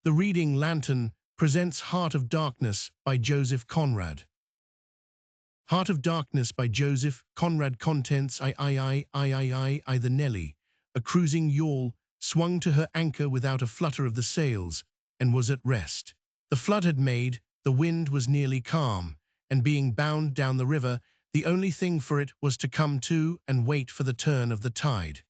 The Reading Lantern presents Heart of Darkness by Joseph Conrad. Heart of Darkness by Joseph Conrad. Contents: I the Nelly, a cruising yawl, swung to her anchor without a flutter of the sails, and was at rest. The flood had made, the wind was nearly calm, and being bound down the river, the only thing for it was to come to and wait for the turn of the tide.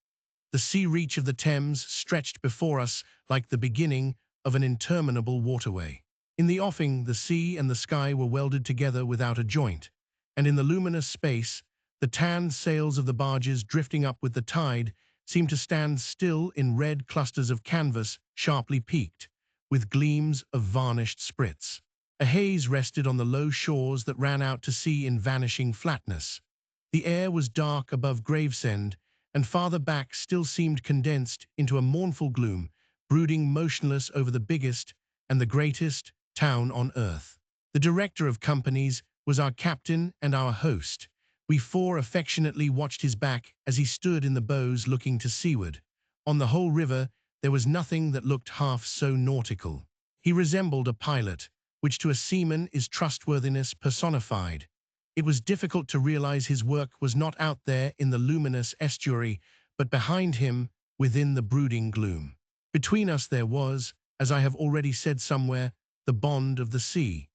The sea reach of the Thames stretched before us like the beginning of an interminable waterway. In the offing, the sea and the sky were welded together without a joint, and in the luminous space, the tanned sails of the barges drifting up with the tide seemed to stand still in red clusters of canvas sharply peaked, with gleams of varnished sprits. A haze rested on the low shores that ran out to sea in vanishing flatness. The air was dark above Gravesend, and farther back still seemed condensed into a mournful gloom, brooding motionless over the biggest and the greatest town on earth. The director of companies was our captain and our host. We four affectionately watched his back as he stood in the bows looking to seaward. On the whole river there was nothing that looked half so nautical. He resembled a pilot, which to a seaman is trustworthiness personified. It was difficult to realize his work was not out there in the luminous estuary, but behind him, within the brooding gloom. Between us there was, as I have already said somewhere, the bond of the sea.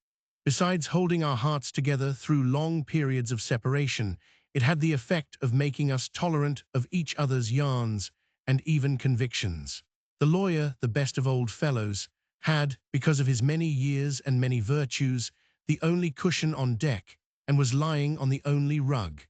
Besides holding our hearts together through long periods of separation, it had the effect of making us tolerant of each other's yarns and even convictions. The lawyer, the best of old fellows, had, because of his many years and many virtues, the only cushion on deck, and was lying on the only rug.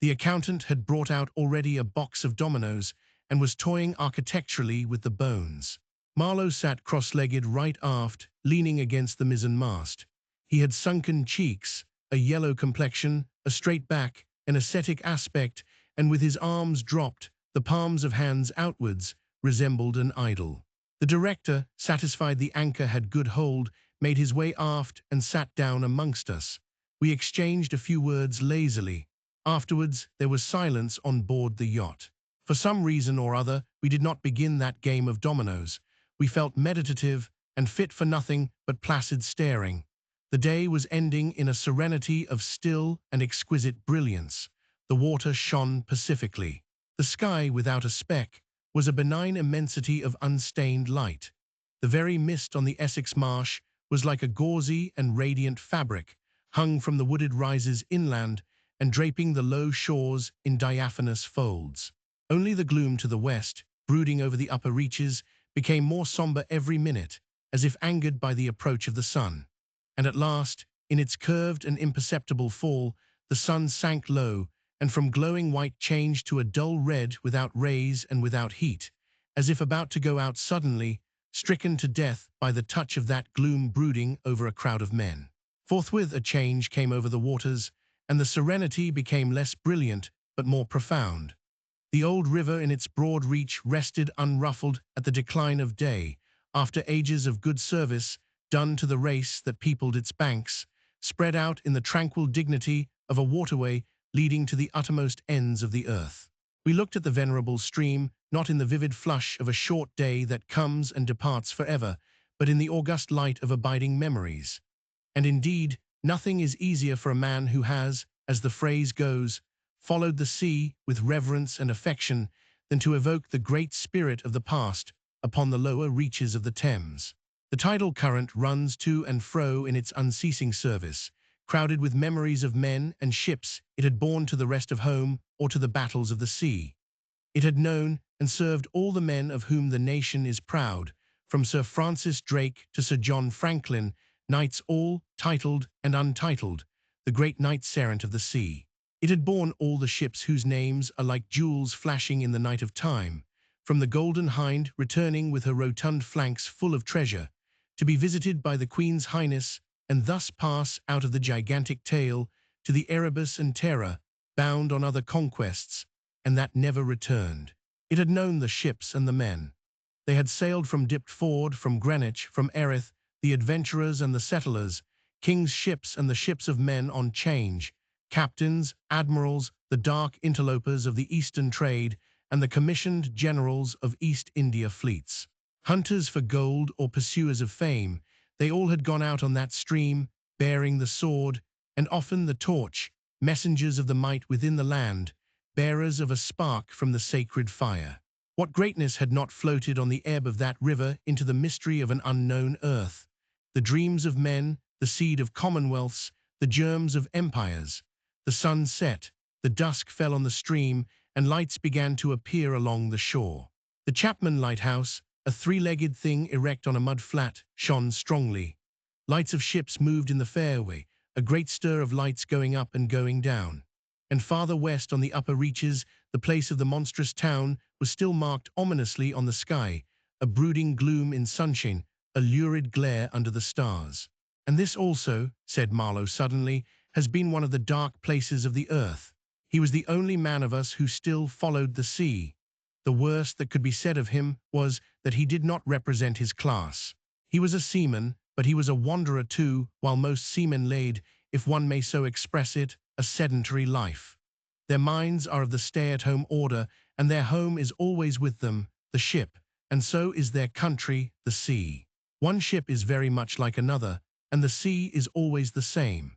The accountant had brought out already a box of dominoes and was toying architecturally with the bones. Marlow sat cross-legged right aft, leaning against the mizzen-mast. He had sunken cheeks, a yellow complexion, a straight back, an ascetic aspect, and with his arms dropped, the palms of hands outwards, resembled an idol. The director, satisfied the anchor had good hold, made his way aft and sat down amongst us. We exchanged a few words lazily. Afterwards, there was silence on board the yacht. For some reason or other, we did not begin that game of dominoes. We felt meditative and fit for nothing but placid staring. The day was ending in a serenity of still and exquisite brilliance. The water shone pacifically. The sky, without a speck, was a benign immensity of unstained light. The very mist on the Essex marsh was like a gauzy and radiant fabric, hung from the wooded rises inland and draping the low shores in diaphanous folds. Only the gloom to the west, brooding over the upper reaches, became more somber every minute, as if angered by the approach of the sun. And at last, in its curved and imperceptible fall, the sun sank low, and from glowing white changed to a dull red without rays and without heat, as if about to go out suddenly, stricken to death by the touch of that gloom brooding over a crowd of men. Forthwith a change came over the waters, and the serenity became less brilliant but more profound. The old river in its broad reach rested unruffled at the decline of day, after ages of good service done to the race that peopled its banks, spread out in the tranquil dignity of a waterway leading to the uttermost ends of the earth. We looked at the venerable stream, not in the vivid flush of a short day that comes and departs forever, but in the august light of abiding memories. And indeed, nothing is easier for a man who has, as the phrase goes, followed the sea with reverence and affection than to evoke the great spirit of the past upon the lower reaches of the Thames. The tidal current runs to and fro in its unceasing service, crowded with memories of men and ships it had borne to the rest of home or to the battles of the sea. It had known and served all the men of whom the nation is proud, from Sir Francis Drake to Sir John Franklin, knights all, titled and untitled, the great knights-errant of the sea. It had borne all the ships whose names are like jewels flashing in the night of time, from the Golden Hind returning with her rotund flanks full of treasure, to be visited by the Queen's Highness and thus pass out of the gigantic tale to the Erebus and Terror, bound on other conquests, and that never returned. It had known the ships and the men. They had sailed from Diptford, from Greenwich, from Erith, the adventurers and the settlers, king's ships and the ships of men on change, captains, admirals, the dark interlopers of the Eastern trade, and the commissioned generals of East India fleets. Hunters for gold or pursuers of fame, they all had gone out on that stream, bearing the sword, and often the torch, messengers of the might within the land, bearers of a spark from the sacred fire. What greatness had not floated on the ebb of that river into the mystery of an unknown earth? The dreams of men, the seed of commonwealths, the germs of empires. The sun set, the dusk fell on the stream, and lights began to appear along the shore. The Chapman Lighthouse, a three-legged thing erect on a mud flat, shone strongly. Lights of ships moved in the fairway, a great stir of lights going up and going down. And farther west on the upper reaches, the place of the monstrous town was still marked ominously on the sky, a brooding gloom in sunshine, a lurid glare under the stars. And this also, said Marlow suddenly, has been one of the dark places of the earth. He was the only man of us who still followed the sea. The worst that could be said of him was that he did not represent his class. He was a seaman, but he was a wanderer too, while most seamen lead, if one may so express it, a sedentary life. Their minds are of the stay-at-home order, and their home is always with them, the ship, and so is their country, the sea. One ship is very much like another, and the sea is always the same.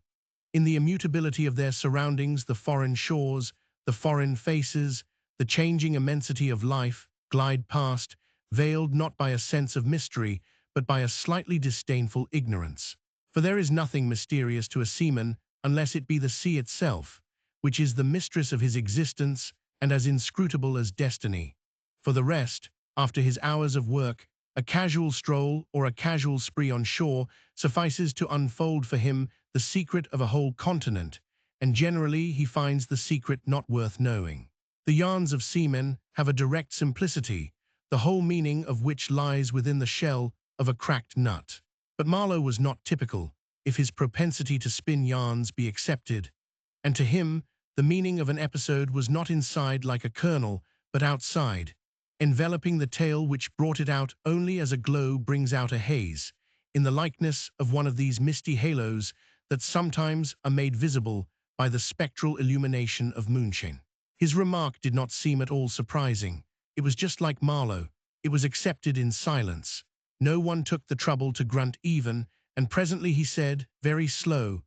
In the immutability of their surroundings, the foreign shores, the foreign faces, the changing immensity of life, glide past, veiled not by a sense of mystery, but by a slightly disdainful ignorance. For there is nothing mysterious to a seaman unless it be the sea itself, which is the mistress of his existence and as inscrutable as destiny. For the rest, after his hours of work, a casual stroll or a casual spree on shore suffices to unfold for him the secret of a whole continent, and generally he finds the secret not worth knowing. The yarns of seamen have a direct simplicity, the whole meaning of which lies within the shell of a cracked nut. But Marlow was not typical, if his propensity to spin yarns be accepted, and to him the meaning of an episode was not inside like a kernel, but outside, enveloping the tale which brought it out only as a glow brings out a haze, in the likeness of one of these misty halos that sometimes are made visible by the spectral illumination of moonshine. His remark did not seem at all surprising. It was just like Marlow. It was accepted in silence. No one took the trouble to grunt even, and presently he said, very slow,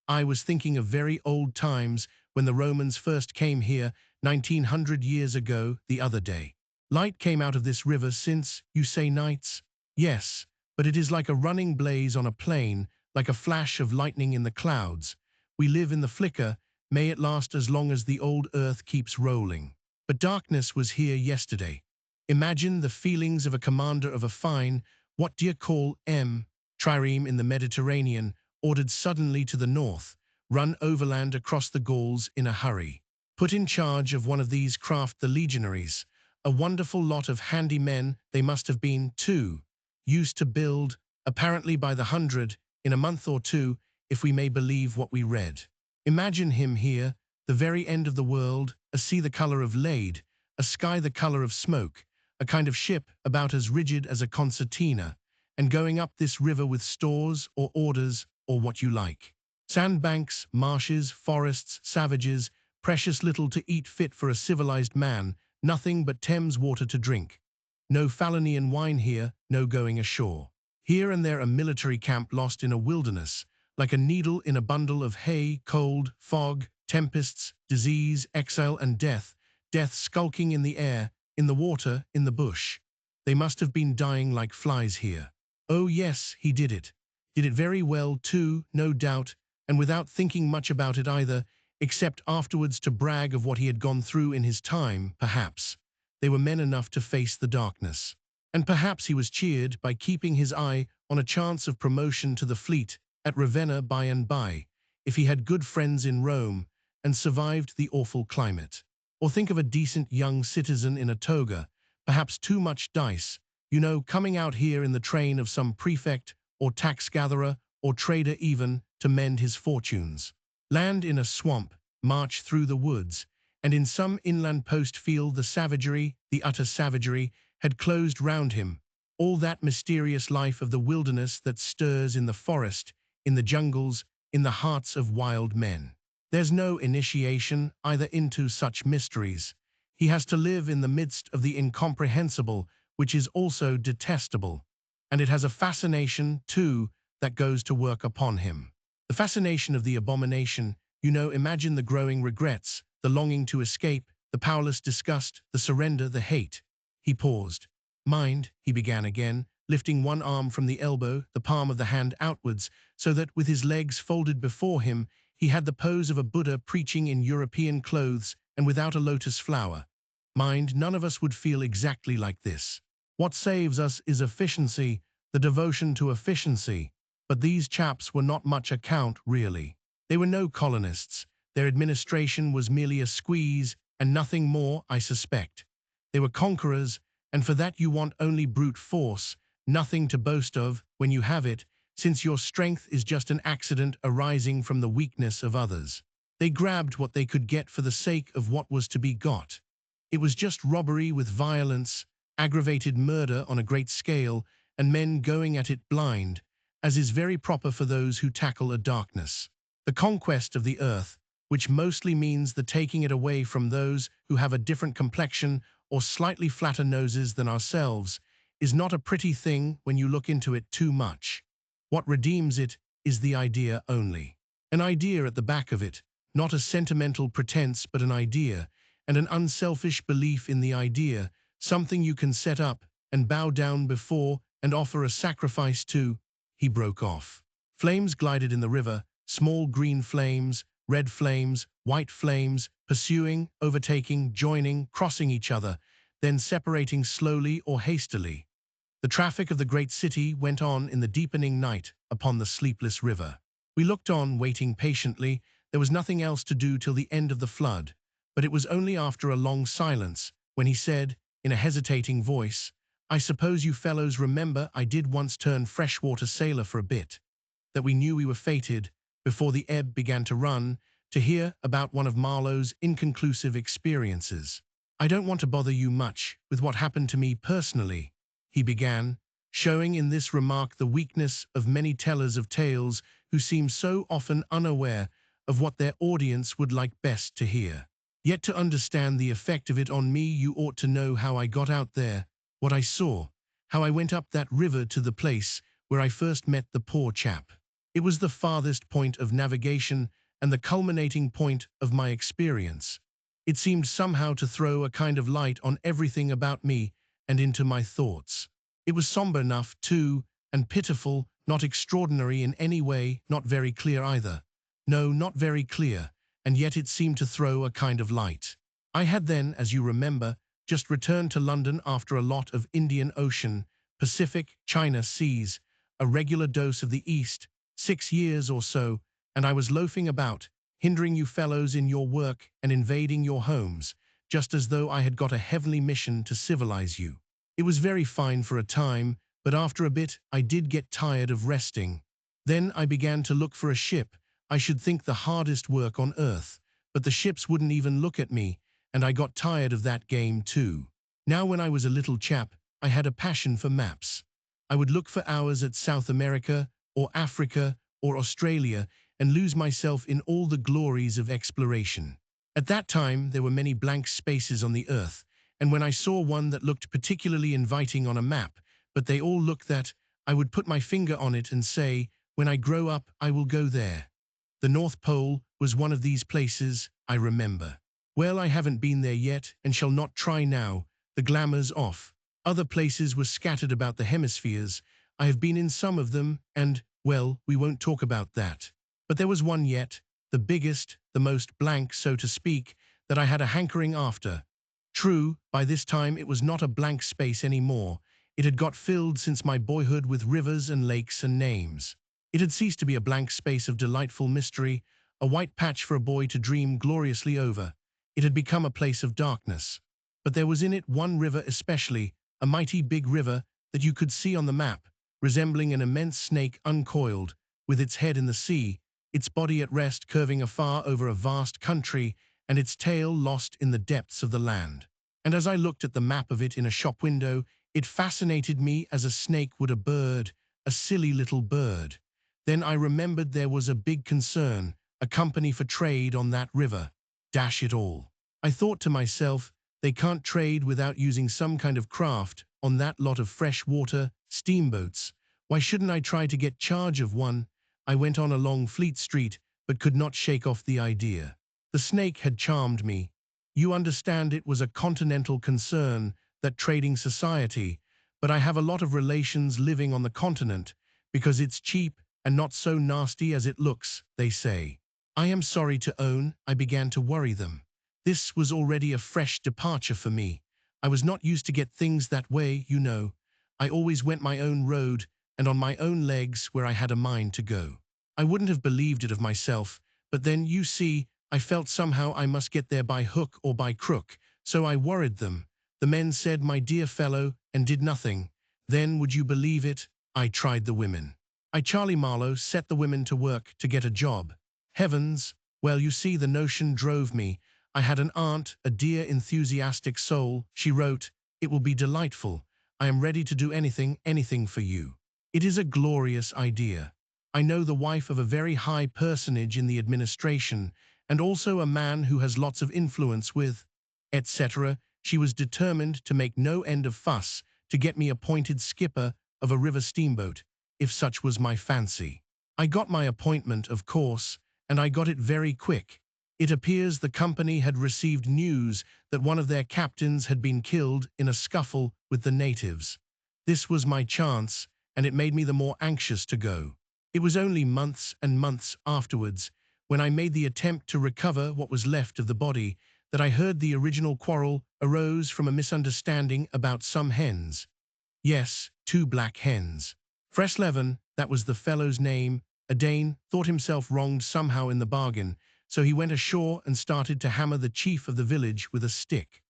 "I was thinking of very old times when the Romans first came here 1900 years ago the other day. Light came out of this river since, you say nights? Yes, but it is like a running blaze on a plain, like a flash of lightning in the clouds. We live in the flicker, may it last as long as the old earth keeps rolling. But darkness was here yesterday. Imagine the feelings of a commander of a fine, what do you call trireme in the Mediterranean, ordered suddenly to the north, run overland across the Gauls in a hurry. Put in charge of one of these craft the legionaries, a wonderful lot of handy men they must have been, too, used to build, apparently by the hundred, in a month or two, if we may believe what we read. Imagine him here, the very end of the world, a sea the color of lead, a sky the color of smoke, a kind of ship about as rigid as a concertina, and going up this river with stores or orders or what you like. Sandbanks, marshes, forests, savages, precious little to eat fit for a civilized man, nothing but Thames water to drink. No Falonian wine here, no going ashore. Here and there a military camp lost in a wilderness, like a needle in a bundle of hay, cold, fog, tempests, disease, exile and death, death skulking in the air, in the water, in the bush. They must have been dying like flies here. Oh yes, he did it. Did it very well too, no doubt, and without thinking much about it either, except afterwards to brag of what he had gone through in his time, perhaps. They were men enough to face the darkness. And perhaps he was cheered by keeping his eye on a chance of promotion to the fleet at Ravenna by and by, if he had good friends in Rome and survived the awful climate. Or think of a decent young citizen in a toga, perhaps too much dice, you know, coming out here in the train of some prefect or tax-gatherer or trader even to mend his fortunes. Land in a swamp, march through the woods, and in some inland post feel the savagery, the utter savagery, had closed round him, all that mysterious life of the wilderness that stirs in the forest, in the jungles, in the hearts of wild men. There's no initiation either into such mysteries. He has to live in the midst of the incomprehensible which is also detestable. And it has a fascination, too, that goes to work upon him. The fascination of the abomination, imagine the growing regrets, the longing to escape, the powerless disgust, the surrender, the hate. He paused. Mind, he began again, lifting one arm from the elbow, the palm of the hand outwards, so that, with his legs folded before him, he had the pose of a Buddha preaching in European clothes and without a lotus flower. Mind, none of us would feel exactly like this. What saves us is efficiency, the devotion to efficiency. But these chaps were not much account, really. They were no colonists. Their administration was merely a squeeze, and nothing more, I suspect. They were conquerors, and for that you want only brute force, nothing to boast of when you have it, since your strength is just an accident arising from the weakness of others. They grabbed what they could get for the sake of what was to be got. It was just robbery with violence, aggravated murder on a great scale, and men going at it blind, as is very proper for those who tackle a darkness. The conquest of the earth, which mostly means the taking it away from those who have a different complexion or slightly flatter noses than ourselves, is not a pretty thing when you look into it too much. What redeems it is the idea only. An idea at the back of it, not a sentimental pretense but an idea, and an unselfish belief in the idea, something you can set up and bow down before and offer a sacrifice to. He broke off. Flames glided in the river, small green flames, red flames, white flames, pursuing, overtaking, joining, crossing each other, then separating slowly or hastily. The traffic of the great city went on in the deepening night upon the sleepless river. We looked on, waiting patiently. There was nothing else to do till the end of the flood, but it was only after a long silence when he said, in a hesitating voice, "I suppose you fellows remember I did once turn freshwater sailor for a bit, that we knew we were fated, before the ebb began to run, to hear about one of Marlow's inconclusive experiences. I don't want to bother you much with what happened to me personally," he began, showing in this remark the weakness of many tellers of tales who seem so often unaware of what their audience would like best to hear. "Yet to understand the effect of it on me you ought to know how I got out there, what I saw, how I went up that river to the place where I first met the poor chap. It was the farthest point of navigation and the culminating point of my experience. It seemed somehow to throw a kind of light on everything about me and into my thoughts. It was somber enough, too, and pitiful, not extraordinary in any way, not very clear either. No, not very clear, and yet it seemed to throw a kind of light. I had then, as you remember, just returned to London after a lot of Indian Ocean, Pacific, China seas, a regular dose of the East, 6 years or so, and I was loafing about, hindering you fellows in your work and invading your homes, just as though I had got a heavenly mission to civilize you. It was very fine for a time, but after a bit I did get tired of resting. Then I began to look for a ship. I should think the hardest work on earth, but the ships wouldn't even look at me, and I got tired of that game too. Now when I was a little chap, I had a passion for maps. I would look for hours at South America, or Africa, or Australia, and lose myself in all the glories of exploration. At that time, there were many blank spaces on the earth, and when I saw one that looked particularly inviting on a map, but they all looked that, I would put my finger on it and say, when I grow up, I will go there. The North Pole was one of these places, I remember. Well, I haven't been there yet, and shall not try now. The glamour's off. Other places were scattered about the hemispheres. I have been in some of them, and, well, we won't talk about that. But there was one yet, the biggest, the most blank, so to speak, that I had a hankering after. True, by this time it was not a blank space any more. It had got filled since my boyhood with rivers and lakes and names. It had ceased to be a blank space of delightful mystery, a white patch for a boy to dream gloriously over. It had become a place of darkness. But there was in it one river especially, a mighty big river that you could see on the map, resembling an immense snake uncoiled, with its head in the sea, its body at rest curving afar over a vast country, and its tail lost in the depths of the land. And as I looked at the map of it in a shop window, it fascinated me as a snake would a bird, a silly little bird. Then I remembered there was a big concern, a company for trade on that river. Dash it all. I thought to myself, They can't trade without using some kind of craft on that lot of fresh-water steamboats. Why shouldn't I try to get charge of one? I went on along Fleet Street, but could not shake off the idea. The snake had charmed me. You understand, it was a continental concern, that trading society, but I have a lot of relations living on the continent, because it's cheap and not so nasty as it looks, they say. I am sorry to own, I began to worry them. This was already a fresh departure for me. I was not used to get things that way, you know. I always went my own road and on my own legs where I had a mind to go. I wouldn't have believed it of myself, but then, you see, I felt somehow I must get there by hook or by crook, so I worried them. The men said, "My dear fellow," and did nothing. Then, would you believe it, I tried the women. Charlie Marlow set the women to work to get a job. Heavens! Well, you see, the notion drove me. I had an aunt, a dear enthusiastic soul. She wrote, "It will be delightful. I am ready to do anything, anything for you." It is a glorious idea. I know the wife of a very high personage in the administration, and also a man who has lots of influence with, etc. She was determined to make no end of fuss to get me appointed skipper of a river steamboat, if such was my fancy. I got my appointment, of course, and I got it very quick. It appears the company had received news that one of their captains had been killed in a scuffle with the natives. This was my chance, and it made me the more anxious to go. It was only months and months afterwards, when I made the attempt to recover what was left of the body, that I heard the original quarrel arose from a misunderstanding about some hens. Yes, 2 black hens. Fresleven, that was the fellow's name, a Dane, thought himself wronged somehow in the bargain, so he went ashore and started to hammer the chief of the village with a stick.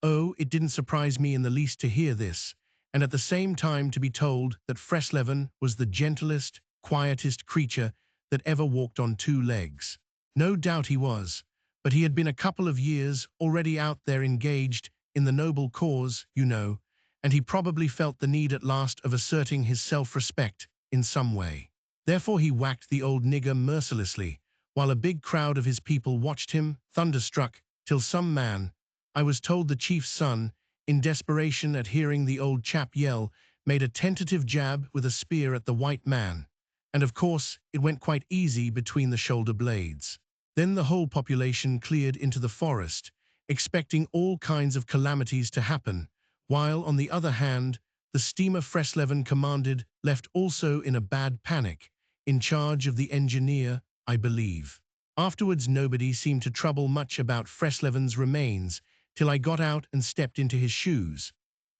Oh, it didn't surprise me in the least to hear this, and at the same time to be told that Fresleven was the gentlest, quietest creature that ever walked on 2 legs. No doubt he was, but he had been a couple of years already out there engaged in the noble cause, you know, and he probably felt the need at last of asserting his self-respect in some way. Therefore he whacked the old nigger mercilessly, while a big crowd of his people watched him, thunderstruck, till some man, I was told the chief's son, in desperation at hearing the old chap yell, made a tentative jab with a spear at the white man, and of course it went quite easy between the shoulder blades. Then the whole population cleared into the forest, expecting all kinds of calamities to happen, while, on the other hand, the steamer Fresleven commanded left also in a bad panic, in charge of the engineer, I believe. Afterwards nobody seemed to trouble much about Fresleven's remains, till I got out and stepped into his shoes.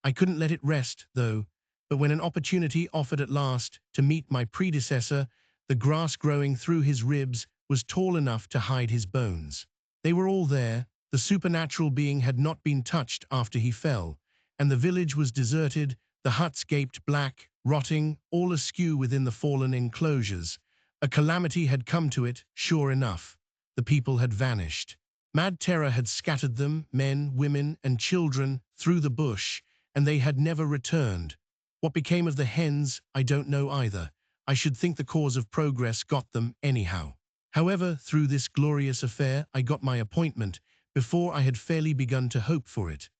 I couldn't let it rest, though, but when an opportunity offered at last to meet my predecessor, the grass growing through his ribs was tall enough to hide his bones. They were all there. The supernatural being had not been touched after he fell, and the village was deserted, the huts gaped black, rotting, all askew within the fallen enclosures. A calamity had come to it, sure enough. The people had vanished. Mad terror had scattered them, men, women, and children, through the bush, and they had never returned. What became of the hens, I don't know either. I should think the cause of progress got them anyhow. However, through this glorious affair, I got my appointment, before I had fairly begun to hope for it.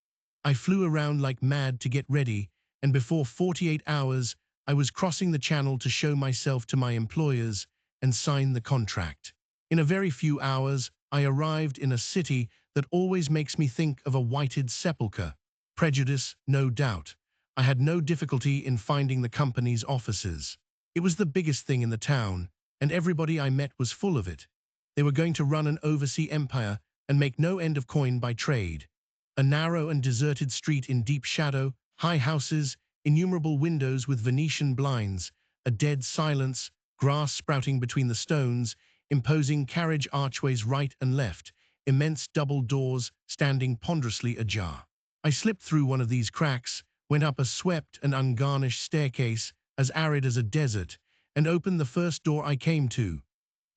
I flew around like mad to get ready, and before 48 hours, I was crossing the channel to show myself to my employers and sign the contract. In a very few hours, I arrived in a city that always makes me think of a whited sepulchre. Prejudice, no doubt. I had no difficulty in finding the company's offices. It was the biggest thing in the town, and everybody I met was full of it. They were going to run an oversea empire and make no end of coin by trade. A narrow and deserted street in deep shadow, high houses, innumerable windows with Venetian blinds, a dead silence, grass sprouting between the stones, imposing carriage archways right and left, immense double doors standing ponderously ajar. I slipped through one of these cracks, went up a swept and ungarnished staircase, as arid as a desert, and opened the first door I came to.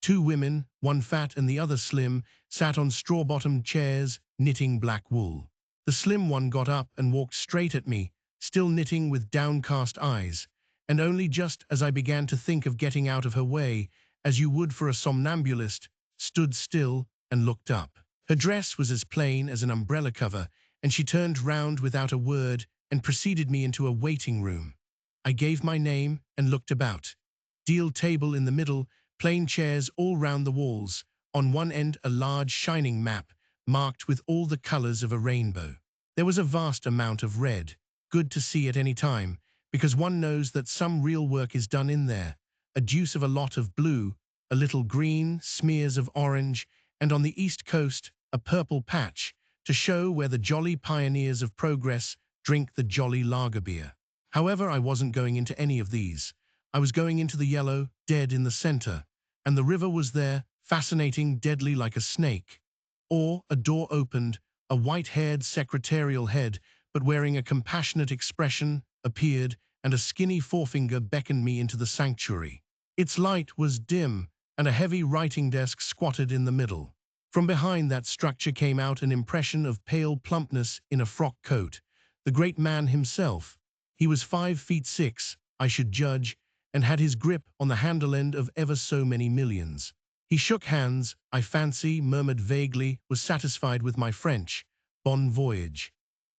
2 women, one fat and the other slim, sat on straw-bottomed chairs, knitting black wool. The slim one got up and walked straight at me, still knitting with downcast eyes, and only just as I began to think of getting out of her way, as you would for a somnambulist, stood still and looked up. Her dress was as plain as an umbrella cover, and she turned round without a word and preceded me into a waiting room. I gave my name and looked about. Deal table in the middle, plain chairs all round the walls. On one end a large shining map, marked with all the colours of a rainbow. There was a vast amount of red, good to see at any time, because one knows that some real work is done in there. A deuce of a lot of blue, a little green, smears of orange, and on the east coast a purple patch, to show where the jolly pioneers of progress drink the jolly lager beer. However, I wasn't going into any of these. I was going into the yellow, dead in the center, and the river was there, fascinating, deadly like a snake. Or a door opened, a white-haired secretarial head, but wearing a compassionate expression, appeared, and a skinny forefinger beckoned me into the sanctuary. Its light was dim, and a heavy writing desk squatted in the middle. From behind that structure came out an impression of pale plumpness in a frock coat. The great man himself. He was 5 feet 6, I should judge, and had his grip on the handle end of ever so many millions. He shook hands, I fancy, murmured vaguely, was satisfied with my French. Bon voyage.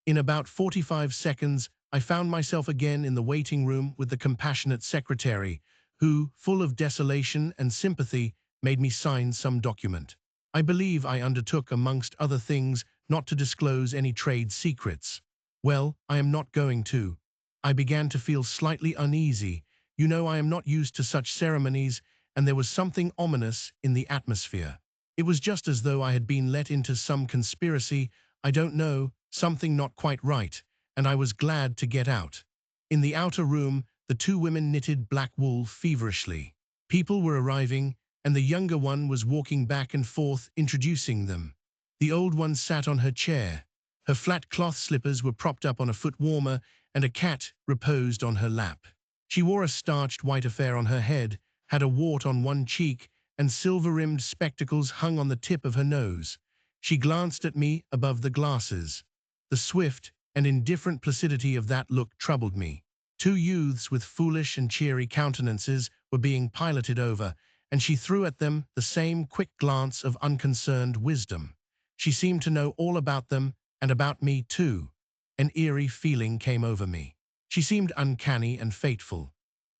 In about 45 seconds, I found myself again in the waiting room with the compassionate secretary, who, full of desolation and sympathy, made me sign some document. I believe I undertook, amongst other things, not to disclose any trade secrets. Well, I am not going to. I began to feel slightly uneasy. You know, I am not used to such ceremonies, and there was something ominous in the atmosphere. It was just as though I had been let into some conspiracy, I don't know, something not quite right, and I was glad to get out. In the outer room, the two women knitted black wool feverishly. People were arriving, and the younger one was walking back and forth, introducing them. The old one sat on her chair. Her flat cloth slippers were propped up on a foot warmer, and a cat reposed on her lap. She wore a starched white affair on her head, had a wart on one cheek, and silver-rimmed spectacles hung on the tip of her nose. She glanced at me above the glasses. The swift and indifferent placidity of that look troubled me. Two youths with foolish and cheery countenances were being piloted over, and she threw at them the same quick glance of unconcerned wisdom. She seemed to know all about them, and about me too. An eerie feeling came over me. She seemed uncanny and fateful.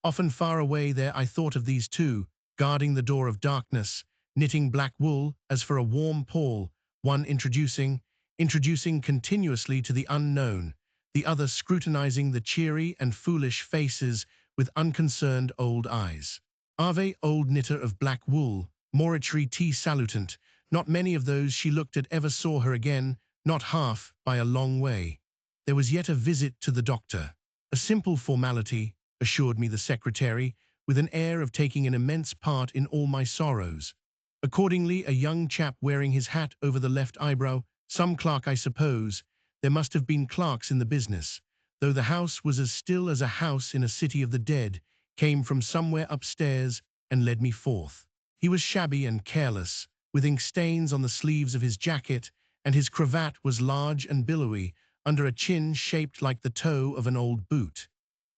Often far away there I thought of these two, guarding the door of darkness, knitting black wool as for a warm pall, one introducing continuously to the unknown, the other scrutinizing the cheery and foolish faces with unconcerned old eyes. Ave, old knitter of black wool, Moritri T. salutant. Not many of those she looked at ever saw her again, not half, by a long way. There was yet a visit to the doctor. A simple formality, assured me the secretary, with an air of taking an immense part in all my sorrows. Accordingly, a young chap wearing his hat over the left eyebrow, some clerk I suppose, there must have been clerks in the business, though the house was as still as a house in a city of the dead, came from somewhere upstairs and led me forth. He was shabby and careless, with ink stains on the sleeves of his jacket, and his cravat was large and billowy, under a chin shaped like the toe of an old boot.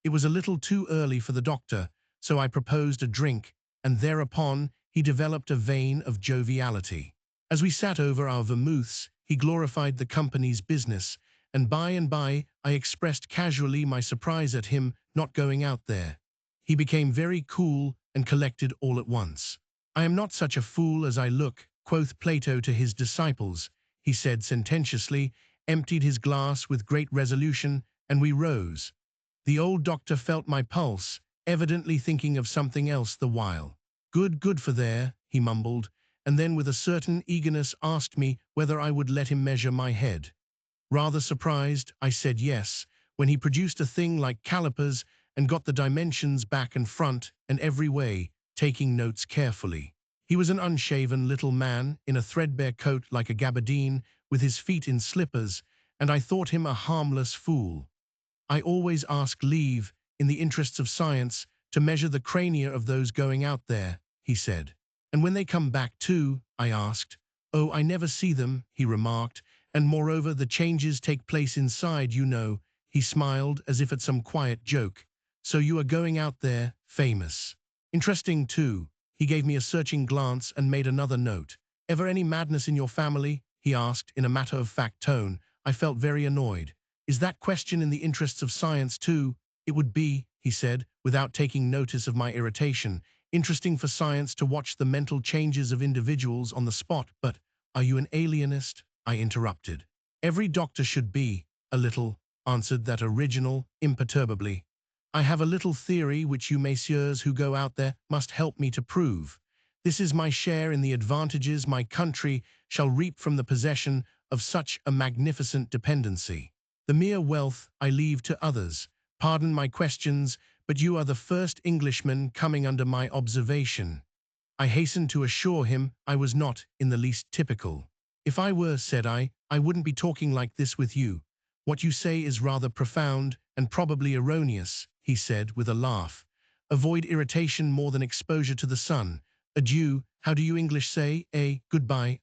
It was a little too early for the doctor, so I proposed a drink, and thereupon he developed a vein of joviality. As we sat over our vermouths, he glorified the company's business, and by I expressed casually my surprise at him not going out there. He became very cool and collected all at once. "I am not such a fool as I look," quoth Plato to his disciples, he said sententiously, emptied his glass with great resolution, and we rose. The old doctor felt my pulse, evidently thinking of something else the while. Good for there," he mumbled, and then with a certain eagerness asked me whether I would let him measure my head. Rather surprised, I said yes, when he produced a thing like calipers and got the dimensions back and front and every way, taking notes carefully. He was an unshaven little man in a threadbare coat like a gabardine, with his feet in slippers, and I thought him a harmless fool. "I always ask leave, in the interests of science, to measure the crania of those going out there," he said. "And when they come back too?" I asked. "Oh, I never see them," he remarked, "and moreover the changes take place inside, you know." He smiled as if at some quiet joke. "So you are going out there, famous. Interesting too." He gave me a searching glance and made another note. "Ever any madness in your family?" he asked in a matter-of-fact tone. I felt very annoyed. Is that question in the interests of science too? It would be, he said, without taking notice of my irritation, interesting for science to watch the mental changes of individuals on the spot, but are you an alienist? I interrupted. Every doctor should be, a little, answered that original, imperturbably. I have a little theory which you messieurs who go out there must help me to prove. This is my share in the advantages my country shall reap from the possession of such a magnificent dependency. The mere wealth I leave to others. Pardon my questions, but you are the first Englishman coming under my observation. I hastened to assure him I was not in the least typical. If I were, said I wouldn't be talking like this with you. What you say is rather profound and probably erroneous, he said with a laugh. Avoid irritation more than exposure to the sun. Adieu, how do you English say, goodbye,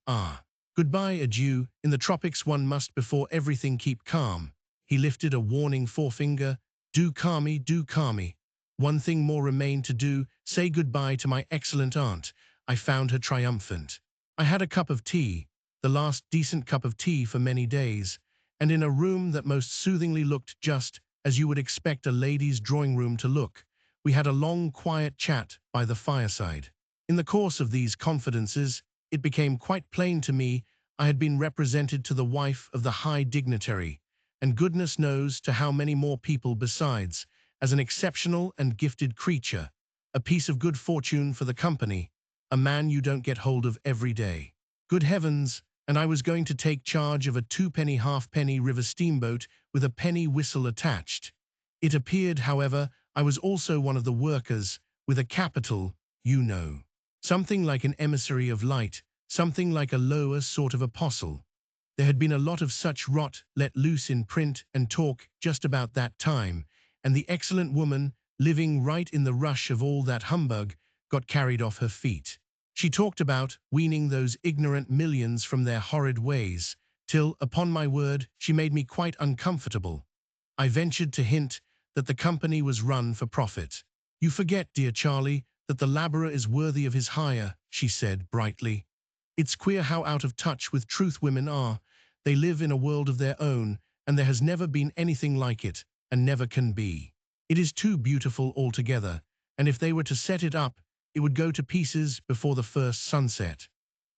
Goodbye, adieu, in the tropics one must before everything keep calm. He lifted a warning forefinger. Do calmy, do calmy. One thing more remained to do, say goodbye to my excellent aunt. I found her triumphant. I had a cup of tea, the last decent cup of tea for many days, and in a room that most soothingly looked just as you would expect a lady's drawing room to look, we had a long quiet chat by the fireside. In the course of these confidences, it became quite plain to me I had been represented to the wife of the high dignitary, and goodness knows to how many more people besides, as an exceptional and gifted creature, a piece of good fortune for the company, a man you don't get hold of every day. Good heavens, and I was going to take charge of a two-penny halfpenny river steamboat with a penny whistle attached. It appeared, however, I was also one of the workers, with a capital, you know. Something like an emissary of light, something like a lower sort of apostle. There had been a lot of such rot let loose in print and talk just about that time, and the excellent woman, living right in the rush of all that humbug, got carried off her feet. She talked about weaning those ignorant millions from their horrid ways, till, upon my word, she made me quite uncomfortable. I ventured to hint that the company was run for profit. You forget, dear Charlie, that the laborer is worthy of his hire, she said brightly. It's queer how out of touch with truth women are. They live in a world of their own, and there has never been anything like it, and never can be. It is too beautiful altogether, and if they were to set it up, it would go to pieces before the first sunset.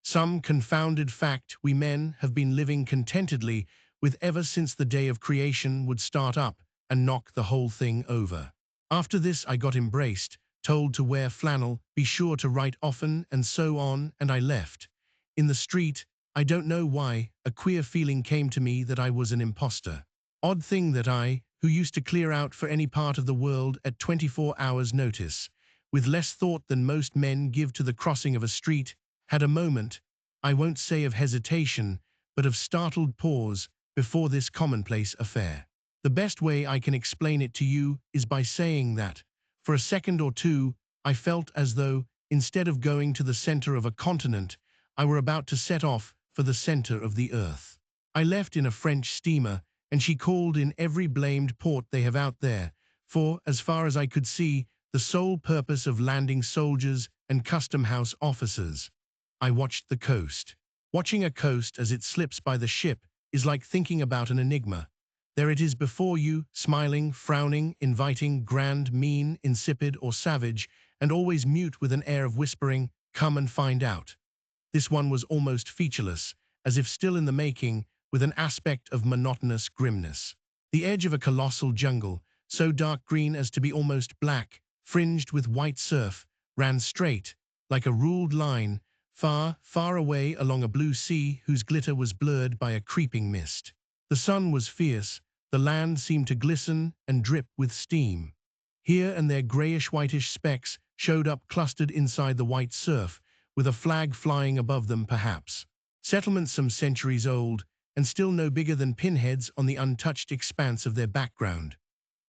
Some confounded fact we men have been living contentedly with ever since the day of creation would start up and knock the whole thing over. After this I got embraced, told to wear flannel, be sure to write often, and so on, and I left. In the street, I don't know why, a queer feeling came to me that I was an imposter. Odd thing that I, who used to clear out for any part of the world at 24 hours' notice, with less thought than most men give to the crossing of a street, had a moment, I won't say of hesitation, but of startled pause before this commonplace affair. The best way I can explain it to you is by saying that, for a second or two, I felt as though, instead of going to the center of a continent, I were about to set off for the center of the earth. I left in a French steamer, and she called in every blamed port they have out there, for, as far as I could see, the sole purpose of landing soldiers and custom house officers. I watched the coast. Watching a coast as it slips by the ship is like thinking about an enigma. There it is before you, smiling, frowning, inviting, grand, mean, insipid, or savage, and always mute with an air of whispering, come and find out. This one was almost featureless, as if still in the making, with an aspect of monotonous grimness. The edge of a colossal jungle, so dark green as to be almost black, fringed with white surf, ran straight, like a ruled line, far, far away along a blue sea whose glitter was blurred by a creeping mist. The sun was fierce, the land seemed to glisten and drip with steam. Here and there grayish-whitish specks showed up clustered inside the white surf, with a flag flying above them perhaps. Settlements some centuries old, and still no bigger than pinheads on the untouched expanse of their background.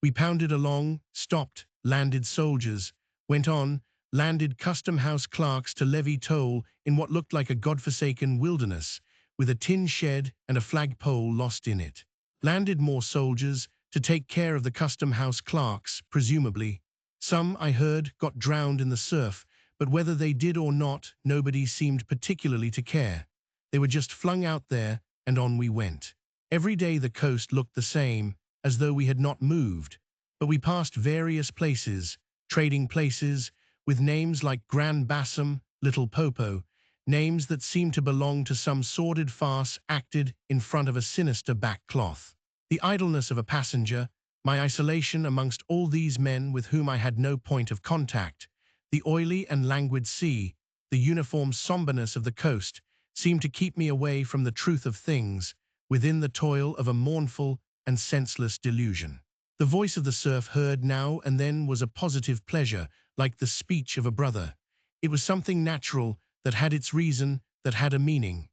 We pounded along, stopped, landed soldiers, went on, landed custom house clerks to levy toll in what looked like a godforsaken wilderness, with a tin shed and a flagpole lost in it. Landed more soldiers to take care of the custom house clerks, presumably. Some, I heard, got drowned in the surf, but whether they did or not, nobody seemed particularly to care. They were just flung out there, and on we went. Every day the coast looked the same, as though we had not moved, but we passed various places, trading places, with names like Gran Bassam, Little Popo, names that seemed to belong to some sordid farce acted in front of a sinister back cloth. The idleness of a passenger, my isolation amongst all these men with whom I had no point of contact, the oily and languid sea, the uniform somberness of the coast, seemed to keep me away from the truth of things, within the toil of a mournful and senseless delusion. The voice of the surf heard now and then was a positive pleasure, like the speech of a brother. It was something natural, that had its reason, that had a meaning.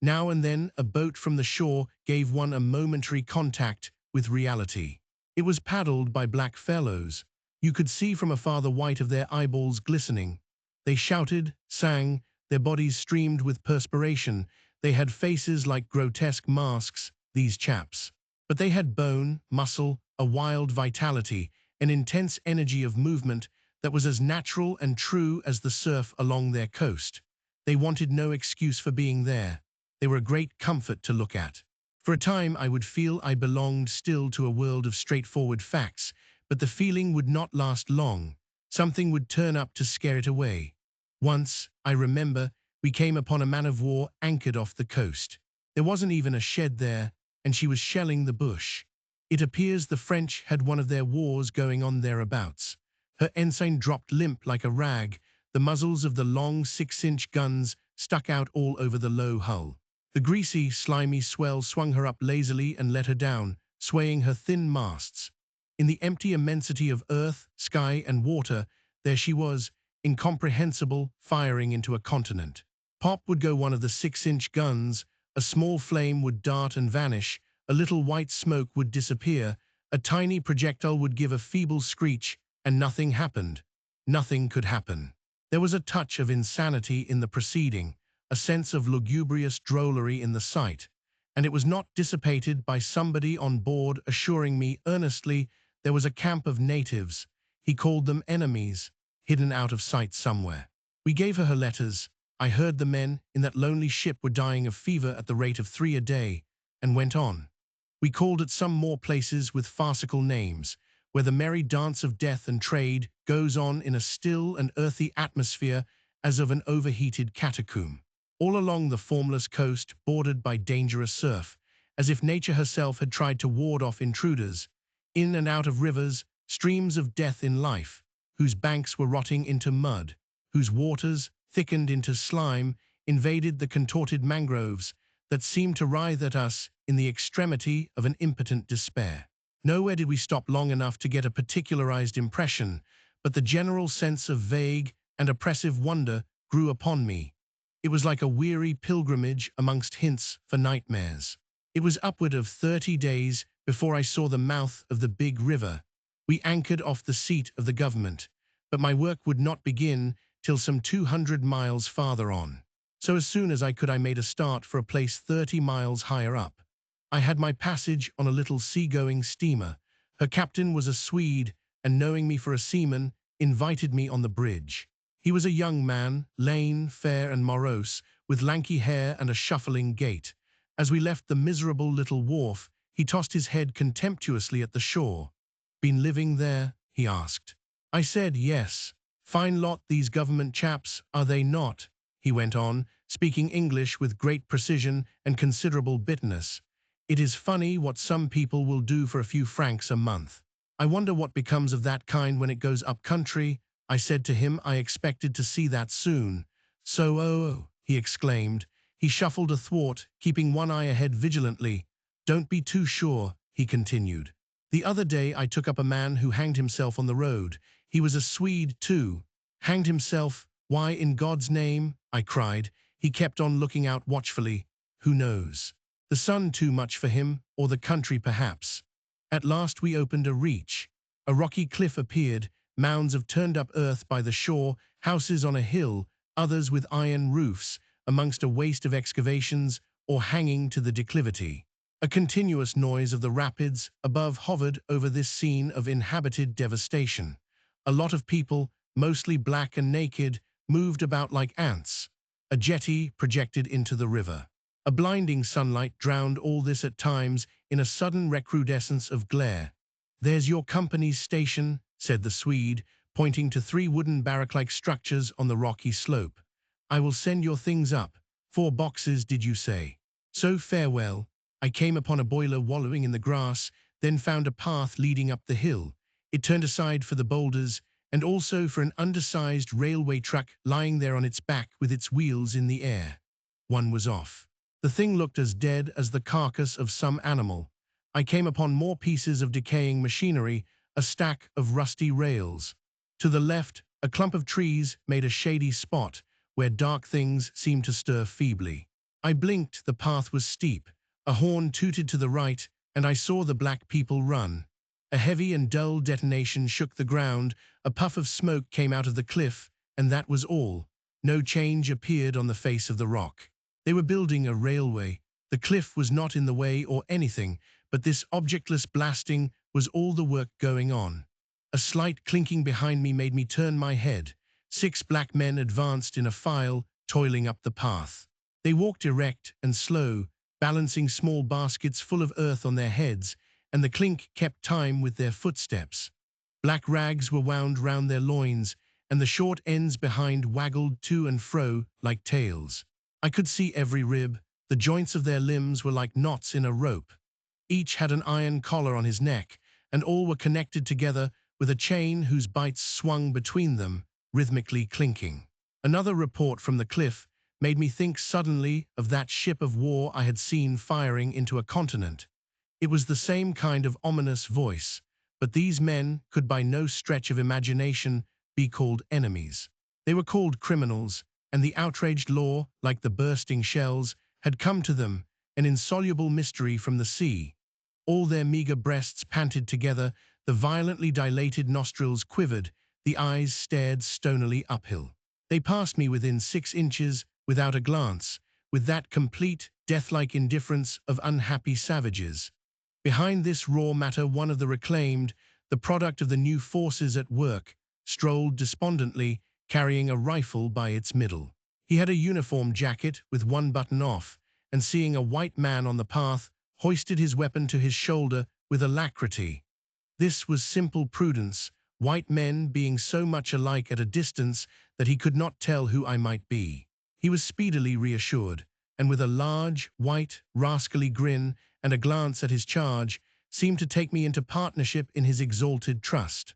Now and then a boat from the shore gave one a momentary contact with reality. It was paddled by black fellows. You could see from afar the white of their eyeballs glistening. They shouted, sang, their bodies streamed with perspiration. They had faces like grotesque masks, these chaps. But they had bone, muscle, a wild vitality, an intense energy of movement that was as natural and true as the surf along their coast. They wanted no excuse for being there. They were a great comfort to look at. For a time I would feel I belonged still to a world of straightforward facts, but the feeling would not last long. Something would turn up to scare it away. Once, I remember, we came upon a man-of-war anchored off the coast. There wasn't even a shed there, and she was shelling the bush. It appears the French had one of their wars going on thereabouts. Her ensign dropped limp like a rag. The muzzles of the long 6-inch guns stuck out all over the low hull. The greasy, slimy swell swung her up lazily and let her down, swaying her thin masts. In the empty immensity of earth, sky, and water, there she was, incomprehensible, firing into a continent. Pop would go one of the 6-inch guns, a small flame would dart and vanish, a little white smoke would disappear, a tiny projectile would give a feeble screech, and nothing happened. Nothing could happen. There was a touch of insanity in the proceeding, a sense of lugubrious drollery in the sight, and it was not dissipated by somebody on board assuring me earnestly there was a camp of natives, he called them enemies, hidden out of sight somewhere. We gave her letters. I heard the men in that lonely ship were dying of fever at the rate of 3 a day, and went on. We called at some more places with farcical names, where the merry dance of death and trade goes on in a still and earthy atmosphere as of an overheated catacomb. All along the formless coast, bordered by dangerous surf, as if nature herself had tried to ward off intruders, in and out of rivers, streams of death in life, whose banks were rotting into mud, whose waters, thickened into slime, invaded the contorted mangroves that seemed to writhe at us in the extremity of an impotent despair. Nowhere did we stop long enough to get a particularized impression, but the general sense of vague and oppressive wonder grew upon me. It was like a weary pilgrimage amongst hints for nightmares. It was upward of 30 days before I saw the mouth of the big river. We anchored off the seat of the government, but my work would not begin till some 200 miles farther on. So as soon as I could I made a start for a place 30 miles higher up. I had my passage on a little sea-going steamer. Her captain was a Swede, and knowing me for a seaman, invited me on the bridge. He was a young man, lean, fair and morose, with lanky hair and a shuffling gait. As we left the miserable little wharf, he tossed his head contemptuously at the shore. "Been living there?" he asked. I said yes. "Fine lot these government chaps, are they not?" he went on, speaking English with great precision and considerable bitterness. "It is funny what some people will do for a few francs a month. I wonder what becomes of that kind when it goes up country." I said to him I expected to see that soon. "So, oh," he exclaimed. He shuffled athwart, keeping one eye ahead vigilantly. "Don't be too sure," he continued. "The other day I took up a man who hanged himself on the road. He was a Swede, too." "Hanged himself? Why, in God's name?" I cried. He kept on looking out watchfully. "Who knows? The sun too much for him, or the country perhaps." At last we opened a reach. A rocky cliff appeared, mounds of turned-up earth by the shore, houses on a hill, others with iron roofs, amongst a waste of excavations or hanging to the declivity. A continuous noise of the rapids above hovered over this scene of inhabited devastation. A lot of people, mostly black and naked, moved about like ants. A jetty projected into the river. A blinding sunlight drowned all this at times in a sudden recrudescence of glare. "There's your company's station," said the Swede, pointing to 3 wooden barrack-like structures on the rocky slope. "I will send your things up. 4 boxes, did you say? So farewell." I came upon a boiler wallowing in the grass, then found a path leading up the hill. It turned aside for the boulders, and also for an undersized railway truck lying there on its back with its wheels in the air. One was off. The thing looked as dead as the carcass of some animal. I came upon more pieces of decaying machinery, a stack of rusty rails. To the left, a clump of trees made a shady spot where dark things seemed to stir feebly. I blinked, the path was steep. A horn tooted to the right, and I saw the black people run. A heavy and dull detonation shook the ground, a puff of smoke came out of the cliff, and that was all. No change appeared on the face of the rock. They were building a railway. The cliff was not in the way or anything, but this objectless blasting was all the work going on. A slight clinking behind me made me turn my head. 6 black men advanced in a file, toiling up the path. They walked erect and slow, balancing small baskets full of earth on their heads, and the clink kept time with their footsteps. Black rags were wound round their loins, and the short ends behind waggled to and fro like tails. I could see every rib. The joints of their limbs were like knots in a rope. Each had an iron collar on his neck, and all were connected together with a chain whose bites swung between them, rhythmically clinking. Another report from the cliff made me think suddenly of that ship of war I had seen firing into a continent. It was the same kind of ominous voice, but these men could by no stretch of imagination be called enemies. They were called criminals, and the outraged law, like the bursting shells, had come to them, an insoluble mystery from the sea. All their meager breasts panted together, the violently dilated nostrils quivered, the eyes stared stonily uphill. They passed me within 6 inches, without a glance, with that complete, death-like indifference of unhappy savages. Behind this raw matter one of the reclaimed, the product of the new forces at work, strolled despondently, carrying a rifle by its middle. He had a uniform jacket with one button off, and seeing a white man on the path, hoisted his weapon to his shoulder with alacrity. This was simple prudence, white men being so much alike at a distance that he could not tell who I might be. He was speedily reassured, and with a large, white, rascally grin and a glance at his charge, seemed to take me into partnership in his exalted trust.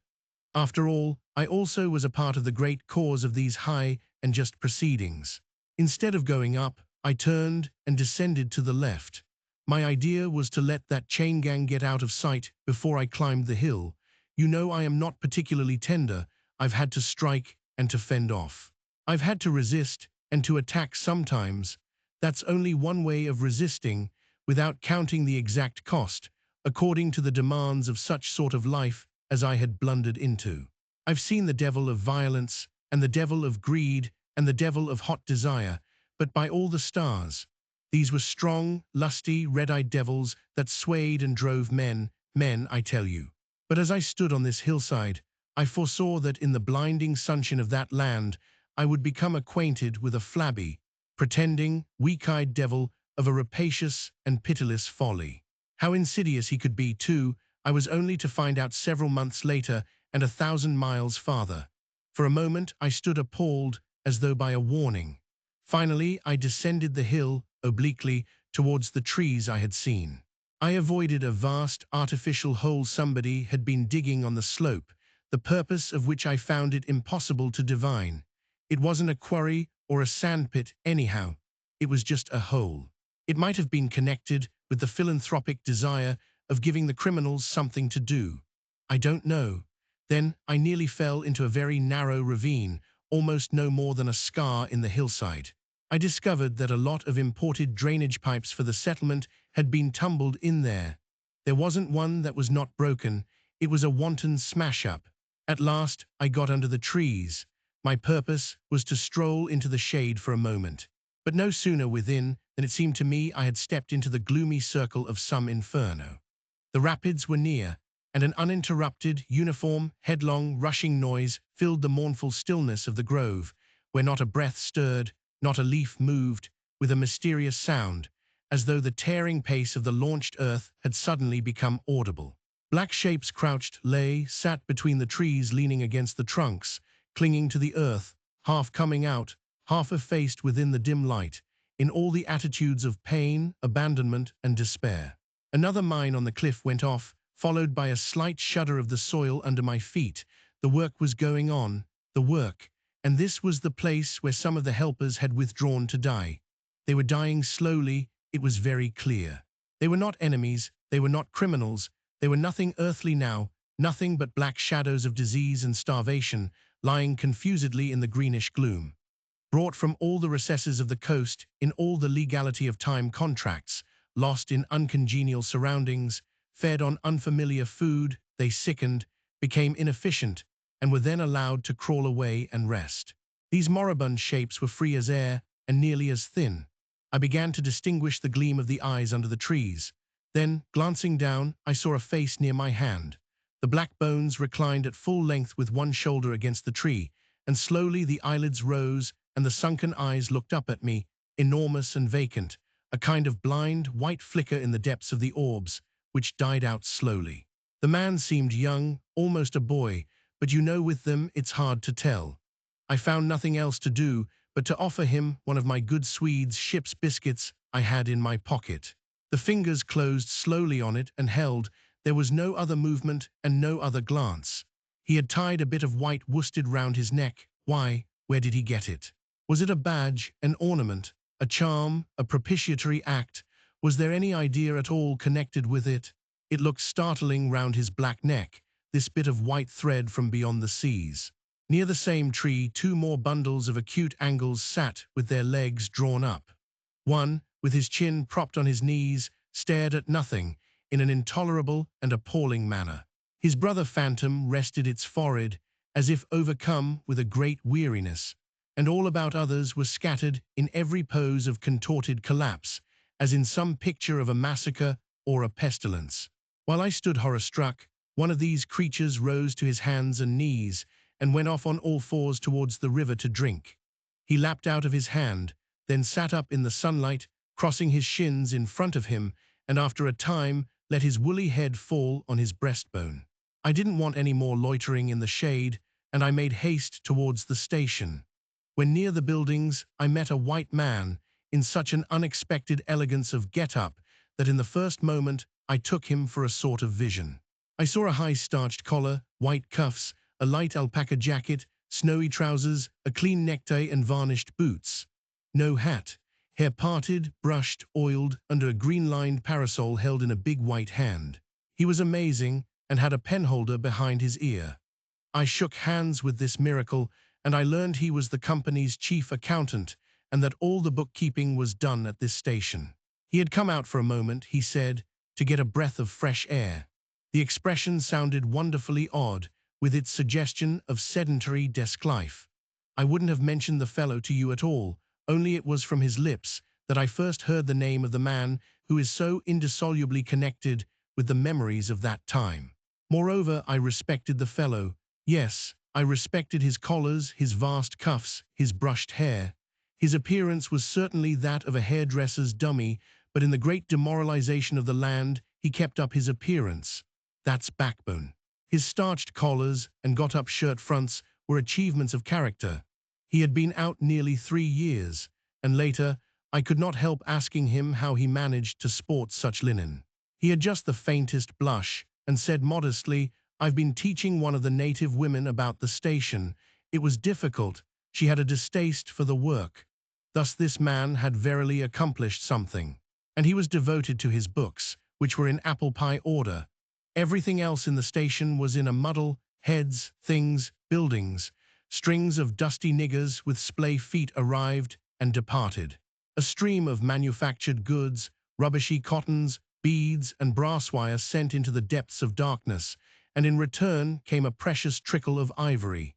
After all, I also was a part of the great cause of these high and just proceedings. Instead of going up, I turned and descended to the left. My idea was to let that chain gang get out of sight before I climbed the hill. You know I am not particularly tender. I've had to strike and to fend off. I've had to resist and to attack sometimes. That's only one way of resisting, without counting the exact cost, according to the demands of such sort of life as I had blundered into. I've seen the devil of violence, and the devil of greed, and the devil of hot desire, but by all the stars, these were strong, lusty, red-eyed devils that swayed and drove men, I tell you. But as I stood on this hillside, I foresaw that in the blinding sunshine of that land, I would become acquainted with a flabby, pretending, weak-eyed devil of a rapacious and pitiless folly. How insidious he could be, too, I was only to find out several months later and 1,000 miles farther. For a moment I stood appalled, as though by a warning. Finally I descended the hill, obliquely, towards the trees I had seen. I avoided a vast artificial hole somebody had been digging on the slope, the purpose of which I found it impossible to divine. It wasn't a quarry or a sandpit anyhow. It was just a hole. It might have been connected with the philanthropic desire of giving the criminals something to do. I don't know. Then I nearly fell into a very narrow ravine, almost no more than a scar in the hillside. I discovered that a lot of imported drainage pipes for the settlement had been tumbled in there. There wasn't one that was not broken. It was a wanton smash-up. At last I got under the trees. My purpose was to stroll into the shade for a moment. But no sooner within than it seemed to me I had stepped into the gloomy circle of some inferno. The rapids were near, and an uninterrupted, uniform, headlong, rushing noise filled the mournful stillness of the grove, where not a breath stirred, not a leaf moved, with a mysterious sound, as though the tearing pace of the launched earth had suddenly become audible. Black shapes crouched, sat between the trees leaning against the trunks, clinging to the earth, half coming out, half effaced within the dim light, in all the attitudes of pain, abandonment, and despair. Another mine on the cliff went off, followed by a slight shudder of the soil under my feet. The work was going on, the work, and this was the place where some of the helpers had withdrawn to die. They were dying slowly, it was very clear. They were not enemies, they were not criminals, they were nothing earthly now, nothing but black shadows of disease and starvation, lying confusedly in the greenish gloom. Brought from all the recesses of the coast, in all the legality of time contracts, lost in uncongenial surroundings, fed on unfamiliar food, they sickened, became inefficient, and were then allowed to crawl away and rest. These moribund shapes were free as air and nearly as thin. I began to distinguish the gleam of the eyes under the trees. Then, glancing down, I saw a face near my hand. The black bones reclined at full length with one shoulder against the tree, and slowly the eyelids rose and the sunken eyes looked up at me, enormous and vacant, a kind of blind, white flicker in the depths of the orbs, which died out slowly. The man seemed young, almost a boy, but with them it's hard to tell. I found nothing else to do but to offer him one of my good Swede's ship's biscuits I had in my pocket. The fingers closed slowly on it and held. There was no other movement and no other glance. He had tied a bit of white worsted round his neck. Why? Where did he get it? Was it a badge, an ornament, a charm, a propitiatory act? Was there any idea at all connected with it? It looked startling round his black neck, this bit of white thread from beyond the seas. Near the same tree, two more bundles of acute angles sat with their legs drawn up. One, with his chin propped on his knees, stared at nothing in an intolerable and appalling manner. His brother phantom rested its forehead as if overcome with a great weariness, and all about others were scattered in every pose of contorted collapse, as in some picture of a massacre or a pestilence. While I stood horror-struck, one of these creatures rose to his hands and knees and went off on all fours towards the river to drink. He lapped out of his hand, then sat up in the sunlight, crossing his shins in front of him, and after a time let his woolly head fall on his breastbone. I didn't want any more loitering in the shade, and I made haste towards the station. When near the buildings, I met a white man in such an unexpected elegance of get-up that in the first moment I took him for a sort of vision. I saw a high starched collar, white cuffs, a light alpaca jacket, snowy trousers, a clean necktie and varnished boots. No hat, hair parted, brushed, oiled, under a green-lined parasol held in a big white hand. He was amazing and had a penholder behind his ear. I shook hands with this miracle, and I learned he was the company's chief accountant and that all the bookkeeping was done at this station. He had come out for a moment, he said, to get a breath of fresh air. The expression sounded wonderfully odd, with its suggestion of sedentary desk life. I wouldn't have mentioned the fellow to you at all, only it was from his lips that I first heard the name of the man who is so indissolubly connected with the memories of that time. Moreover, I respected the fellow. Yes, I respected his collars, his vast cuffs, his brushed hair. His appearance was certainly that of a hairdresser's dummy, but in the great demoralization of the land, he kept up his appearance. That's backbone. His starched collars and got-up shirt fronts were achievements of character. He had been out nearly 3 years, and later, I could not help asking him how he managed to sport such linen. He had just the faintest blush, and said modestly, "I've been teaching one of the native women about the station. It was difficult. She had a distaste for the work." Thus this man had verily accomplished something. And he was devoted to his books, which were in apple pie order. Everything else in the station was in a muddle: heads, things, buildings. Strings of dusty niggers with splay feet arrived and departed. A stream of manufactured goods, rubbishy cottons, beads, and brass wire sent into the depths of darkness, and in return came a precious trickle of ivory.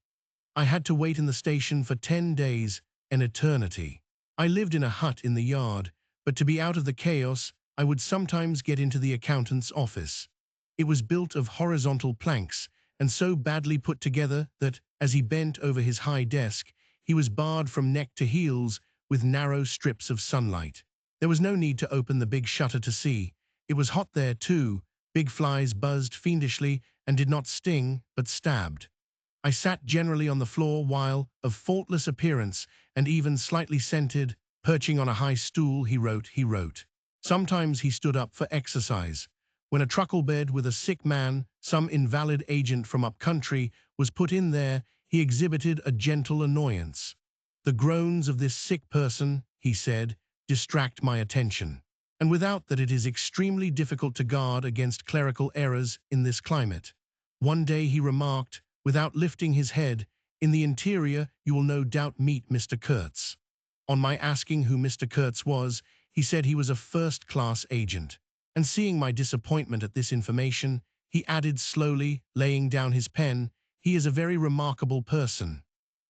I had to wait in the station for 10 days, an eternity. I lived in a hut in the yard, but to be out of the chaos, I would sometimes get into the accountant's office. It was built of horizontal planks, and so badly put together that, as he bent over his high desk, he was barred from neck to heels with narrow strips of sunlight. There was no need to open the big shutter to see. It was hot there too. Big flies buzzed fiendishly and did not sting, but stabbed. I sat generally on the floor while, of faultless appearance and even slightly scented, perching on a high stool, he wrote. Sometimes he stood up for exercise. When a truckle bed with a sick man, some invalid agent from up country, was put in there, he exhibited a gentle annoyance. The groans of this sick person, he said, distract my attention. And without that it is extremely difficult to guard against clerical errors in this climate. One day he remarked, without lifting his head, in the interior you will no doubt meet Mr. Kurtz. On my asking who Mr. Kurtz was, he said he was a first-class agent. And seeing my disappointment at this information, he added slowly, laying down his pen, he is a very remarkable person.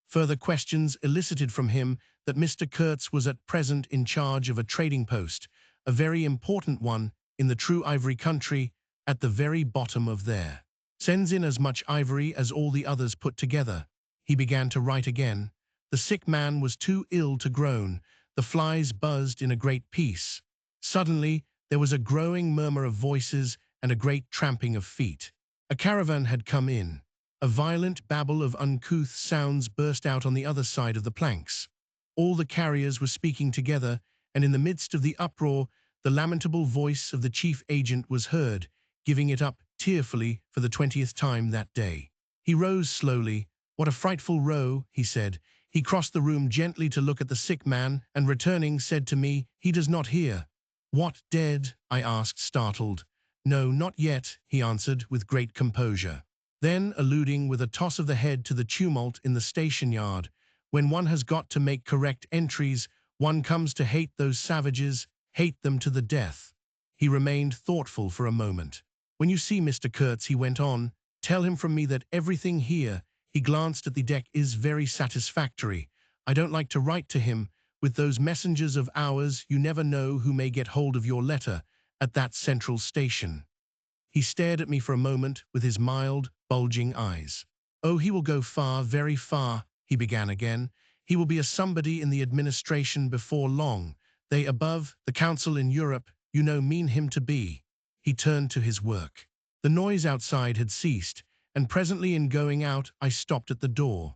Further questions elicited from him that Mr. Kurtz was at present in charge of a trading post, a very important one in the true ivory country, at the very bottom of there. Sends in as much ivory as all the others put together. He began to write again. The sick man was too ill to groan. The flies buzzed in a great peace. Suddenly, there was a growing murmur of voices and a great tramping of feet. A caravan had come in. A violent babble of uncouth sounds burst out on the other side of the planks. All the carriers were speaking together, and in the midst of the uproar, the lamentable voice of the chief agent was heard, giving it up tearfully for the 20th time that day. He rose slowly. What a frightful row, he said. He crossed the room gently to look at the sick man, and returning, said to me, he does not hear. What, dead? I asked, startled. No, not yet, he answered with great composure. Then, alluding with a toss of the head to the tumult in the station yard, when one has got to make correct entries, one comes to hate those savages, hate them to the death. He remained thoughtful for a moment. When you see Mr. Kurtz, he went on, tell him from me that everything here, he glanced at the deck, is very satisfactory. I don't like to write to him. With those messengers of ours, you never know who may get hold of your letter at that central station. He stared at me for a moment with his mild, bulging eyes. Oh, he will go far, very far, he began again. He will be a somebody in the administration before long. They above, the council in Europe, you know, mean him to be. He turned to his work. The noise outside had ceased, and presently in going out I stopped at the door.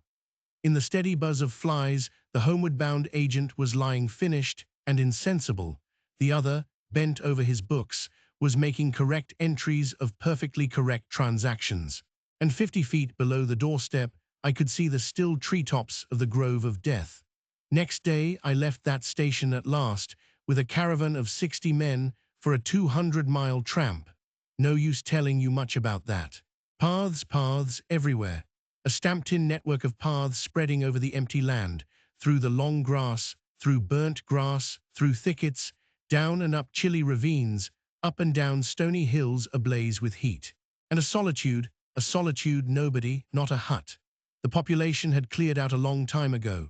In the steady buzz of flies, the homeward-bound agent was lying finished and insensible. The other, bent over his books, was making correct entries of perfectly correct transactions. And 50 feet below the doorstep, I could see the still treetops of the Grove of Death. Next day, I left that station at last, with a caravan of 60 men for a 200-mile tramp. No use telling you much about that. Paths everywhere. A stamped-in network of paths spreading over the empty land, through the long grass, through burnt grass, through thickets, down and up chilly ravines, up and down stony hills ablaze with heat. And a solitude, nobody, not a hut. The population had cleared out a long time ago.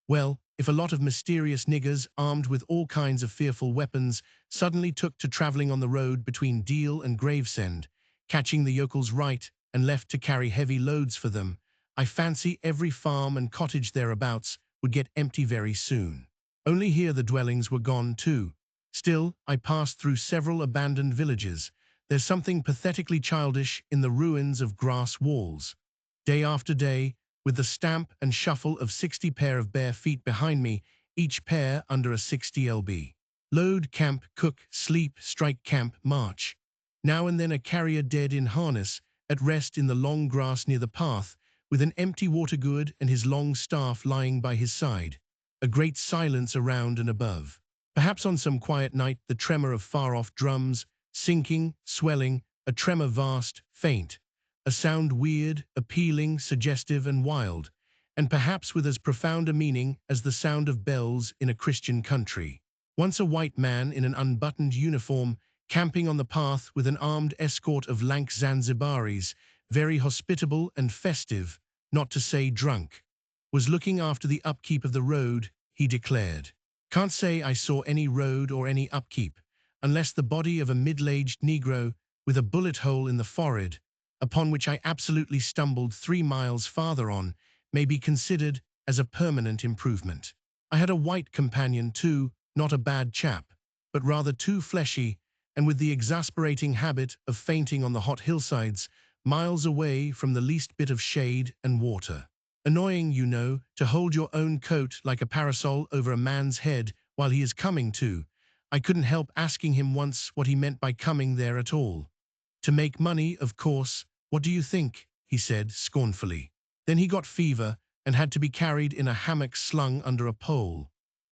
Well, if a lot of mysterious niggers, armed with all kinds of fearful weapons, suddenly took to travelling on the road between Deal and Gravesend, catching the yokels right and left to carry heavy loads for them, I fancy every farm and cottage thereabouts would get empty very soon. Only here the dwellings were gone too. Still, I passed through several abandoned villages. There's something pathetically childish in the ruins of grass walls. Day after day, with the stamp and shuffle of 60 pair of bare feet behind me, each pair under a 60 lb. Load, camp, cook, sleep, strike camp, march. Now and then a carrier dead in harness, at rest in the long grass near the path, with an empty water-gourd and his long staff lying by his side. A great silence around and above. Perhaps on some quiet night the tremor of far-off drums, sinking, swelling, a tremor vast, faint. A sound weird, appealing, suggestive and wild, and perhaps with as profound a meaning as the sound of bells in a Christian country. Once a white man in an unbuttoned uniform, camping on the path with an armed escort of lank Zanzibaris, very hospitable and festive, not to say drunk, was looking after the upkeep of the road, he declared. Can't say I saw any road or any upkeep, unless the body of a middle-aged Negro with a bullet hole in the forehead, upon which I absolutely stumbled 3 miles farther on, may be considered as a permanent improvement. I had a white companion too, not a bad chap. but rather too fleshy, and with the exasperating habit of fainting on the hot hillsides, miles away from the least bit of shade and water. Annoying, you know, to hold your own coat like a parasol over a man's head while he is coming to. I couldn't help asking him once what he meant by coming there at all. To make money, of course. What do you think? He said scornfully. Then he got fever and had to be carried in a hammock slung under a pole.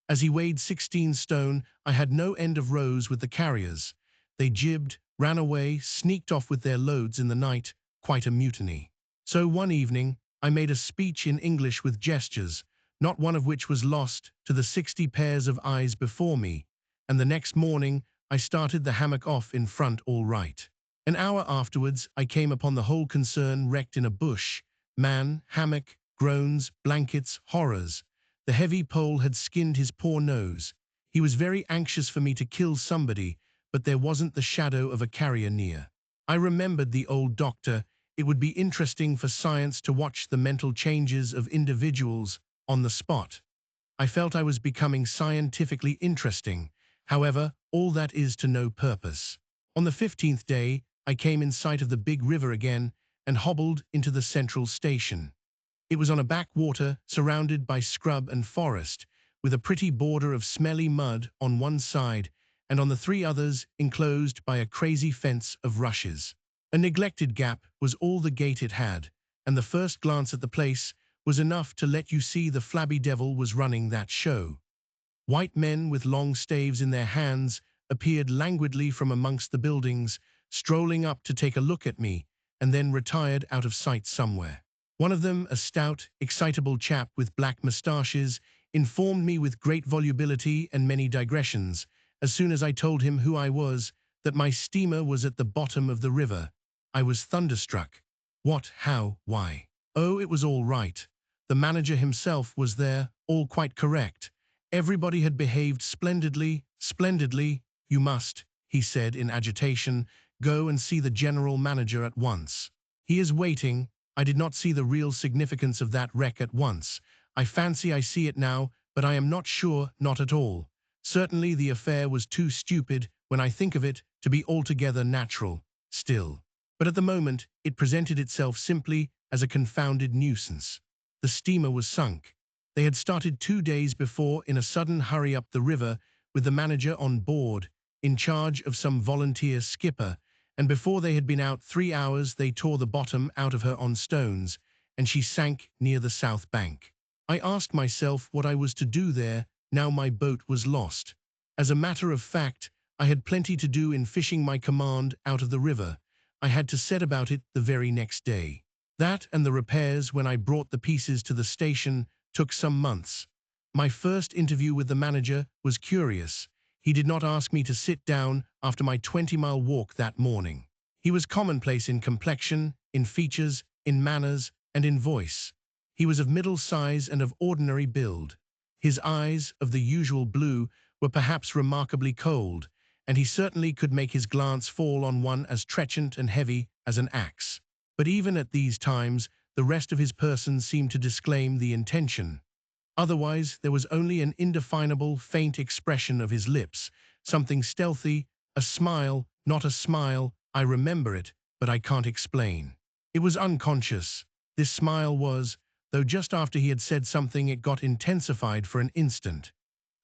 As he weighed 16 stone, I had no end of rows with the carriers. They jibbed, ran away, sneaked off with their loads in the night, quite a mutiny. So one evening, I made a speech in English with gestures, not one of which was lost to the 60 pairs of eyes before me, and the next morning I started the hammock off in front all right. An hour afterwards, I came upon the whole concern wrecked in a bush. Man, hammock, groans, blankets, horrors. The heavy pole had skinned his poor nose. He was very anxious for me to kill somebody, but there wasn't the shadow of a carrier near. I remembered the old doctor. It would be interesting for science to watch the mental changes of individuals on the spot. I felt I was becoming scientifically interesting. However, all that is to no purpose. On the 15th day, I came in sight of the big river again and hobbled into the central station. It was on a backwater surrounded by scrub and forest, with a pretty border of smelly mud on one side and on the three others enclosed by a crazy fence of rushes. A neglected gap was all the gate it had, and the first glance at the place was enough to let you see the flabby devil was running that show. White men with long staves in their hands appeared languidly from amongst the buildings, strolling up to take a look at me, and then retired out of sight somewhere. One of them, a stout, excitable chap with black moustaches, informed me with great volubility and many digressions, as soon as I told him who I was, that my steamer was at the bottom of the river. I was thunderstruck. What, how, why? Oh, it was all right. The manager himself was there, all quite correct. Everybody had behaved splendidly, splendidly. You must, he said in agitation, go and see the general manager at once. He is waiting. I did not see the real significance of that wreck at once. I fancy I see it now, but I am not sure, not at all. Certainly the affair was too stupid, when I think of it, to be altogether natural, still. But at the moment, it presented itself simply as a confounded nuisance. The steamer was sunk. They had started 2 days before in a sudden hurry up the river, with the manager on board, in charge of some volunteer skipper, and before they had been out 3 hours they tore the bottom out of her on stones, and she sank near the south bank. I asked myself what I was to do there, now my boat was lost. As a matter of fact, I had plenty to do in fishing my command out of the river. I had to set about it the very next day. That and the repairs when I brought the pieces to the station took some months. My first interview with the manager was curious. He did not ask me to sit down after my 20-mile walk that morning. He was commonplace in complexion, in features, in manners, and in voice. He was of middle size and of ordinary build. His eyes, of the usual blue, were perhaps remarkably cold, and he certainly could make his glance fall on one as trenchant and heavy as an axe. But even at these times, the rest of his person seemed to disclaim the intention. Otherwise, there was only an indefinable, faint expression of his lips, something stealthy, a smile, not a smile. I remember it, but I can't explain. It was unconscious. This smile was, though just after he had said something it got intensified for an instant.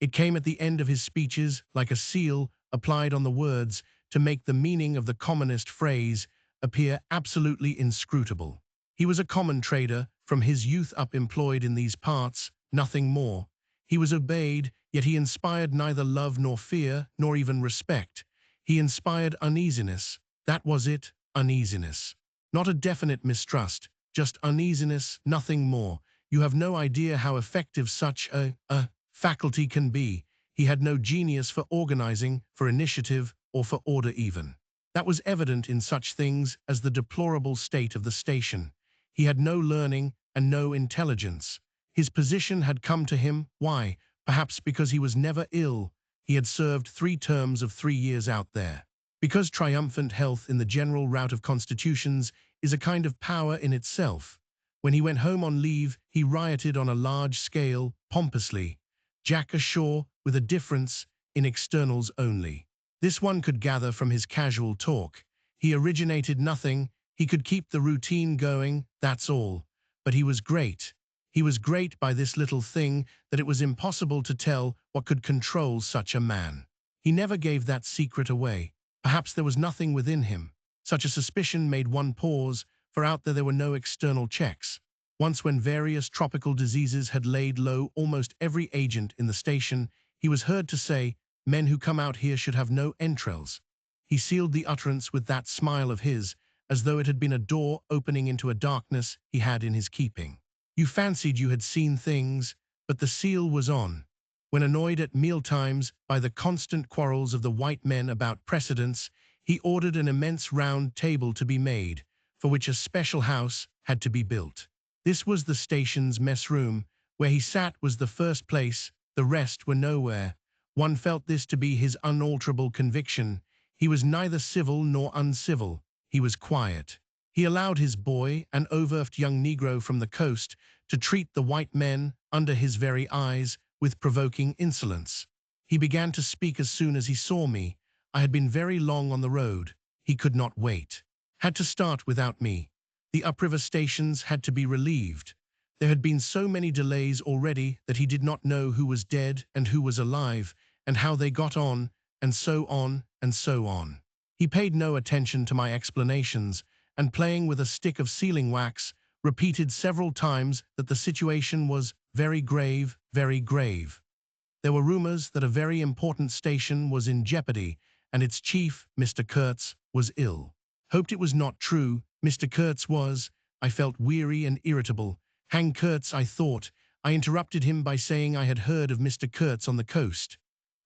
It came at the end of his speeches, like a seal applied on the words, to make the meaning of the commonest phrase appear absolutely inscrutable. He was a common trader, from his youth up employed in these parts, nothing more. He was obeyed, yet he inspired neither love nor fear, nor even respect. He inspired uneasiness. That was it, uneasiness. Not a definite mistrust, just uneasiness, nothing more. You have no idea how effective such a faculty can be. He had no genius for organizing, for initiative, or for order even. That was evident in such things as the deplorable state of the station. He had no learning and no intelligence. His position had come to him. Why? Perhaps because he was never ill. He had served 3 terms of 3 years out there. Because triumphant health in the general rout of constitutions is a kind of power in itself. When he went home on leave, he rioted on a large scale, pompously. Jack ashore, with a difference, in externals only. This one could gather from his casual talk. He originated nothing, he could keep the routine going, that's all. But he was great. He was great by this little thing that it was impossible to tell what could control such a man. He never gave that secret away. Perhaps there was nothing within him. Such a suspicion made one pause, for out there were no external checks. Once when various tropical diseases had laid low almost every agent in the station, he was heard to say, "Men who come out here should have no entrails." He sealed the utterance with that smile of his, as though it had been a door opening into a darkness he had in his keeping. You fancied you had seen things, but the seal was on. When annoyed at mealtimes by the constant quarrels of the white men about precedence, he ordered an immense round table to be made, for which a special house had to be built. This was the station's mess room. Where he sat was the first place, the rest were nowhere. One felt this to be his unalterable conviction. He was neither civil nor uncivil. He was quiet. He allowed his boy, an overworked young Negro from the coast, to treat the white men, under his very eyes, with provoking insolence. He began to speak as soon as he saw me. I had been very long on the road. He could not wait. Had to start without me. The upriver stations had to be relieved. There had been so many delays already that he did not know who was dead and who was alive, and how they got on, and so on, and so on. He paid no attention to my explanations, and playing with a stick of sealing wax, repeated several times that the situation was very grave, very grave. There were rumors that a very important station was in jeopardy, and its chief, Mr. Kurtz, was ill. Hoped it was not true. Mr. Kurtz was. I felt weary and irritable. Hang Kurtz, I thought. I interrupted him by saying I had heard of Mr. Kurtz on the coast.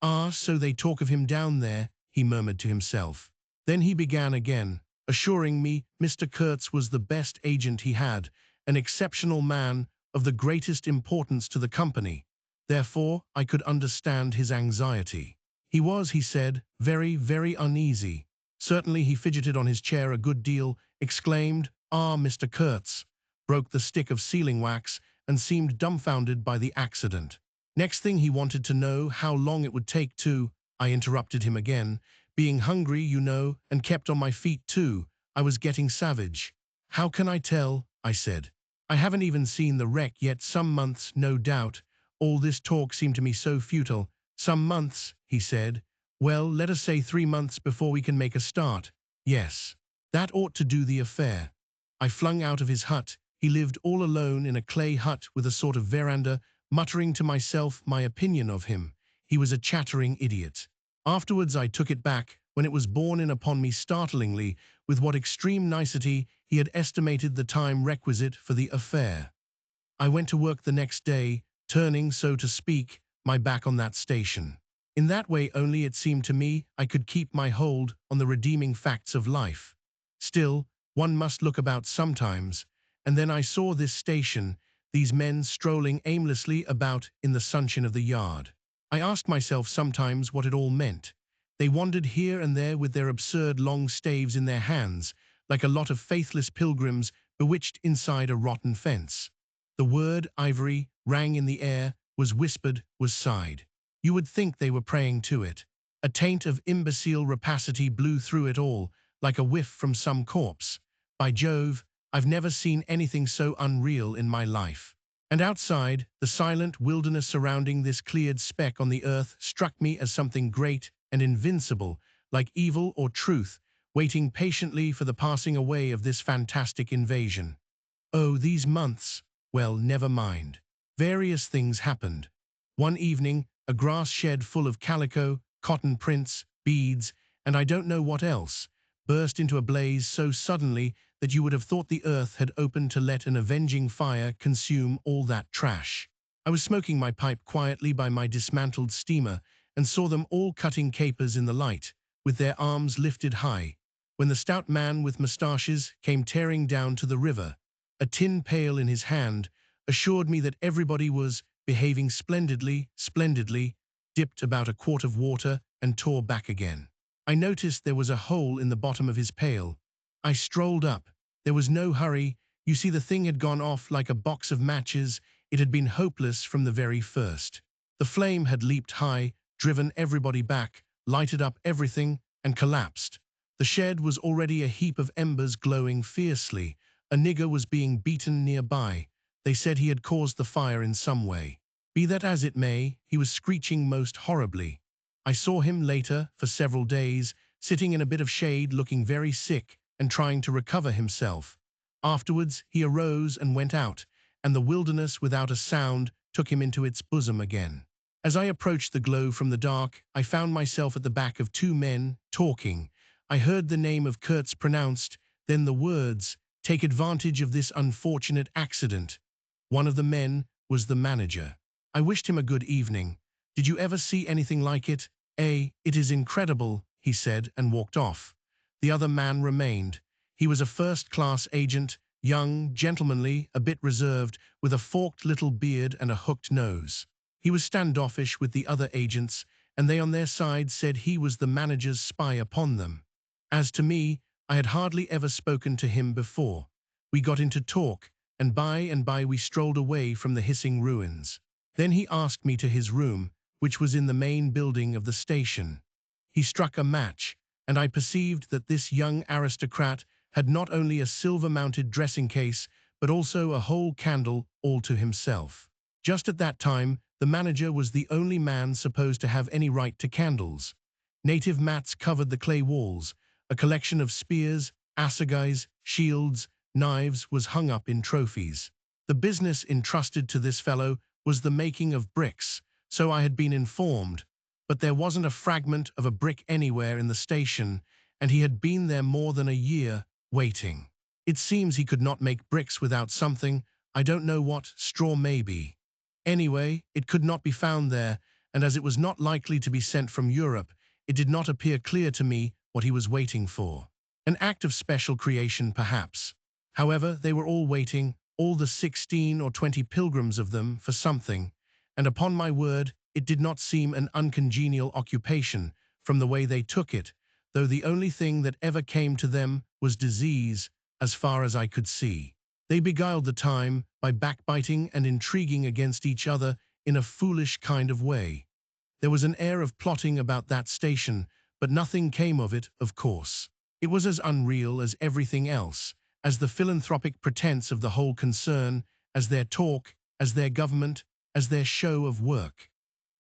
"Ah, so they talk of him down there," he murmured to himself. Then he began again, assuring me Mr. Kurtz was the best agent he had, an exceptional man of the greatest importance to the company. Therefore, I could understand his anxiety. He was, he said, very, very uneasy. Certainly he fidgeted on his chair a good deal, exclaimed, "Ah, Mr. Kurtz," broke the stick of sealing wax, and seemed dumbfounded by the accident. Next thing he wanted to know how long it would take to. I interrupted him again. Being hungry, you know, and kept on my feet too, I was getting savage. "How can I tell?" I said. "I haven't even seen the wreck yet. Some months, no doubt." All this talk seemed to me so futile. "Some months," he said. "Well, let us say 3 months before we can make a start." "Yes. That ought to do the affair." I flung out of his hut. He lived all alone in a clay hut with a sort of veranda, muttering to myself my opinion of him. He was a chattering idiot. Afterwards I took it back, when it was borne in upon me startlingly with what extreme nicety he had estimated the time requisite for the affair. I went to work the next day, turning, so to speak, my back on that station. In that way only, it seemed to me, I could keep my hold on the redeeming facts of life. Still, one must look about sometimes, and then I saw this station, these men strolling aimlessly about in the sunshine of the yard. I asked myself sometimes what it all meant. They wandered here and there with their absurd long staves in their hands, like a lot of faithless pilgrims bewitched inside a rotten fence. The word ivory rang in the air, was whispered, was sighed. You would think they were praying to it. A taint of imbecile rapacity blew through it all, like a whiff from some corpse. By Jove, I've never seen anything so unreal in my life. And outside, the silent wilderness surrounding this cleared speck on the earth struck me as something great and invincible, like evil or truth, waiting patiently for the passing away of this fantastic invasion. Oh, these months! Well, never mind. Various things happened. One evening, a grass shed full of calico, cotton prints, beads, and I don't know what else, burst into a blaze so suddenly that you would have thought the earth had opened to let an avenging fire consume all that trash. I was smoking my pipe quietly by my dismantled steamer and saw them all cutting capers in the light, with their arms lifted high, when the stout man with moustaches came tearing down to the river. A tin pail in his hand assured me that everybody was behaving splendidly, splendidly, dipped about a quart of water and tore back again. I noticed there was a hole in the bottom of his pail. I strolled up. There was no hurry. You see, the thing had gone off like a box of matches. It had been hopeless from the very first. The flame had leaped high, driven everybody back, lighted up everything, and collapsed. The shed was already a heap of embers glowing fiercely. A nigger was being beaten nearby. They said he had caused the fire in some way. Be that as it may, he was screeching most horribly. I saw him later, for several days, sitting in a bit of shade looking very sick and trying to recover himself. Afterwards, he arose and went out, and the wilderness without a sound took him into its bosom again. As I approached the glow from the dark, I found myself at the back of two men, talking. I heard the name of Kurtz pronounced, then the words, "Take advantage of this unfortunate accident." One of the men was the manager. I wished him a good evening. "Did you ever see anything like it? It is incredible," he said, and walked off. The other man remained. He was a first-class agent, young, gentlemanly, a bit reserved, with a forked little beard and a hooked nose. He was standoffish with the other agents, and they on their side said he was the manager's spy upon them. As to me, I had hardly ever spoken to him before. We got into talk, and by we strolled away from the hissing ruins. Then he asked me to his room, which was in the main building of the station. He struck a match, and I perceived that this young aristocrat had not only a silver-mounted dressing case, but also a whole candle all to himself. Just at that time, the manager was the only man supposed to have any right to candles. Native mats covered the clay walls. A collection of spears, assegais, shields, knives was hung up in trophies. The business entrusted to this fellow was the making of bricks, so I had been informed, but there wasn't a fragment of a brick anywhere in the station, and he had been there more than a year, waiting. It seems he could not make bricks without something, I don't know what, straw maybe. Anyway, it could not be found there, and as it was not likely to be sent from Europe, it did not appear clear to me what he was waiting for. An act of special creation, perhaps. However, they were all waiting, all the 16 or 20 pilgrims of them, for something, and upon my word, it did not seem an uncongenial occupation from the way they took it, though the only thing that ever came to them was disease, as far as I could see. They beguiled the time by backbiting and intriguing against each other in a foolish kind of way. There was an air of plotting about that station, but nothing came of it, of course. It was as unreal as everything else, as the philanthropic pretense of the whole concern, as their talk, as their government, as their show of work.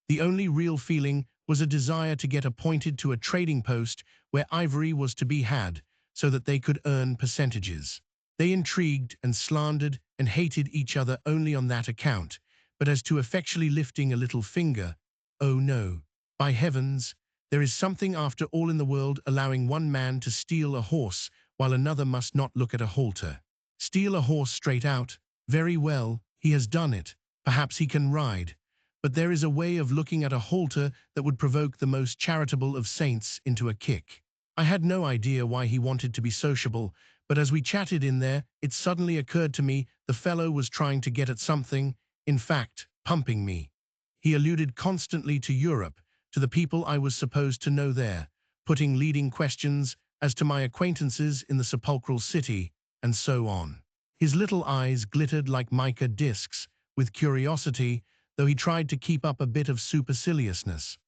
The only real feeling was a desire to get appointed to a trading post where ivory was to be had, so that they could earn percentages. They intrigued and slandered and hated each other only on that account, but as to effectually lifting a little finger, oh no. By heavens, there is something after all in the world allowing one man to steal a horse while another must not look at a halter. Steal a horse straight out, very well, he has done it, perhaps he can ride. But there is a way of looking at a halter that would provoke the most charitable of saints into a kick. I had no idea why he wanted to be sociable, but as we chatted in there, it suddenly occurred to me the fellow was trying to get at something, in fact, pumping me. He alluded constantly to Europe, to the people I was supposed to know there, putting leading questions as to my acquaintances in the sepulchral city, and so on. His little eyes glittered like mica discs with curiosity, though he tried to keep up a bit of superciliousness.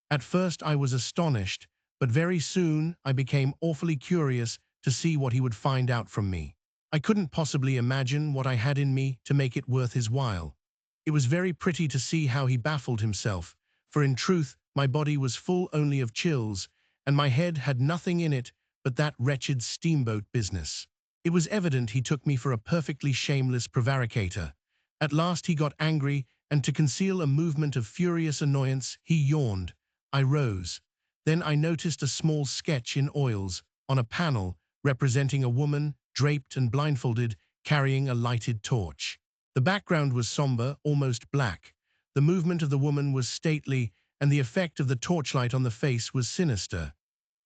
At first I was astonished, but very soon I became awfully curious to see what he would find out from me. I couldn't possibly imagine what I had in me to make it worth his while. It was very pretty to see how he baffled himself, for in truth my body was full only of chills, and my head had nothing in it but that wretched steamboat business. It was evident he took me for a perfectly shameless prevaricator. At last he got angry, and to conceal a movement of furious annoyance, he yawned. I rose. Then I noticed a small sketch in oils, on a panel, representing a woman, draped and blindfolded, carrying a lighted torch. The background was somber, almost black. The movement of the woman was stately, and the effect of the torchlight on the face was sinister.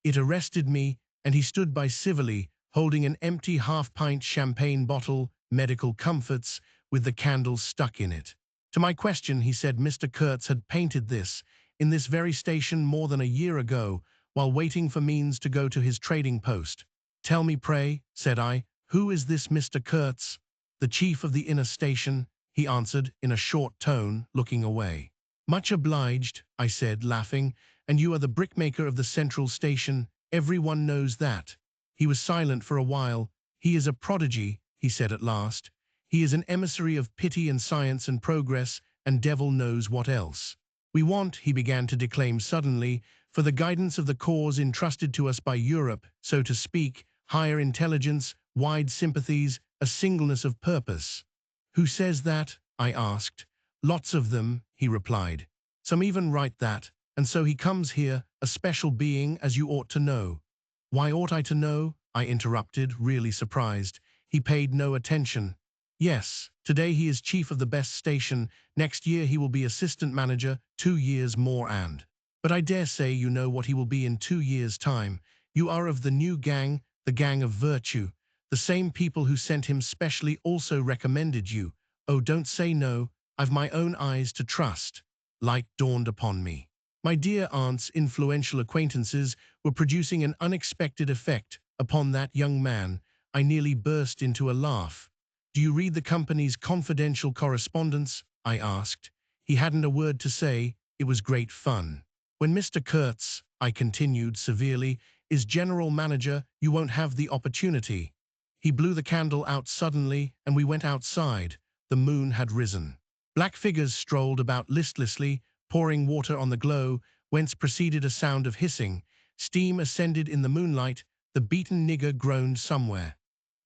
It arrested me, and he stood by civilly, holding an empty half-pint champagne bottle, medical comforts, with the candle stuck in it. To my question, he said Mr. Kurtz had painted this, in this very station more than a year ago, while waiting for means to go to his trading post. Tell me, pray, said I, who is this Mr. Kurtz? The chief of the inner station, he answered in a short tone, looking away. Much obliged, I said, laughing, and you are the brickmaker of the central station. Everyone knows that. He was silent for a while. He is a prodigy, he said at last. He is an emissary of pity and science and progress, and devil knows what else. We want, he began to declaim suddenly, for the guidance of the cause entrusted to us by Europe, so to speak, higher intelligence, wide sympathies, a singleness of purpose. Who says that? I asked. Lots of them, he replied. Some even write that, and so he comes here, a special being, as you ought to know. Why ought I to know? I interrupted, really surprised. He paid no attention. Yes, today he is chief of the best station, next year he will be assistant manager, 2 years more and. But I dare say you know what he will be in 2 years' time. You are of the new gang, the gang of virtue. The same people who sent him specially also recommended you. Oh, don't say no, I've my own eyes to trust. Light dawned upon me. My dear aunt's influential acquaintances were producing an unexpected effect upon that young man. I nearly burst into a laugh. Do you read the company's confidential correspondence? I asked. He hadn't a word to say. It was great fun. When Mr. Kurtz, I continued severely, is general manager, you won't have the opportunity. He blew the candle out suddenly, and we went outside. The moon had risen. Black figures strolled about listlessly, pouring water on the glow, whence proceeded a sound of hissing. Steam ascended in the moonlight. The beaten nigger groaned somewhere.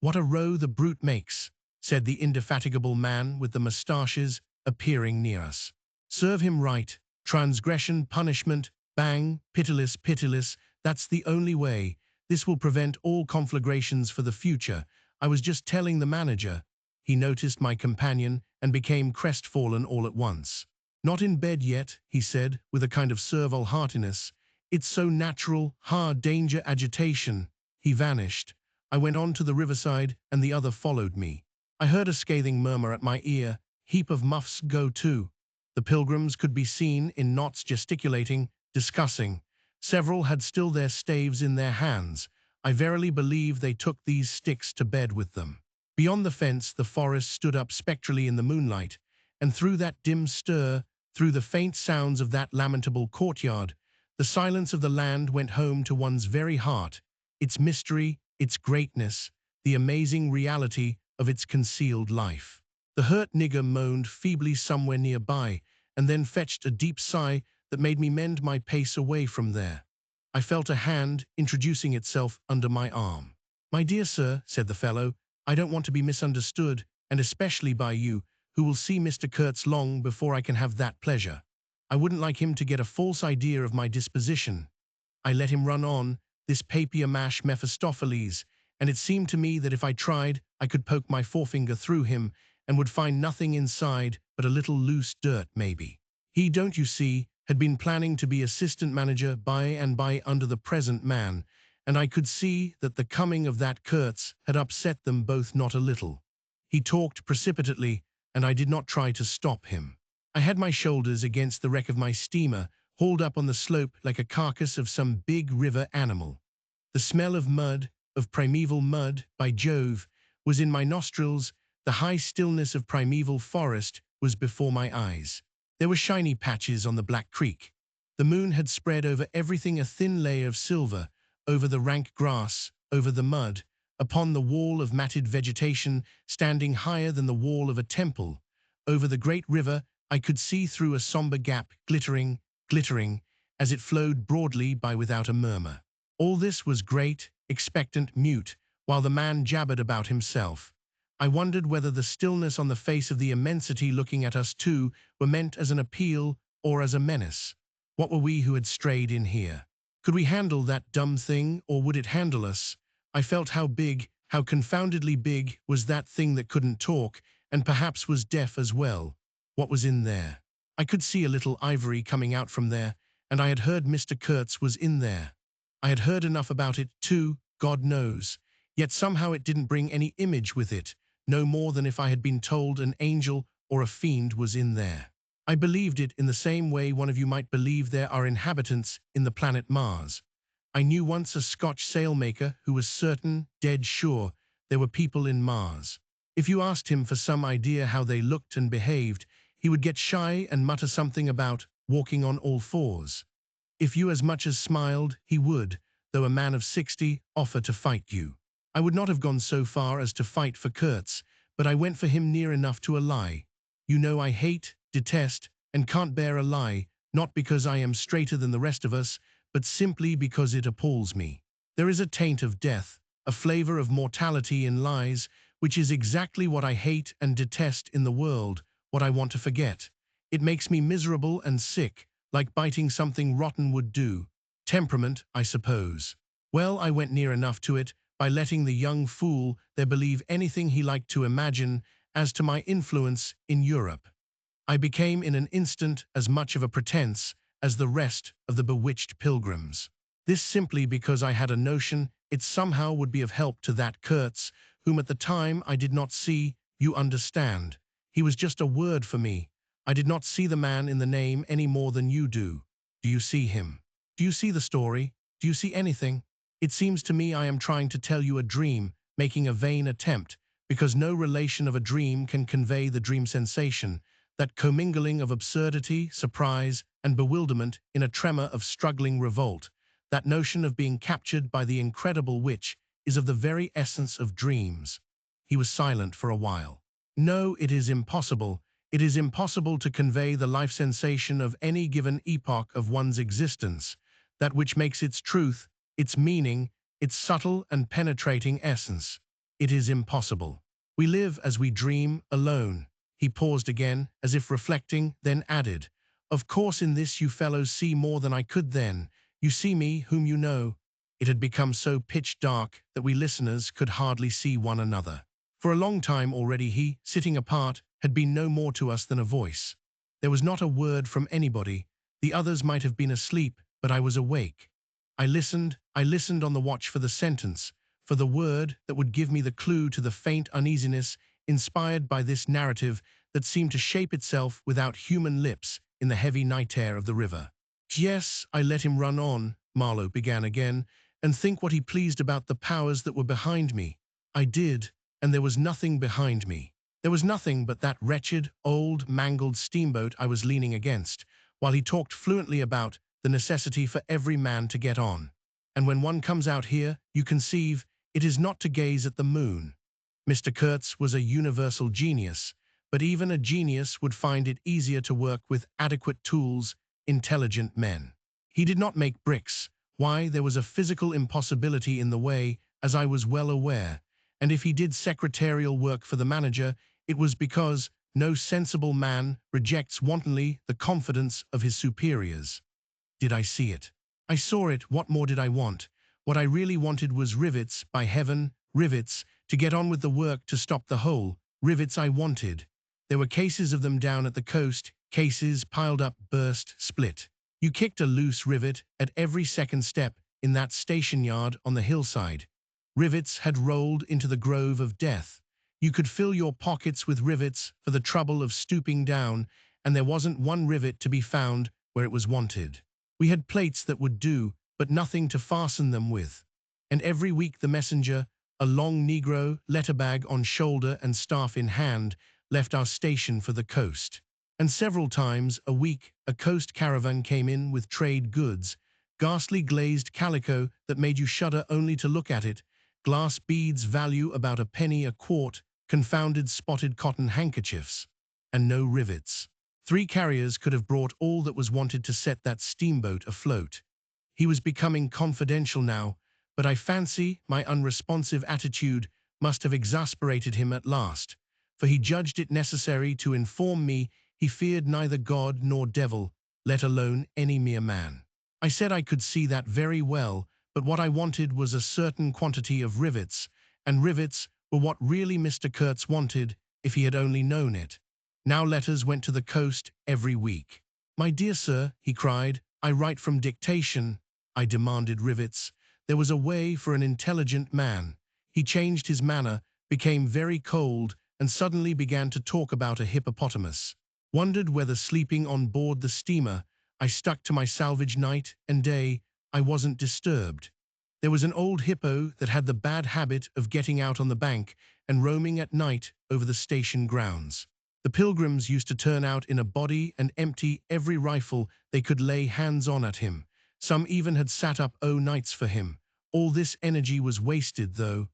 What a row the brute makes, said the indefatigable man with the moustaches, appearing near us. Serve him right. Transgression, punishment, bang, pitiless, pitiless, that's the only way. This will prevent all conflagrations for the future. I was just telling the manager. He noticed my companion and became crestfallen all at once. Not in bed yet, he said, with a kind of servile heartiness. It's so natural, hard danger, agitation. He vanished. I went on to the riverside, and the other followed me. I heard a scathing murmur at my ear. Heap of muffs go too. The pilgrims could be seen in knots gesticulating, discussing. Several had still their staves in their hands. I verily believe they took these sticks to bed with them. Beyond the fence the forest stood up spectrally in the moonlight, and through that dim stir, through the faint sounds of that lamentable courtyard, the silence of the land went home to one's very heart, its mystery, its greatness, the amazing reality of its concealed life. The hurt nigger moaned feebly somewhere nearby, and then fetched a deep sigh that made me mend my pace away from there. I felt a hand introducing itself under my arm. "My dear sir," said the fellow, "I don't want to be misunderstood, and especially by you, who will see Mr. Kurtz long before I can have that pleasure. I wouldn't like him to get a false idea of my disposition." I let him run on, this papier-mâché Mephistopheles, and it seemed to me that if I tried, I could poke my forefinger through him and would find nothing inside but a little loose dirt, maybe. He, don't you see, had been planning to be assistant manager by and by under the present man, and I could see that the coming of that Kurtz had upset them both not a little. He talked precipitately, and I did not try to stop him. I had my shoulders against the wreck of my steamer, hauled up on the slope like a carcass of some big river animal. The smell of mud, of primeval mud, by Jove, was in my nostrils. The high stillness of primeval forest was before my eyes. There were shiny patches on the Black Creek. The moon had spread over everything a thin layer of silver, over the rank grass, over the mud, upon the wall of matted vegetation standing higher than the wall of a temple. Over the great river I could see through a somber gap, glittering, glittering, as it flowed broadly by without a murmur. All this was great, expectant, mute, while the man jabbered about himself. I wondered whether the stillness on the face of the immensity looking at us two were meant as an appeal or as a menace. What were we who had strayed in here? Could we handle that dumb thing, or would it handle us? I felt how big, how confoundedly big, was that thing that couldn't talk, and perhaps was deaf as well. What was in there? I could see a little ivory coming out from there, and I had heard Mr. Kurtz was in there. I had heard enough about it, too, God knows. Yet somehow it didn't bring any image with it, no more than if I had been told an angel or a fiend was in there. I believed it in the same way one of you might believe there are inhabitants in the planet Mars. I knew once a Scotch sailmaker who was certain, dead sure, there were people in Mars. If you asked him for some idea how they looked and behaved, he would get shy and mutter something about walking on all fours. If you as much as smiled, he would, though a man of 60, offer to fight you. I would not have gone so far as to fight for Kurtz, but I went for him near enough to a lie. You know I hate, detest, and can't bear a lie, not because I am straighter than the rest of us, but simply because it appalls me. There is a taint of death, a flavor of mortality in lies, which is exactly what I hate and detest in the world, what I want to forget. It makes me miserable and sick, like biting something rotten would do. Temperament, I suppose. Well, I went near enough to it by letting the young fool there believe anything he liked to imagine as to my influence in Europe. I became in an instant as much of a pretense as the rest of the bewitched pilgrims. This simply because I had a notion it somehow would be of help to that Kurtz, whom at the time I did not see, you understand. He was just a word for me. I did not see the man in the name any more than you do. Do you see him? Do you see the story? Do you see anything? It seems to me I am trying to tell you a dream, making a vain attempt, because no relation of a dream can convey the dream sensation, that commingling of absurdity, surprise, and bewilderment in a tremor of struggling revolt. That notion of being captured by the incredible which is of the very essence of dreams. He was silent for a while. No, it is impossible. It is impossible to convey the life sensation of any given epoch of one's existence, that which makes its truth, its meaning, its subtle and penetrating essence. It is impossible. We live as we dream, alone. He paused again, as if reflecting, then added, "Of course in this you fellows see more than I could then. You see me, whom you know." It had become so pitch dark that we listeners could hardly see one another. For a long time already he, sitting apart, had been no more to us than a voice. There was not a word from anybody. The others might have been asleep, but I was awake. I listened on the watch for the sentence, for the word that would give me the clue to the faint uneasiness inspired by this narrative that seemed to shape itself without human lips in the heavy night air of the river. Yes, I let him run on, Marlow began again, and think what he pleased about the powers that were behind me. I did, and there was nothing behind me. There was nothing but that wretched, old, mangled steamboat I was leaning against, while he talked fluently about the necessity for every man to get on. And when one comes out here, you conceive, it is not to gaze at the moon. Mr. Kurtz was a universal genius, but even a genius would find it easier to work with adequate tools, intelligent men. He did not make bricks. Why, there was a physical impossibility in the way, as I was well aware, and if he did secretarial work for the manager, it was because no sensible man rejects wantonly the confidence of his superiors. Did I see it? I saw it. What more did I want? What I really wanted was rivets, by heaven, rivets, to get on with the work to stop the hole. Rivets I wanted. There were cases of them down at the coast, cases piled up, burst, split. You kicked a loose rivet at every second step in that station yard on the hillside. Rivets had rolled into the grove of death. You could fill your pockets with rivets for the trouble of stooping down, and there wasn't one rivet to be found where it was wanted. We had plates that would do, but nothing to fasten them with. And every week the messenger, a long Negro, letter bag on shoulder and staff in hand, left our station for the coast. And several times a week a coast caravan came in with trade goods, ghastly glazed calico that made you shudder only to look at it, glass beads value about a penny a quart, confounded spotted cotton handkerchiefs, and no rivets. 3 carriers could have brought all that was wanted to set that steamboat afloat. He was becoming confidential now, but I fancy my unresponsive attitude must have exasperated him at last, for he judged it necessary to inform me he feared neither God nor devil, let alone any mere man. I said I could see that very well, but what I wanted was a certain quantity of rivets, and rivets were what really Mr. Kurtz wanted if he had only known it. Now letters went to the coast every week. "My dear sir," he cried, "I write from dictation." I demanded rivets. There was a way for an intelligent man. He changed his manner, became very cold, and suddenly began to talk about a hippopotamus. Wondered whether sleeping on board the steamer, I stuck to my salvage night and day, I wasn't disturbed. There was an old hippo that had the bad habit of getting out on the bank and roaming at night over the station grounds. The pilgrims used to turn out in a body and empty every rifle they could lay hands on at him. Some even had sat up nights for him. All this energy was wasted, though.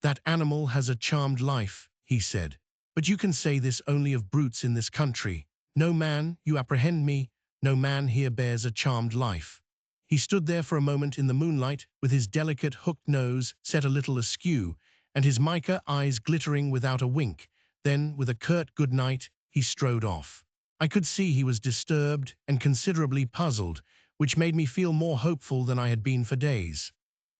That animal has a charmed life, he said. But you can say this only of brutes in this country. No man, you apprehend me, no man here bears a charmed life. He stood there for a moment in the moonlight, with his delicate hooked nose set a little askew, and his mica eyes glittering without a wink. Then, with a curt good night, he strode off. I could see he was disturbed and considerably puzzled, which made me feel more hopeful than I had been for days.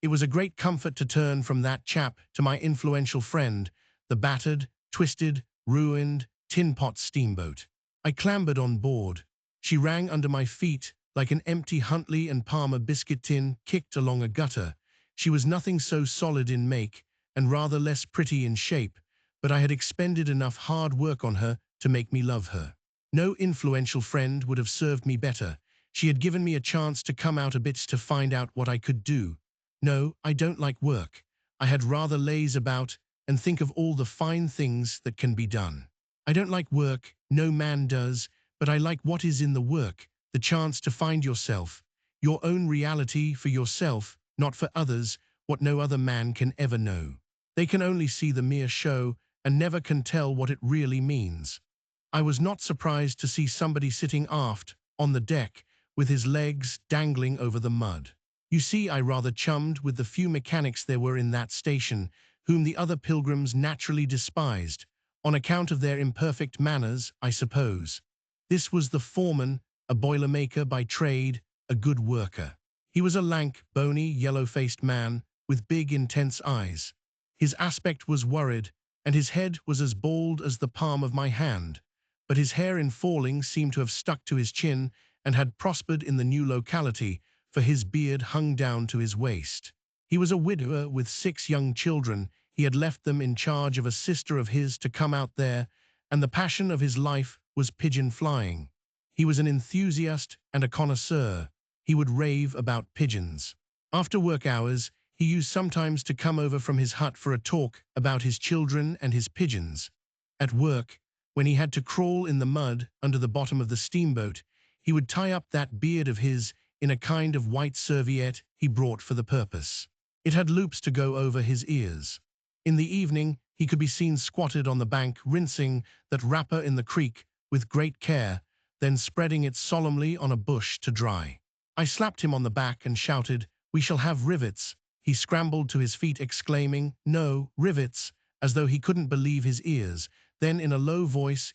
It was a great comfort to turn from that chap to my influential friend, the battered, twisted, ruined, tin-pot steamboat. I clambered on board. She rang under my feet like an empty Huntley and Palmer biscuit tin kicked along a gutter. She was nothing so solid in make, and rather less pretty in shape, but I had expended enough hard work on her to make me love her. No influential friend would have served me better. She had given me a chance to come out a bit to find out what I could do. No, I don't like work. I had rather laze about and think of all the fine things that can be done. I don't like work, no man does, but I like what is in the work, the chance to find yourself, your own reality for yourself, not for others, what no other man can ever know. They can only see the mere show and never can tell what it really means. I was not surprised to see somebody sitting aft, on the deck, with his legs dangling over the mud. You see, I rather chummed with the few mechanics there were in that station, whom the other pilgrims naturally despised, on account of their imperfect manners, I suppose. This was the foreman, a boilermaker by trade, a good worker. He was a lank, bony, yellow-faced man, with big, intense eyes. His aspect was worried, and his head was as bald as the palm of my hand, but his hair in falling seemed to have stuck to his chin and had prospered in the new locality, for his beard hung down to his waist. He was a widower with 6 young children. He had left them in charge of a sister of his to come out there, and the passion of his life was pigeon flying. He was an enthusiast and a connoisseur. He would rave about pigeons. After work hours, he used sometimes to come over from his hut for a talk about his children and his pigeons. At work, when he had to crawl in the mud under the bottom of the steamboat, he would tie up that beard of his in a kind of white serviette he brought for the purpose. It had loops to go over his ears. In the evening, he could be seen squatted on the bank, rinsing that wrapper in the creek with great care, then spreading it solemnly on a bush to dry. I slapped him on the back and shouted, "We shall have rivets." He scrambled to his feet, exclaiming, "No, rivets," as though he couldn't believe his ears. Then in a low voice,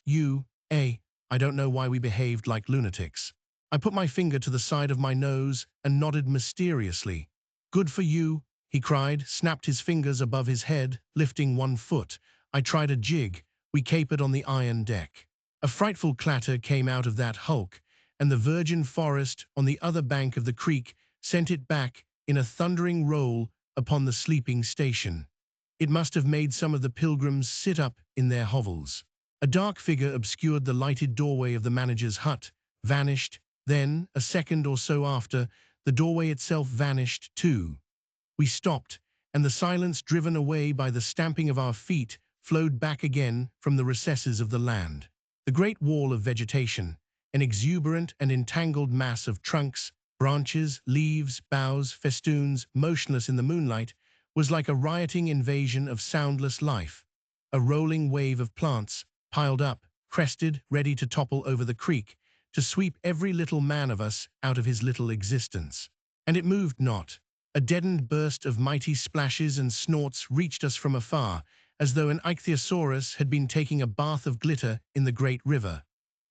I don't know why we behaved like lunatics. I put my finger to the side of my nose and nodded mysteriously. "Good for you," he cried, snapped his fingers above his head, lifting one foot. I tried a jig. We capered on the iron deck. A frightful clatter came out of that hulk, and the virgin forest on the other bank of the creek sent it back in a thundering roll upon the sleeping station. It must have made some of the pilgrims sit up in their hovels. A dark figure obscured the lighted doorway of the manager's hut, vanished. Then, a second or so after, the doorway itself vanished too. We stopped, and the silence driven away by the stamping of our feet flowed back again from the recesses of the land. The great wall of vegetation, an exuberant and entangled mass of trunks, branches, leaves, boughs, festoons, motionless in the moonlight, was like a rioting invasion of soundless life. A rolling wave of plants, piled up, crested, ready to topple over the creek, to sweep every little man of us out of his little existence. And it moved not. A deadened burst of mighty splashes and snorts reached us from afar, as though an ichthyosaurus had been taking a bath of glitter in the great river.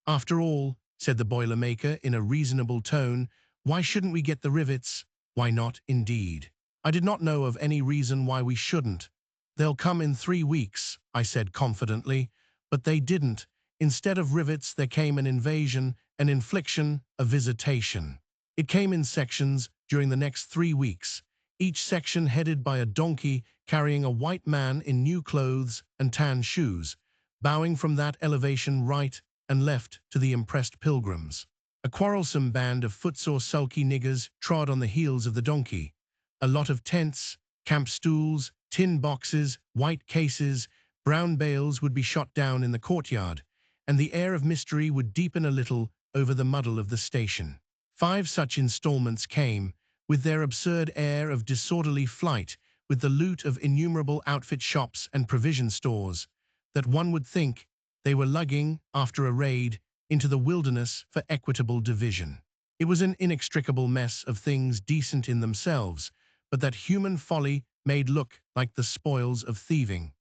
"After all," said the boilermaker in a reasonable tone, "why shouldn't we get the rivets?" Why not, indeed? I did not know of any reason why we shouldn't. "They'll come in 3 weeks," I said confidently. But they didn't. Instead of rivets, there came an invasion, an infliction, a visitation. It came in sections during the next 3 weeks, each section headed by a donkey carrying a white man in new clothes and tan shoes, bowing from that elevation right and left to the impressed pilgrims. A quarrelsome band of footsore sulky niggers trod on the heels of the donkey. A lot of tents, camp stools, tin boxes, white cases, brown bales would be shot down in the courtyard, and the air of mystery would deepen a little over the muddle of the station. 5 such installments came, with their absurd air of disorderly flight, with the loot of innumerable outfit shops and provision stores, that one would think they were lugging, after a raid, into the wilderness for equitable division. It was an inextricable mess of things decent in themselves, but that human folly made look like the spoils of thieving.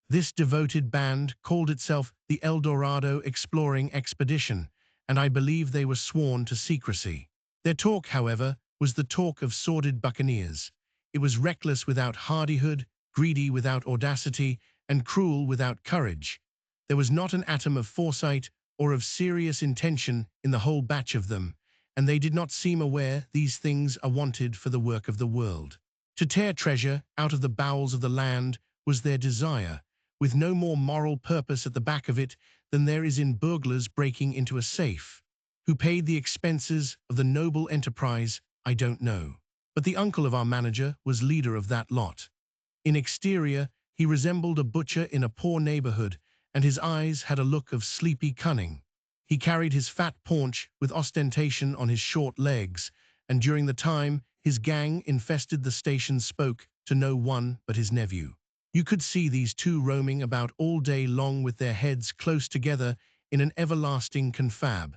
This devoted band called itself the El Dorado Exploring Expedition, and I believe they were sworn to secrecy. Their talk, however, was the talk of sordid buccaneers. It was reckless without hardihood, greedy without audacity, and cruel without courage. There was not an atom of foresight or of serious intention in the whole batch of them, and they did not seem aware these things are wanted for the work of the world. To tear treasure out of the bowels of the land was their desire, with no more moral purpose at the back of it than there is in burglars breaking into a safe. Who paid the expenses of the noble enterprise, I don't know. But the uncle of our manager was leader of that lot. In exterior, he resembled a butcher in a poor neighborhood, and his eyes had a look of sleepy cunning. He carried his fat paunch with ostentation on his short legs, and during the time his gang infested the station spoke to no one but his nephew. You could see these two roaming about all day long with their heads close together in an everlasting confab.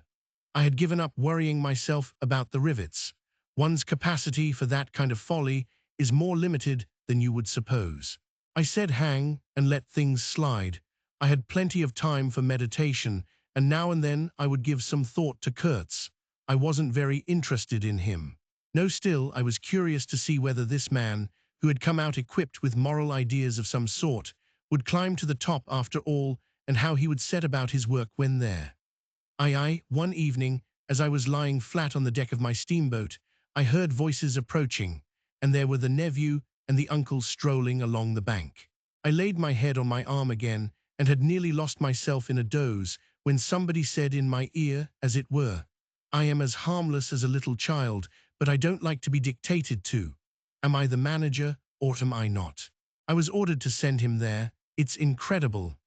I had given up worrying myself about the rivets. One's capacity for that kind of folly is more limited than you would suppose. I said hang and let things slide. I had plenty of time for meditation, and now and then I would give some thought to Kurtz. I wasn't very interested in him. No, still, I was curious to see whether this man, who had come out equipped with moral ideas of some sort, would climb to the top after all, and how he would set about his work when there. One evening, as I was lying flat on the deck of my steamboat, I heard voices approaching, and there were the nephew and the uncle strolling along the bank. I laid my head on my arm again, and had nearly lost myself in a doze, when somebody said in my ear, as it were, "I am as harmless as a little child, but I don't like to be dictated to. Am I the manager, or am I not? I was ordered to send him there. It's incredible."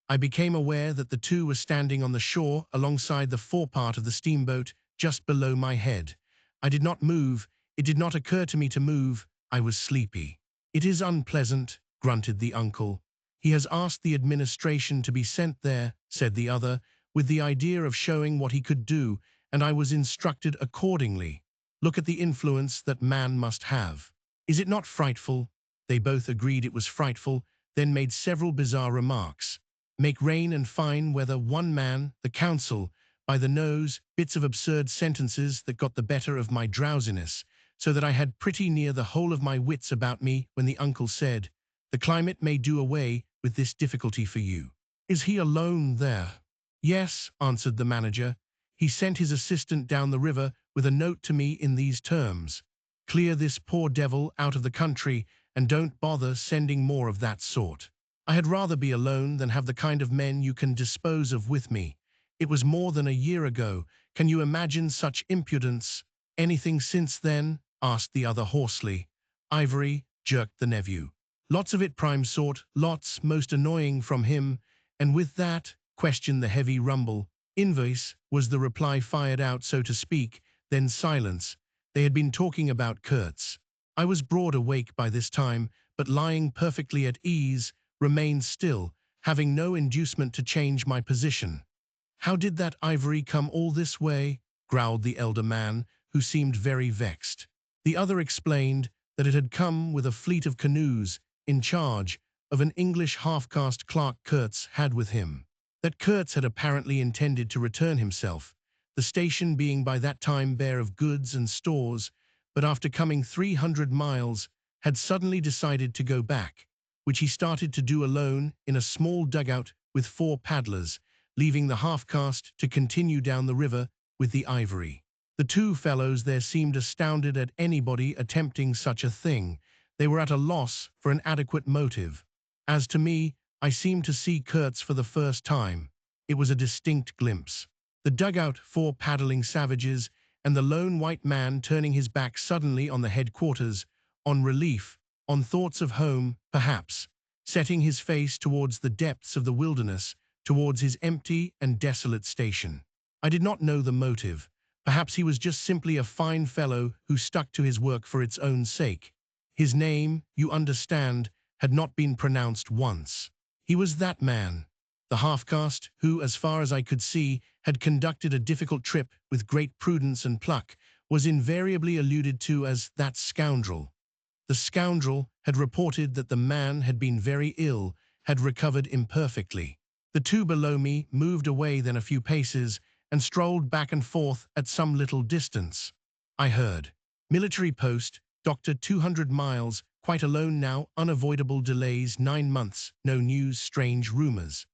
I became aware that the two were standing on the shore alongside the forepart of the steamboat, just below my head. I did not move. It did not occur to me to move. I was sleepy. "It is unpleasant," grunted the uncle. "He has asked the administration to be sent there," said the other, with the idea of showing what he could do, and I was instructed accordingly. Look at the influence that man must have. Is it not frightful? They both agreed it was frightful, then made several bizarre remarks. Make rain and fine weather, one man, the council, by the nose, bits of absurd sentences that got the better of my drowsiness, so that I had pretty near the whole of my wits about me when the uncle said, "The climate may do away with this difficulty for you." "Is he alone there?" "Yes," answered the manager. "He sent his assistant down the river with a note to me in these terms: 'Clear this poor devil out of the country, and don't bother sending more of that sort.' I had rather be alone than have the kind of men you can dispose of with me. It was more than a year ago. Can you imagine such impudence?" "Anything since then?" asked the other hoarsely. "Ivory," jerked the nephew. "Lots of it prime sort, lots, most annoying from him." "And with that?" questioned the heavy rumble. "Invoice," was the reply, fired out, so to speak, then silence. They had been talking about Kurtz. I was broad awake by this time, but lying perfectly at ease, remained still, having no inducement to change my position. "How did that ivory come all this way?" growled the elder man, who seemed very vexed. The other explained that it had come with a fleet of canoes in charge of an English half-caste clerk Kurtz had with him. That Kurtz had apparently intended to return himself, the station being by that time bare of goods and stores, but after coming 300 miles, had suddenly decided to go back, which he started to do alone in a small dugout with 4 paddlers, leaving the half-caste to continue down the river with the ivory. The two fellows there seemed astounded at anybody attempting such a thing. They were at a loss for an adequate motive. As to me, I seemed to see Kurtz for the first time. It was a distinct glimpse. The dugout, 4 paddling savages, and the lone white man turning his back suddenly on the headquarters, on relief, on thoughts of home, perhaps, setting his face towards the depths of the wilderness, towards his empty and desolate station. I did not know the motive. Perhaps he was just simply a fine fellow who stuck to his work for its own sake. His name, you understand, had not been pronounced once. He was that man, the half-caste, who, as far as I could see, had conducted a difficult trip with great prudence and pluck, was invariably alluded to as that scoundrel. The scoundrel had reported that the man had been very ill, had recovered imperfectly. The two below me moved away then a few paces and strolled back and forth at some little distance. I heard, "Military post, doctor 200 miles, quite alone now, unavoidable delays 9 months, no news, strange rumors."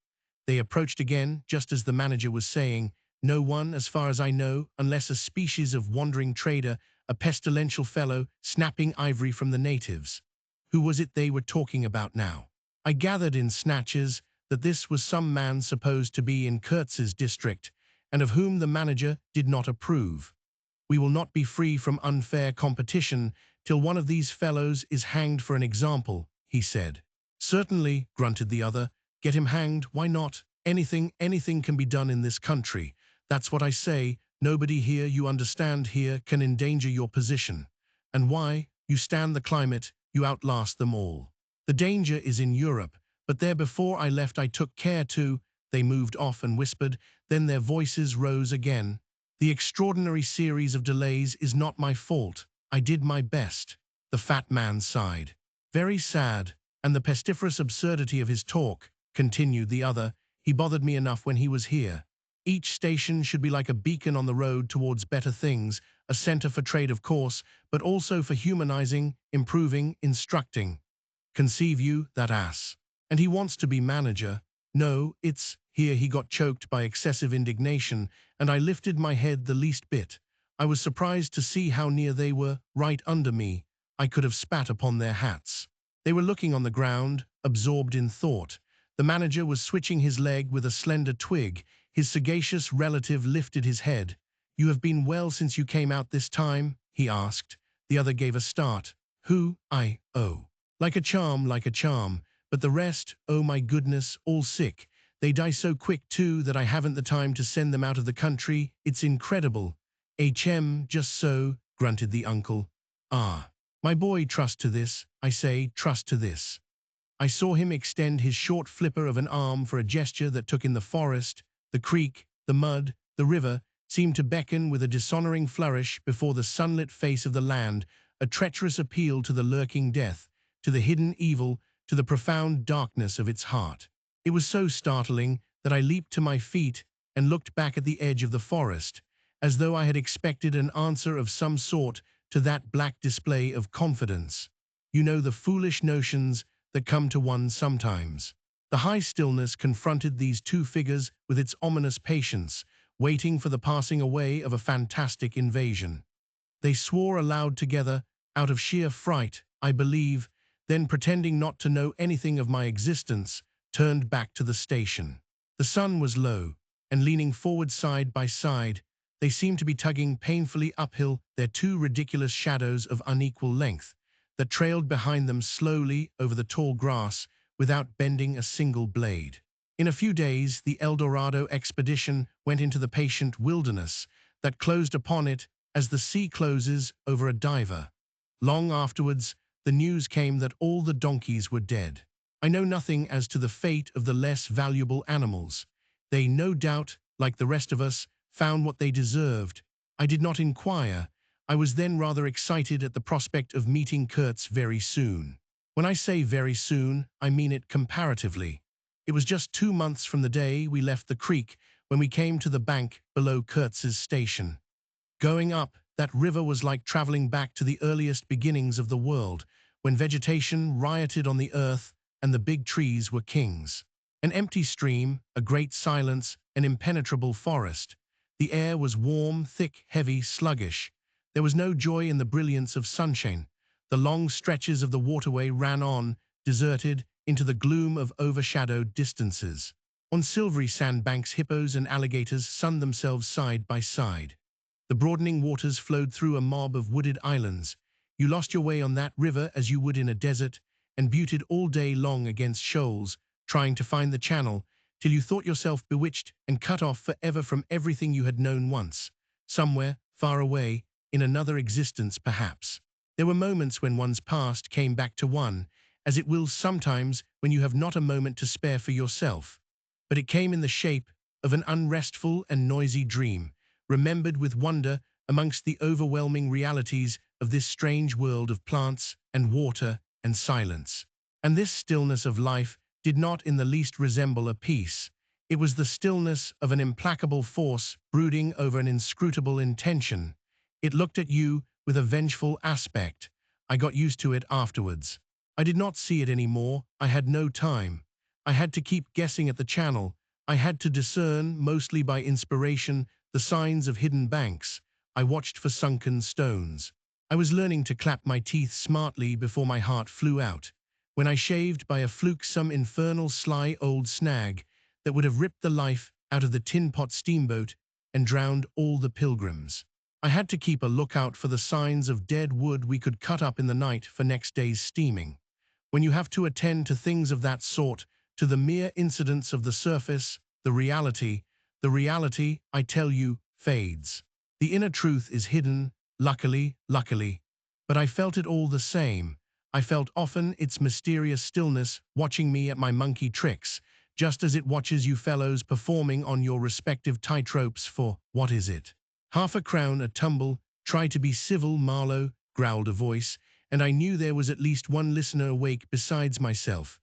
They approached again, just as the manager was saying, "No one, as far as I know, unless a species of wandering trader, a pestilential fellow, snapping ivory from the natives." Who was it they were talking about now? I gathered in snatches that this was some man supposed to be in Kurtz's district, and of whom the manager did not approve. "We will not be free from unfair competition till one of these fellows is hanged for an example," he said. "Certainly," grunted the other. "Get him hanged, why not? Anything can be done in this country. That's what I say. Nobody here, you understand here, can endanger your position. And why? You stand the climate, you outlast them all. The danger is in Europe, but there before I left I took care to—" They moved off and whispered, then their voices rose again. "The extraordinary series of delays is not my fault. I did my best." The fat man sighed. "Very sad. And the pestiferous absurdity of his talk," continued the other. "He bothered me enough when he was here. Each station should be like a beacon on the road towards better things, a center for trade of course, but also for humanizing, improving, instructing. Conceive you, that ass. And he wants to be manager. No, it's—" Here he got choked by excessive indignation, and I lifted my head the least bit. I was surprised to see how near they were, right under me. I could have spat upon their hats. They were looking on the ground, absorbed in thought. The manager was switching his leg with a slender twig. His sagacious relative lifted his head. "You have been well since you came out this time?" he asked. The other gave a start. "Who? I? Oh. Like a charm, like a charm. But the rest, oh my goodness, all sick. They die so quick, too, that I haven't the time to send them out of the country. It's incredible." "HM, just so," grunted the uncle. "Ah. My boy, trust to this. I say, trust to this." I saw him extend his short flipper of an arm for a gesture that took in the forest, the creek, the mud, the river, seemed to beckon with a dishonoring flourish before the sunlit face of the land, a treacherous appeal to the lurking death, to the hidden evil, to the profound darkness of its heart. It was so startling that I leaped to my feet and looked back at the edge of the forest, as though I had expected an answer of some sort to that black display of confidence. You know, the foolish notions that come to one sometimes. The high stillness confronted these two figures with its ominous patience, waiting for the passing away of a fantastic invasion. They swore aloud together, out of sheer fright, I believe, then pretending not to know anything of my existence, turned back to the station. The sun was low, and leaning forward side by side, they seemed to be tugging painfully uphill their two ridiculous shadows of unequal length, that trailed behind them slowly over the tall grass without bending a single blade. In a few days, the El Dorado expedition went into the patient wilderness that closed upon it as the sea closes over a diver. Long afterwards, the news came that all the donkeys were dead. I know nothing as to the fate of the less valuable animals. They, no doubt, like the rest of us, found what they deserved. I did not inquire. I was then rather excited at the prospect of meeting Kurtz very soon. When I say very soon, I mean it comparatively. It was just 2 months from the day we left the creek when we came to the bank below Kurtz's station. Going up, that river was like traveling back to the earliest beginnings of the world, when vegetation rioted on the earth and the big trees were kings. An empty stream, a great silence, an impenetrable forest. The air was warm, thick, heavy, sluggish. There was no joy in the brilliance of sunshine. The long stretches of the waterway ran on, deserted, into the gloom of overshadowed distances. On silvery sandbanks, hippos and alligators sunned themselves side by side. The broadening waters flowed through a mob of wooded islands. You lost your way on that river as you would in a desert, and buted all day long against shoals, trying to find the channel, till you thought yourself bewitched and cut off forever from everything you had known once, somewhere far away, in another existence perhaps. There were moments when one's past came back to one, as it will sometimes when you have not a moment to spare for yourself. But it came in the shape of an unrestful and noisy dream, remembered with wonder amongst the overwhelming realities of this strange world of plants and water and silence. And this stillness of life did not in the least resemble a peace. It was the stillness of an implacable force brooding over an inscrutable intention. It looked at you with a vengeful aspect. I got used to it afterwards. I did not see it anymore. I had no time. I had to keep guessing at the channel. I had to discern, mostly by inspiration, the signs of hidden banks. I watched for sunken stones. I was learning to clap my teeth smartly before my heart flew out. When I shaved by a fluke some infernal sly old snag that would have ripped the life out of the tin-pot steamboat and drowned all the pilgrims. I had to keep a lookout for the signs of dead wood we could cut up in the night for next day's steaming. When you have to attend to things of that sort, to the mere incidents of the surface, the reality, I tell you, fades. The inner truth is hidden, luckily. But I felt it all the same. I felt often its mysterious stillness watching me at my monkey tricks, just as it watches you fellows performing on your respective tightropes for, what is it? Half a crown a tumble. Try to be civil, Marlow, growled a voice, and I knew there was at least one listener awake besides myself.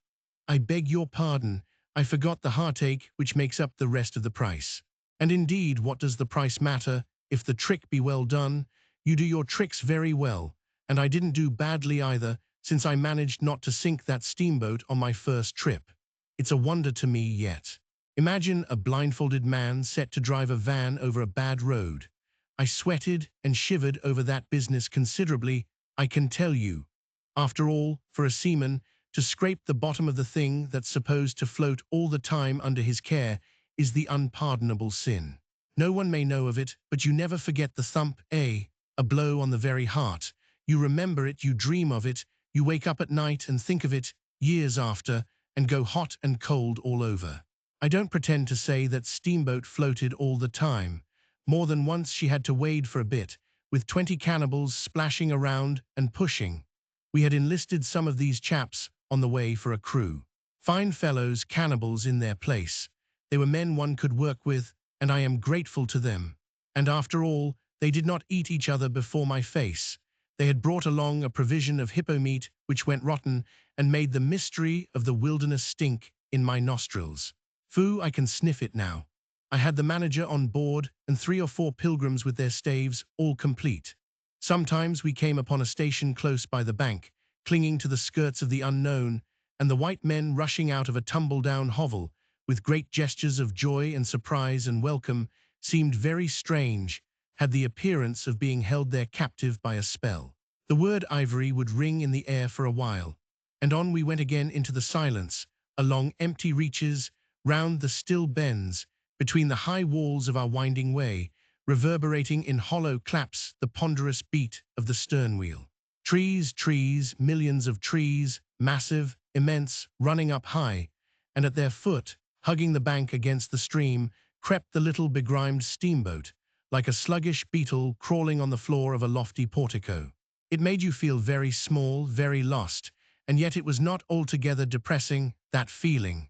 I beg your pardon, I forgot the heartache which makes up the rest of the price. And indeed, what does the price matter, if the trick be well done? You do your tricks very well, and I didn't do badly either, since I managed not to sink that steamboat on my first trip. It's a wonder to me yet. Imagine a blindfolded man set to drive a van over a bad road. I sweated and shivered over that business considerably, I can tell you. After all, for a seaman, to scrape the bottom of the thing that's supposed to float all the time under his care is the unpardonable sin. No one may know of it, but you never forget the thump, a blow on the very heart. You remember it, you dream of it, you wake up at night and think of it, years after, and go hot and cold all over. I don't pretend to say that steamboat floated all the time. More than once she had to wade for a bit, with 20 cannibals splashing around and pushing. We had enlisted some of these chaps on the way for a crew. Fine fellows, cannibals in their place. They were men one could work with, and I am grateful to them. And after all, they did not eat each other before my face. They had brought along a provision of hippo meat which went rotten and made the mystery of the wilderness stink in my nostrils. Foo, I can sniff it now. I had the manager on board and 3 or 4 pilgrims with their staves, all complete. Sometimes we came upon a station close by the bank, clinging to the skirts of the unknown, and the white men rushing out of a tumble-down hovel, with great gestures of joy and surprise and welcome, seemed very strange, had the appearance of being held there captive by a spell. The word ivory would ring in the air for a while, and on we went again into the silence, along empty reaches, round the still bends, between the high walls of our winding way, reverberating in hollow claps the ponderous beat of the stern wheel. Trees, millions of trees, massive, immense, running up high, and at their foot, hugging the bank against the stream, crept the little begrimed steamboat, like a sluggish beetle crawling on the floor of a lofty portico. It made you feel very small, very lost, and yet it was not altogether depressing, that feeling.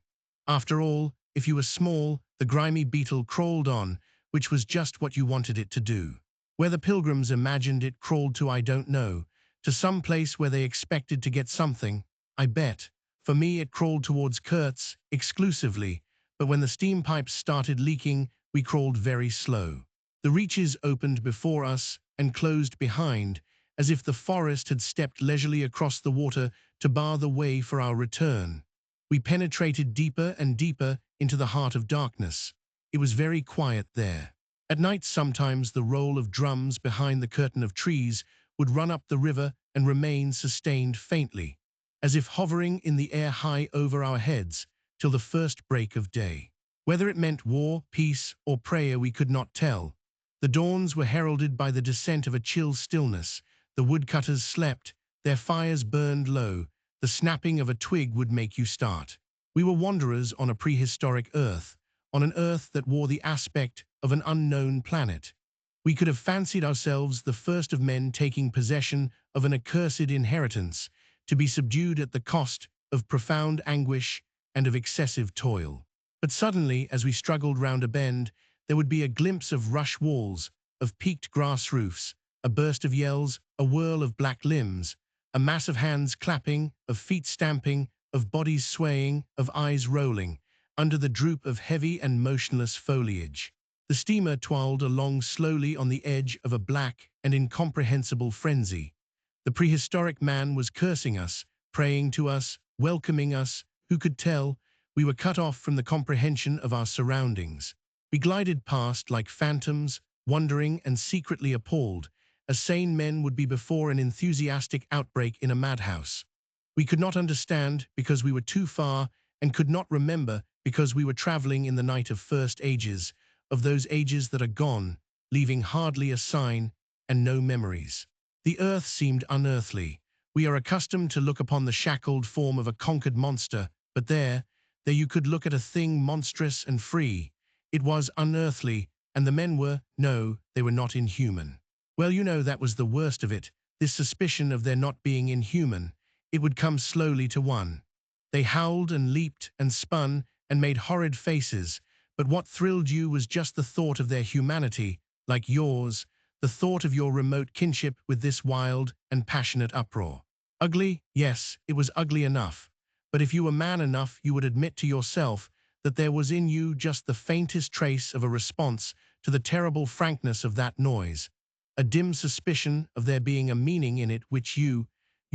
After all, if you were small, the grimy beetle crawled on, which was just what you wanted it to do. Where the pilgrims imagined it crawled to I don't know, to some place where they expected to get something, I bet. For me it crawled towards Kurtz, exclusively, but when the steam pipes started leaking, we crawled very slow. The reaches opened before us and closed behind, as if the forest had stepped leisurely across the water to bar the way for our return. We penetrated deeper and deeper into the heart of darkness. It was very quiet there. At night sometimes the roll of drums behind the curtain of trees would run up the river and remain sustained faintly, as if hovering in the air high over our heads, till the first break of day. Whether it meant war, peace, or prayer we could not tell. The dawns were heralded by the descent of a chill stillness. The woodcutters slept, their fires burned low. The snapping of a twig would make you start. We were wanderers on a prehistoric Earth, on an Earth that wore the aspect of an unknown planet. We could have fancied ourselves the first of men taking possession of an accursed inheritance, to be subdued at the cost of profound anguish and of excessive toil. But suddenly, as we struggled round a bend, there would be a glimpse of rush walls, of peaked grass roofs, a burst of yells, a whirl of black limbs, a mass of hands clapping, of feet stamping, of bodies swaying, of eyes rolling, under the droop of heavy and motionless foliage. The steamer twirled along slowly on the edge of a black and incomprehensible frenzy. The prehistoric man was cursing us, praying to us, welcoming us. Who could tell? We were cut off from the comprehension of our surroundings. We glided past like phantoms, wondering and secretly appalled, as sane men would be before an enthusiastic outbreak in a madhouse. We could not understand because we were too far, and could not remember because we were traveling in the night of first ages, of those ages that are gone, leaving hardly a sign and no memories. The earth seemed unearthly. We are accustomed to look upon the shackled form of a conquered monster, but there you could look at a thing monstrous and free. It was unearthly, and the men were, no, they were not inhuman. Well, you know, that was the worst of it, this suspicion of their not being inhuman. It would come slowly to one. They howled and leaped and spun and made horrid faces, but what thrilled you was just the thought of their humanity, like yours, the thought of your remote kinship with this wild and passionate uproar. Ugly? Yes, it was ugly enough. But if you were man enough, you would admit to yourself that there was in you just the faintest trace of a response to the terrible frankness of that noise, a dim suspicion of there being a meaning in it which you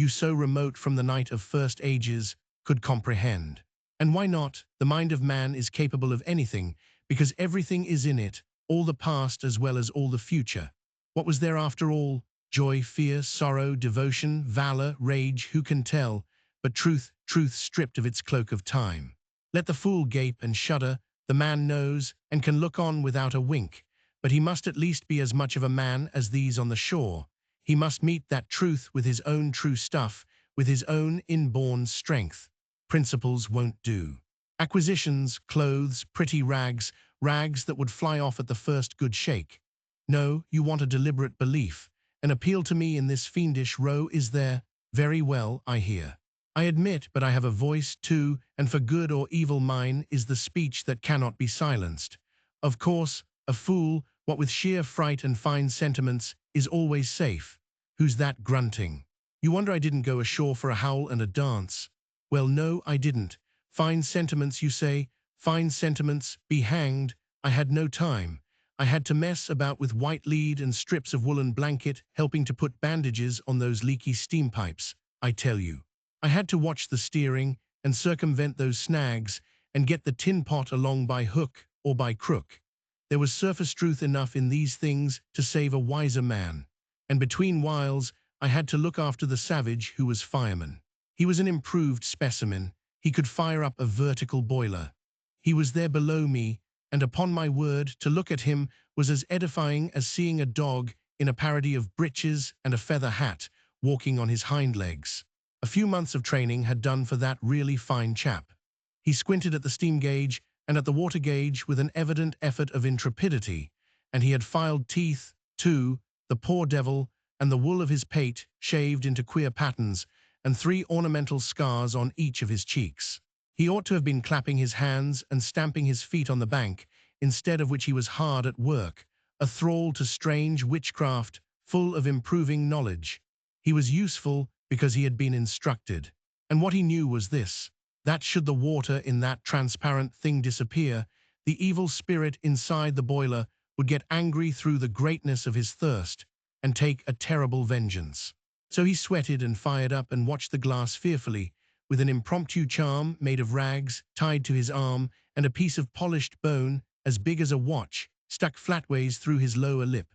so remote from the night of first ages, could comprehend. And why not? The mind of man is capable of anything, because everything is in it, all the past as well as all the future. What was there after all? Joy, fear, sorrow, devotion, valor, rage, who can tell? But truth stripped of its cloak of time. Let the fool gape and shudder, the man knows, and can look on without a wink, but he must at least be as much of a man as these on the shore. He must meet that truth with his own true stuff, with his own inborn strength. Principles won't do. Acquisitions, clothes, pretty rags, rags that would fly off at the first good shake. No, you want a deliberate belief. An appeal to me in this fiendish row is there. Very well, I hear. I admit, but I have a voice too, and for good or evil mine is the speech that cannot be silenced. Of course, a fool, what with sheer fright and fine sentiments, is always safe. Who's that grunting? You wonder I didn't go ashore for a howl and a dance. Well, no, I didn't. Fine sentiments, you say? Fine sentiments, be hanged. I had no time. I had to mess about with white lead and strips of woolen blanket, helping to put bandages on those leaky steam pipes, I tell you. I had to watch the steering and circumvent those snags and get the tin pot along by hook or by crook. There was surface truth enough in these things to save a wiser man. And between whiles, I had to look after the savage who was fireman. He was an improved specimen. He could fire up a vertical boiler. He was there below me, and upon my word, to look at him was as edifying as seeing a dog in a parody of breeches and a feather hat walking on his hind legs. A few months of training had done for that really fine chap. He squinted at the steam gauge and at the water gauge with an evident effort of intrepidity, and he had filed teeth, too, the poor devil, and the wool of his pate shaved into queer patterns, and 3 ornamental scars on each of his cheeks. He ought to have been clapping his hands and stamping his feet on the bank, instead of which he was hard at work, a thrall to strange witchcraft, full of improving knowledge. He was useful because he had been instructed. And what he knew was this, that should the water in that transparent thing disappear, the evil spirit inside the boiler would get angry through the greatness of his thirst and take a terrible vengeance. So he sweated and fired up and watched the glass fearfully, with an impromptu charm made of rags tied to his arm and a piece of polished bone as big as a watch stuck flatways through his lower lip.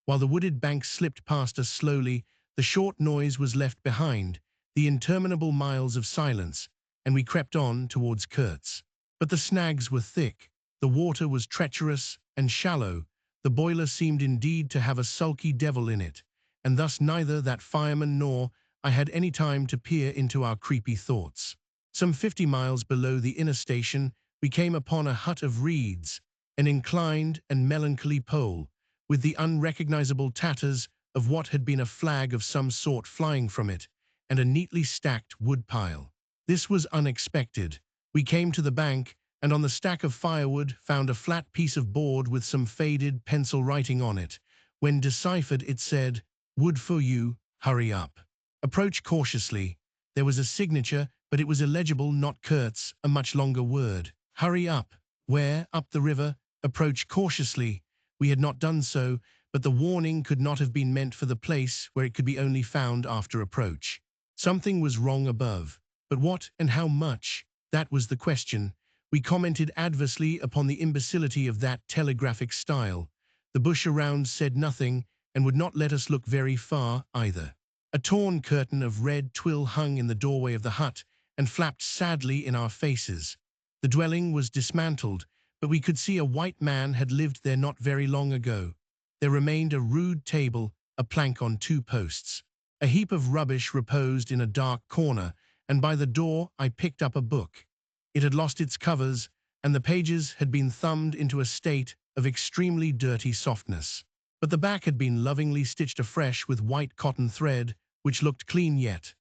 While the wooded bank slipped past us slowly, the short noise was left behind, the interminable miles of silence, and we crept on towards Kurtz. But the snags were thick, the water was treacherous and shallow, the boiler seemed indeed to have a sulky devil in it, and thus neither that fireman nor I had any time to peer into our creepy thoughts. Some 50 miles below the inner station, we came upon a hut of reeds, an inclined and melancholy pole, with the unrecognizable tatters of what had been a flag of some sort flying from it, and a neatly stacked wood pile. This was unexpected. We came to the bank, and on the stack of firewood found a flat piece of board with some faded pencil writing on it. When deciphered, it said, "Wood for you, hurry up." Approach cautiously. There was a signature, but it was illegible, not Kurtz, a much longer word. Hurry up. Where? Up the river. Approach cautiously. We had not done so, but the warning could not have been meant for the place where it could be only found after approach. Something was wrong above. But what and how much? That was the question. We commented adversely upon the imbecility of that telegraphic style. The bush around said nothing, and would not let us look very far either. A torn curtain of red twill hung in the doorway of the hut and flapped sadly in our faces. The dwelling was dismantled, but we could see a white man had lived there not very long ago. There remained a rude table, a plank on 2 posts. A heap of rubbish reposed in a dark corner, and by the door I picked up a book. It had lost its covers, and the pages had been thumbed into a state of extremely dirty softness. But the back had been lovingly stitched afresh with white cotton thread, which looked clean yet.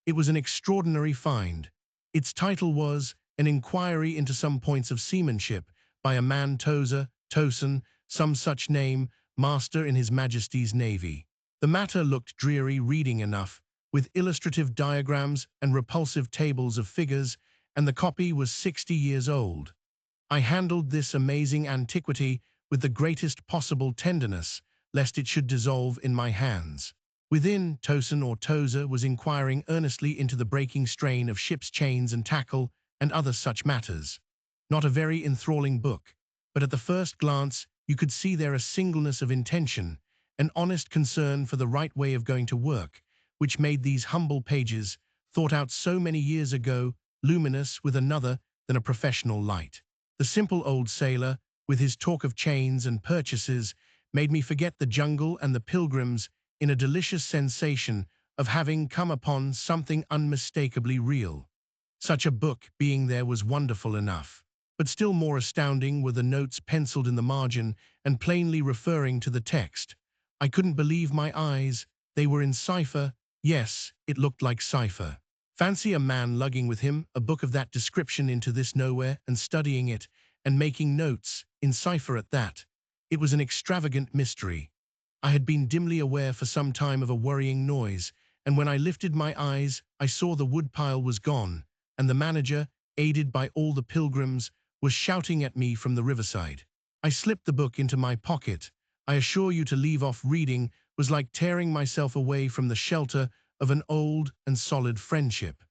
It was an extraordinary find. Its title was An Inquiry into Some Points of Seamanship by a man Towson, some such name, Master in His Majesty's Navy. The matter looked dreary reading enough, with illustrative diagrams and repulsive tables of figures, and the copy was 60 years old. I handled this amazing antiquity with the greatest possible tenderness, lest it should dissolve in my hands. Within, Towson or Tozer was inquiring earnestly into the breaking strain of ship's chains and tackle, and other such matters. Not a very enthralling book, but at the first glance you could see there a singleness of intention, an honest concern for the right way of going to work, which made these humble pages, thought out so many years ago, luminous with another than a professional light. The simple old sailor, with his talk of chains and purchases, made me forget the jungle and the pilgrims in a delicious sensation of having come upon something unmistakably real. Such a book being there was wonderful enough. But still more astounding were the notes penciled in the margin and plainly referring to the text. I couldn't believe my eyes. They were in cipher. Yes, it looked like cipher. Fancy a man lugging with him a book of that description into this nowhere and studying it and making notes, in cipher at that. It was an extravagant mystery. I had been dimly aware for some time of a worrying noise, and when I lifted my eyes, I saw the woodpile was gone, and the manager, aided by all the pilgrims, was shouting at me from the riverside. I slipped the book into my pocket. I assure you, to leave off reading was like tearing myself away from the shelter of an old and solid friendship.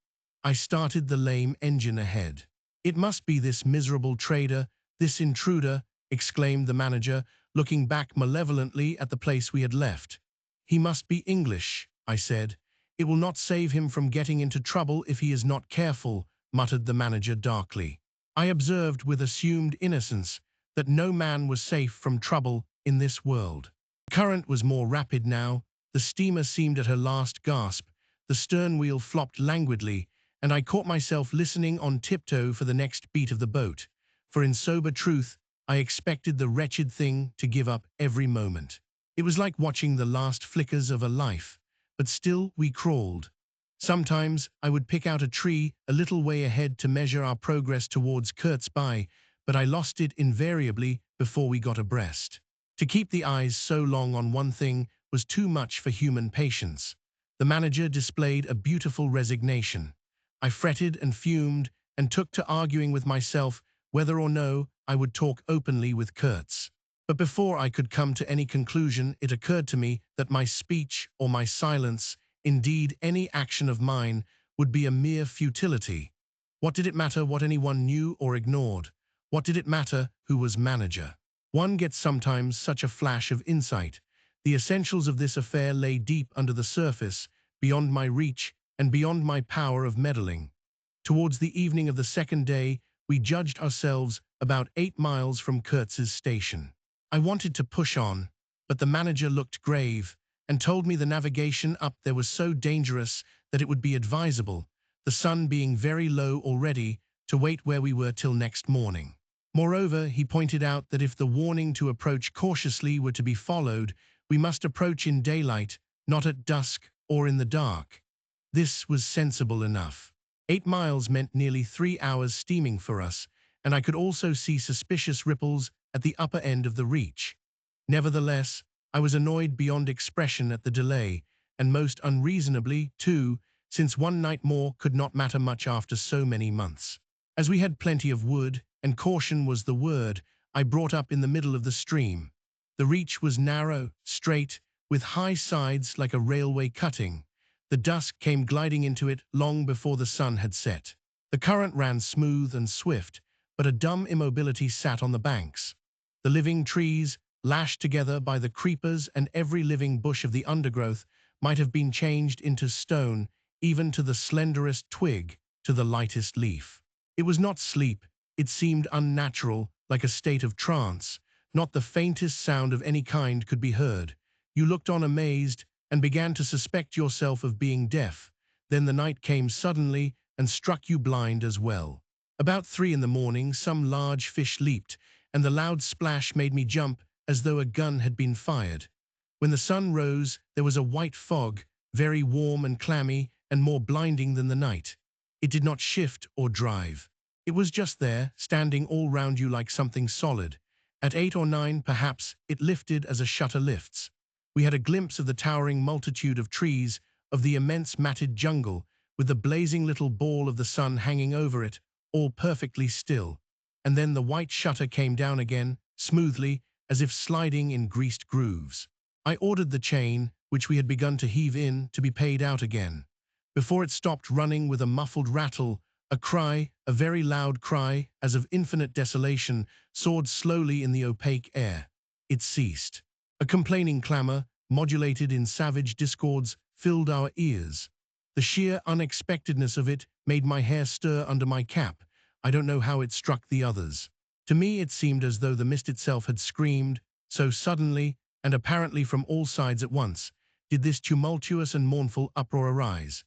I started the lame engine ahead. "It must be this miserable trader, this intruder," exclaimed the manager, looking back malevolently at the place we had left. "He must be English," I said. "It will not save him from getting into trouble if he is not careful," muttered the manager darkly. I observed with assumed innocence that no man was safe from trouble in this world. The current was more rapid now. The steamer seemed at her last gasp. The stern wheel flopped languidly, and I caught myself listening on tiptoe for the next beat of the boat. For in sober truth, I expected the wretched thing to give up every moment. It was like watching the last flickers of a life, but still we crawled. Sometimes I would pick out a tree a little way ahead to measure our progress towards Kurtz Bay, but I lost it invariably before we got abreast. To keep the eyes so long on one thing was too much for human patience. The manager displayed a beautiful resignation. I fretted and fumed and took to arguing with myself whether or no I would talk openly with Kurtz. But before I could come to any conclusion, it occurred to me that my speech or my silence, indeed any action of mine, would be a mere futility. What did it matter what anyone knew or ignored? What did it matter who was manager? One gets sometimes such a flash of insight. The essentials of this affair lay deep under the surface, beyond my reach and beyond my power of meddling. Towards the evening of the second day, we judged ourselves about 8 miles from Kurtz's station. I wanted to push on, but the manager looked grave and told me the navigation up there was so dangerous that it would be advisable. the sun being very low already, to wait where we were till next morning. Moreover, he pointed out that if the warning to approach cautiously were to be followed, we must approach in daylight, not at dusk or in the dark. This was sensible enough. 8 miles meant nearly 3 hours steaming for us, and I could also see suspicious ripples at the upper end of the reach. Nevertheless, I was annoyed beyond expression at the delay, and most unreasonably, too, since one night more could not matter much after so many months. As we had plenty of wood, and caution was the word, I brought up in the middle of the stream. The reach was narrow, straight, with high sides like a railway cutting. The dusk came gliding into it long before the sun had set. The current ran smooth and swift, but a dumb immobility sat on the banks. The living trees, lashed together by the creepers and every living bush of the undergrowth, might have been changed into stone, even to the slenderest twig, to the lightest leaf. It was not sleep. It seemed unnatural, like a state of trance. Not the faintest sound of any kind could be heard. You looked on amazed, and began to suspect yourself of being deaf. Then the night came suddenly, and struck you blind as well. About 3 in the morning, some large fish leaped, and the loud splash made me jump as though a gun had been fired. When the sun rose, there was a white fog, very warm and clammy, and more blinding than the night. It did not shift or drive. It was just there, standing all round you like something solid. At 8 or 9, perhaps, it lifted as a shutter lifts. We had a glimpse of the towering multitude of trees, of the immense matted jungle, with the blazing little ball of the sun hanging over it, all perfectly still. And then the white shutter came down again, smoothly, as if sliding in greased grooves. I ordered the chain, which we had begun to heave in, to be paid out again. Before it stopped running with a muffled rattle, a cry, a very loud cry, as of infinite desolation, soared slowly in the opaque air. It ceased. A complaining clamor, modulated in savage discords, filled our ears. The sheer unexpectedness of it made my hair stir under my cap. I don't know how it struck the others. To me it seemed as though the mist itself had screamed, so suddenly, and apparently from all sides at once, did this tumultuous and mournful uproar arise.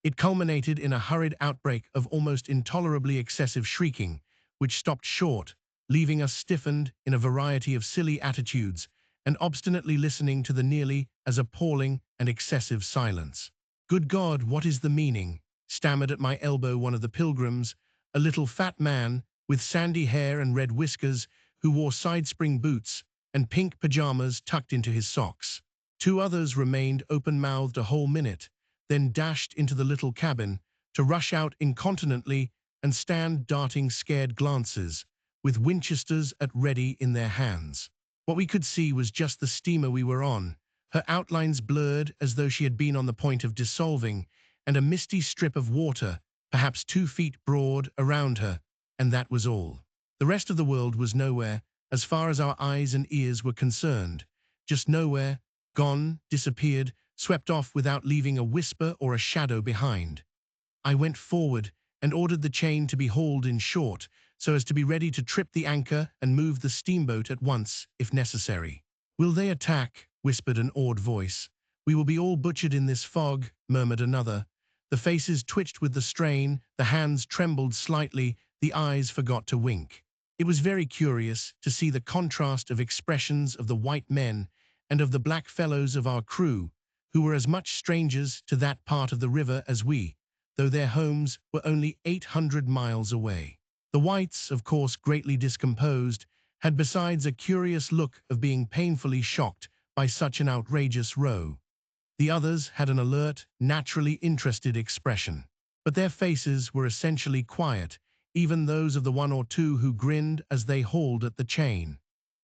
It culminated in a hurried outbreak of almost intolerably excessive shrieking, which stopped short, leaving us stiffened in a variety of silly attitudes, and obstinately listening to the nearly as appalling and excessive silence. "Good God, what is the meaning?" stammered at my elbow one of the pilgrims, a little fat man, with sandy hair and red whiskers, who wore side-spring boots and pink pajamas tucked into his socks. 2 others remained open-mouthed a whole minute, then dashed into the little cabin, to rush out incontinently and stand darting scared glances, with Winchesters at ready in their hands. What we could see was just the steamer we were on, her outlines blurred as though she had been on the point of dissolving, and a misty strip of water, perhaps 2 feet broad, around her, and that was all. The rest of the world was nowhere, as far as our eyes and ears were concerned. Just nowhere, gone, disappeared, swept off without leaving a whisper or a shadow behind. I went forward and ordered the chain to be hauled in short, so as to be ready to trip the anchor and move the steamboat at once, if necessary. "Will they attack?" whispered an awed voice. "We will be all butchered in this fog," murmured another. The faces twitched with the strain, the hands trembled slightly, the eyes forgot to wink. It was very curious to see the contrast of expressions of the white men and of the black fellows of our crew, who were as much strangers to that part of the river as we, though their homes were only 800 miles away. The whites, of course greatly discomposed, had besides a curious look of being painfully shocked by such an outrageous row. The others had an alert, naturally interested expression. But their faces were essentially quiet, even those of the 1 or 2 who grinned as they hauled at the chain.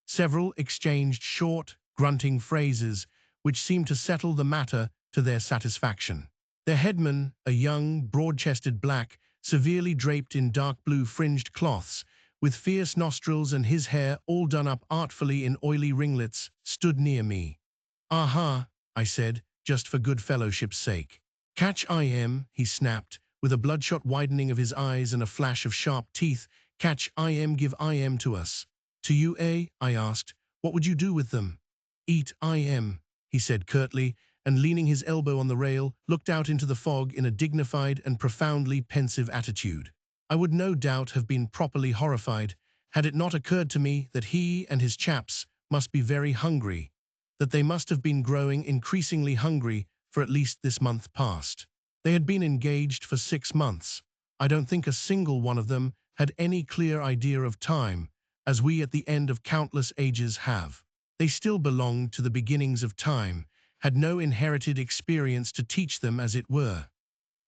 Several exchanged short, grunting phrases, which seemed to settle the matter to their satisfaction. Their headman, a young, broad-chested black, severely draped in dark blue fringed cloths, with fierce nostrils and his hair all done up artfully in oily ringlets, stood near me. "Aha," I said, just for good fellowship's sake. "Catch IM," he snapped, with a bloodshot widening of his eyes and a flash of sharp teeth. "Catch IM, give IM to us." "To you, eh?" I asked. "What would you do with them?" "Eat IM," he said curtly, and leaning his elbow on the rail, looked out into the fog in a dignified and profoundly pensive attitude. I would no doubt have been properly horrified had it not occurred to me that he and his chaps must be very hungry, that they must have been growing increasingly hungry for at least this month past. They had been engaged for 6 months. I don't think a single one of them had any clear idea of time, as we at the end of countless ages have. They still belonged to the beginnings of time, had no inherited experience to teach them, as it were.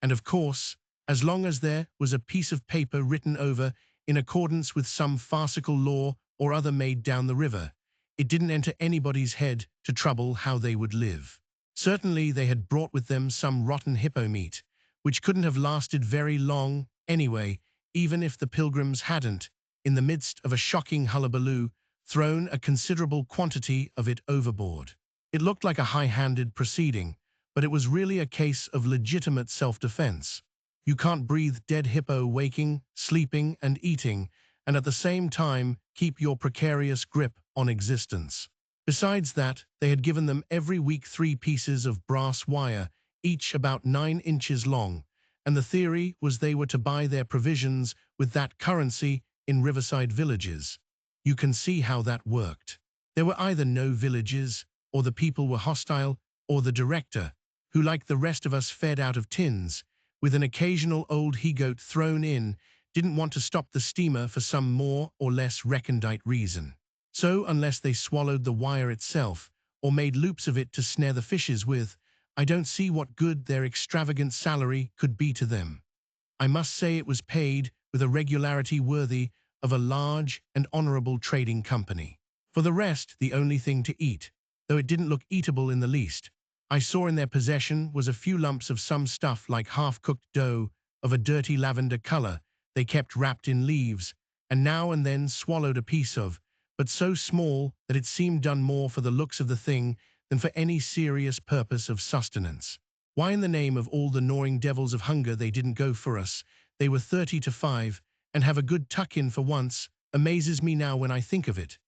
And of course, as long as there was a piece of paper written over in accordance with some farcical law or other made down the river, it didn't enter anybody's head to trouble how they would live. Certainly they had brought with them some rotten hippo meat, which couldn't have lasted very long anyway, even if the pilgrims hadn't, in the midst of a shocking hullabaloo, thrown a considerable quantity of it overboard. It looked like a high-handed proceeding, but it was really a case of legitimate self-defense. You can't breathe dead hippo waking, sleeping, and eating, and at the same time keep your precarious grip on existence. Besides that, they had given them every week 3 pieces of brass wire, each about 9 inches long, and the theory was they were to buy their provisions with that currency in riverside villages. You can see how that worked. There were either no villages, or the people were hostile, or the director, who like the rest of us fed out of tins, with an occasional old he-goat thrown in, didn't want to stop the steamer for some more or less recondite reason. So unless they swallowed the wire itself, or made loops of it to snare the fishes with, I don't see what good their extravagant salary could be to them. I must say it was paid with a regularity worthy of a large and honorable trading company. For the rest, the only thing to eat, though it didn't look eatable in the least, I saw in their possession was a few lumps of some stuff like half-cooked dough of a dirty lavender color they kept wrapped in leaves, and now and then swallowed a piece of, but so small that it seemed done more for the looks of the thing than for any serious purpose of sustenance. Why in the name of all the gnawing devils of hunger they didn't go for us, they were 30 to 5, and have a good tuck-in for once, amazes me now when I think of it.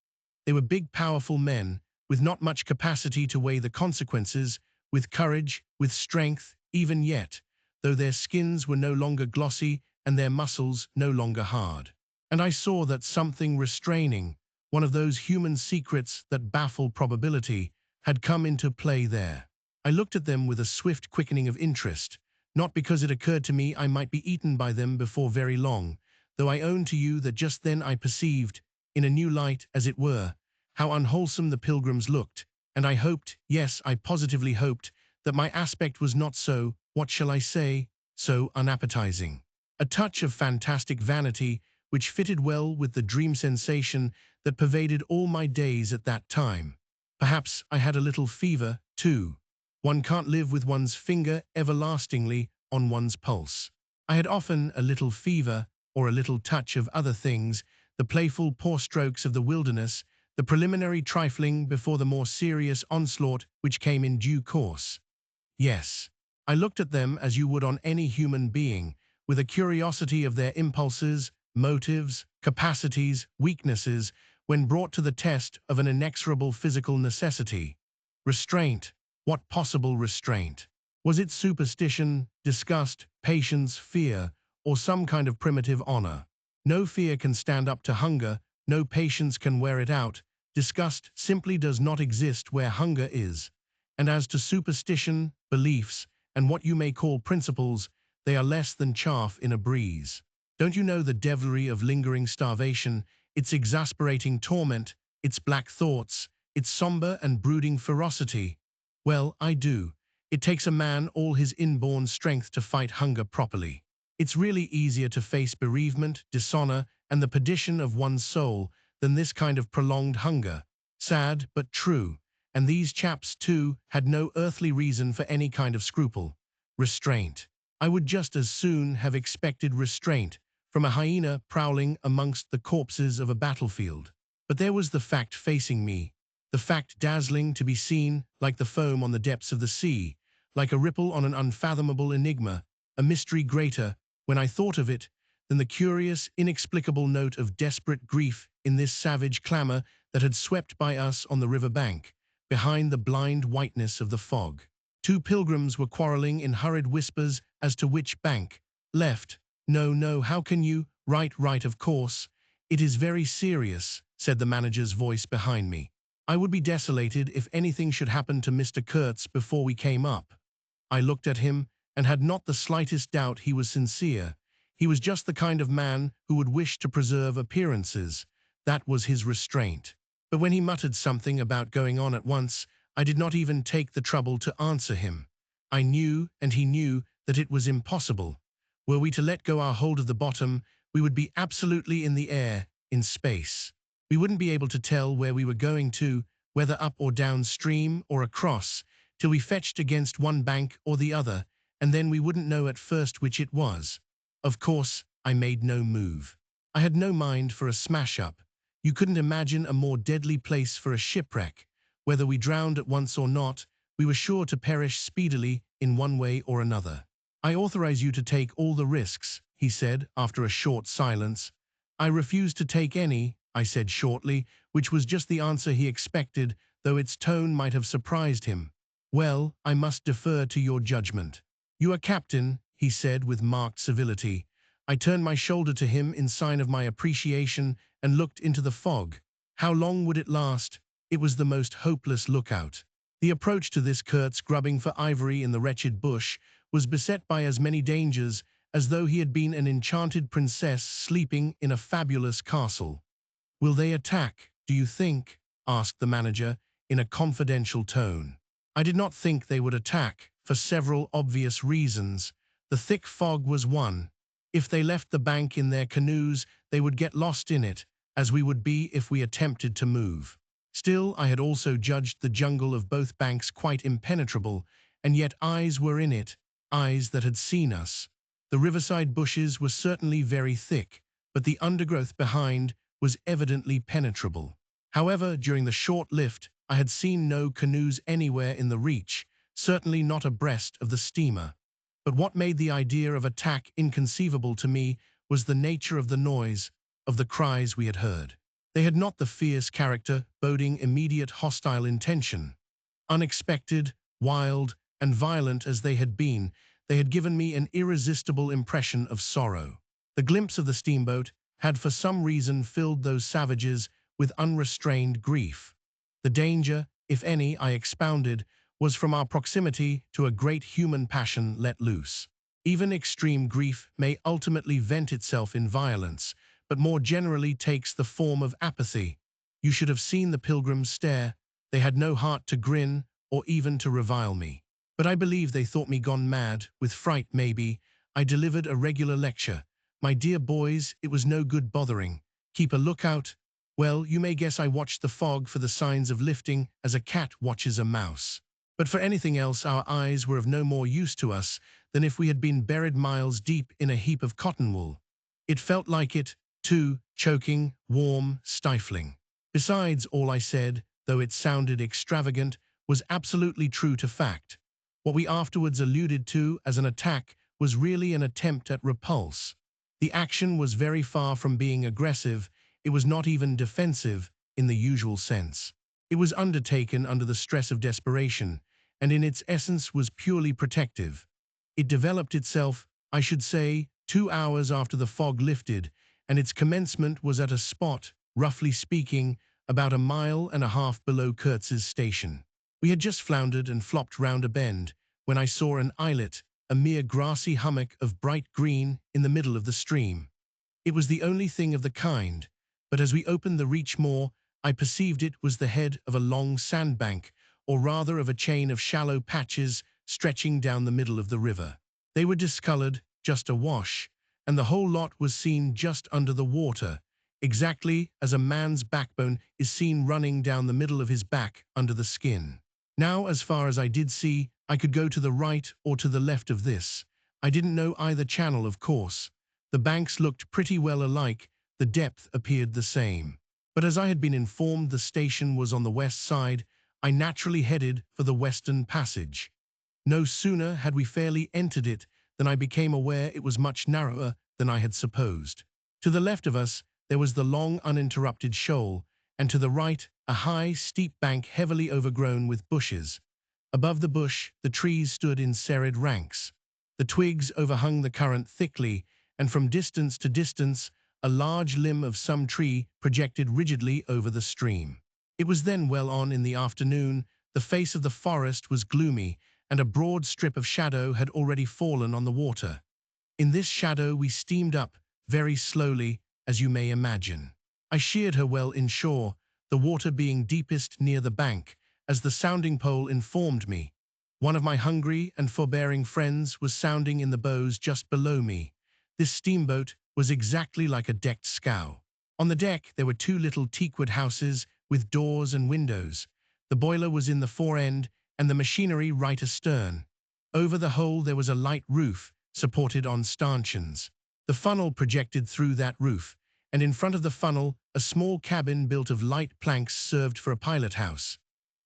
They were big, powerful men, with not much capacity to weigh the consequences, with courage, with strength, even yet, though their skins were no longer glossy and their muscles no longer hard. And I saw that something restraining, one of those human secrets that baffle probability, had come into play there. I looked at them with a swift quickening of interest, not because it occurred to me I might be eaten by them before very long, though I own to you that just then I perceived, in a new light as it were, how unwholesome the pilgrims looked, and I hoped, yes, I positively hoped, that my aspect was not so, what shall I say, so unappetizing. A touch of fantastic vanity which fitted well with the dream sensation that pervaded all my days at that time. Perhaps I had a little fever, too. One can't live with one's finger everlastingly on one's pulse. I had often a little fever, or a little touch of other things, the playful paw strokes of the wilderness, the preliminary trifling before the more serious onslaught which came in due course. Yes, I looked at them as you would on any human being, with a curiosity of their impulses, motives, capacities, weaknesses, when brought to the test of an inexorable physical necessity. Restraint. What possible restraint? Was it superstition, disgust, patience, fear, or some kind of primitive honor? No fear can stand up to hunger, no patience can wear it out, disgust simply does not exist where hunger is. And as to superstition, beliefs, and what you may call principles, they are less than chaff in a breeze. Don't you know the devilry of lingering starvation, its exasperating torment, its black thoughts, its somber and brooding ferocity? Well, I do. It takes a man all his inborn strength to fight hunger properly. It's really easier to face bereavement, dishonor, and the perdition of one's soul than this kind of prolonged hunger. Sad, but true. And these chaps, too, had no earthly reason for any kind of scruple. Restraint. I would just as soon have expected restraint from a hyena prowling amongst the corpses of a battlefield. But there was the fact facing me, the fact dazzling to be seen like the foam on the depths of the sea, like a ripple on an unfathomable enigma, a mystery greater, when I thought of it, than the curious, inexplicable note of desperate grief in this savage clamor that had swept by us on the river bank, behind the blind whiteness of the fog. Two pilgrims were quarreling in hurried whispers as to which bank. Left. No, no, how can you? Right, right, of course. It is very serious, said the manager's voice behind me. I would be desolated if anything should happen to Mr. Kurtz before we came up. I looked at him and had not the slightest doubt he was sincere. He was just the kind of man who would wish to preserve appearances. That was his restraint. But when he muttered something about going on at once, I did not even take the trouble to answer him. I knew, and he knew, that it was impossible. Were we to let go our hold of the bottom, we would be absolutely in the air, in space. We wouldn't be able to tell where we were going to, whether up or downstream or across, till we fetched against one bank or the other, and then we wouldn't know at first which it was. Of course, I made no move. I had no mind for a smash-up. You couldn't imagine a more deadly place for a shipwreck. Whether we drowned at once or not, we were sure to perish speedily in one way or another. I authorize you to take all the risks, he said after a short silence. I refuse to take any, I said shortly, which was just the answer he expected, though its tone might have surprised him. Well, I must defer to your judgment. You are captain, he said with marked civility. I turned my shoulder to him in sign of my appreciation and looked into the fog. How long would it last? It was the most hopeless lookout. The approach to this Kurtz grubbing for ivory in the wretched bush was beset by as many dangers as though he had been an enchanted princess sleeping in a fabulous castle. Will they attack, do you think? Asked the manager in a confidential tone. I did not think they would attack, for several obvious reasons. The thick fog was one. If they left the bank in their canoes, they would get lost in it, as we would be if we attempted to move. Still, I had also judged the jungle of both banks quite impenetrable, and yet eyes were in it, eyes that had seen us. The riverside bushes were certainly very thick, but the undergrowth behind was evidently penetrable. However, during the short lift, I had seen no canoes anywhere in the reach, certainly not abreast of the steamer. But what made the idea of attack inconceivable to me was the nature of the noise, of the cries we had heard. They had not the fierce character boding immediate hostile intention. Unexpected, wild, and violent as they had been, they had given me an irresistible impression of sorrow. The glimpse of the steamboat had for some reason filled those savages with unrestrained grief. The danger, if any, I expounded, was from our proximity to a great human passion let loose. Even extreme grief may ultimately vent itself in violence, but more generally takes the form of apathy. You should have seen the pilgrims stare. They had no heart to grin or even to revile me. But I believe they thought me gone mad, with fright maybe. I delivered a regular lecture. My dear boys, it was no good bothering. Keep a lookout. Well, you may guess I watched the fog for the signs of lifting as a cat watches a mouse. But for anything else, our eyes were of no more use to us than if we had been buried miles deep in a heap of cotton wool. It felt like it, too, choking, warm, stifling. Besides, all I said, though it sounded extravagant, was absolutely true to fact. What we afterwards alluded to as an attack was really an attempt at repulse. The action was very far from being aggressive. It was not even defensive in the usual sense. It was undertaken under the stress of desperation, and in its essence was purely protective. It developed itself, I should say, 2 hours after the fog lifted, and its commencement was at a spot, roughly speaking, about 1.5 miles below Kurtz's station. We had just floundered and flopped round a bend, when I saw an islet, a mere grassy hummock of bright green in the middle of the stream. It was the only thing of the kind, but as we opened the reach more, I perceived it was the head of a long sandbank, or rather of a chain of shallow patches stretching down the middle of the river. They were discolored, just awash, and the whole lot was seen just under the water, exactly as a man's backbone is seen running down the middle of his back under the skin. Now, as far as I did see, I could go to the right or to the left of this. I didn't know either channel, of course. The banks looked pretty well alike, the depth appeared the same. But as I had been informed the station was on the west side, I naturally headed for the western passage. No sooner had we fairly entered it than I became aware it was much narrower than I had supposed. To the left of us, there was the long uninterrupted shoal, and to the right, a high, steep bank heavily overgrown with bushes. Above the bush, the trees stood in serried ranks. The twigs overhung the current thickly, and from distance to distance, a large limb of some tree projected rigidly over the stream. It was then well on in the afternoon, the face of the forest was gloomy, and a broad strip of shadow had already fallen on the water. In this shadow we steamed up, very slowly, as you may imagine. I sheered her well inshore, the water being deepest near the bank, as the sounding pole informed me. One of my hungry and forbearing friends was sounding in the bows just below me. This steamboat was exactly like a decked scow. On the deck there were two little teakwood houses with doors and windows. The boiler was in the fore end, and the machinery right astern. Over the whole there was a light roof, supported on stanchions. The funnel projected through that roof, and in front of the funnel a small cabin built of light planks served for a pilot house.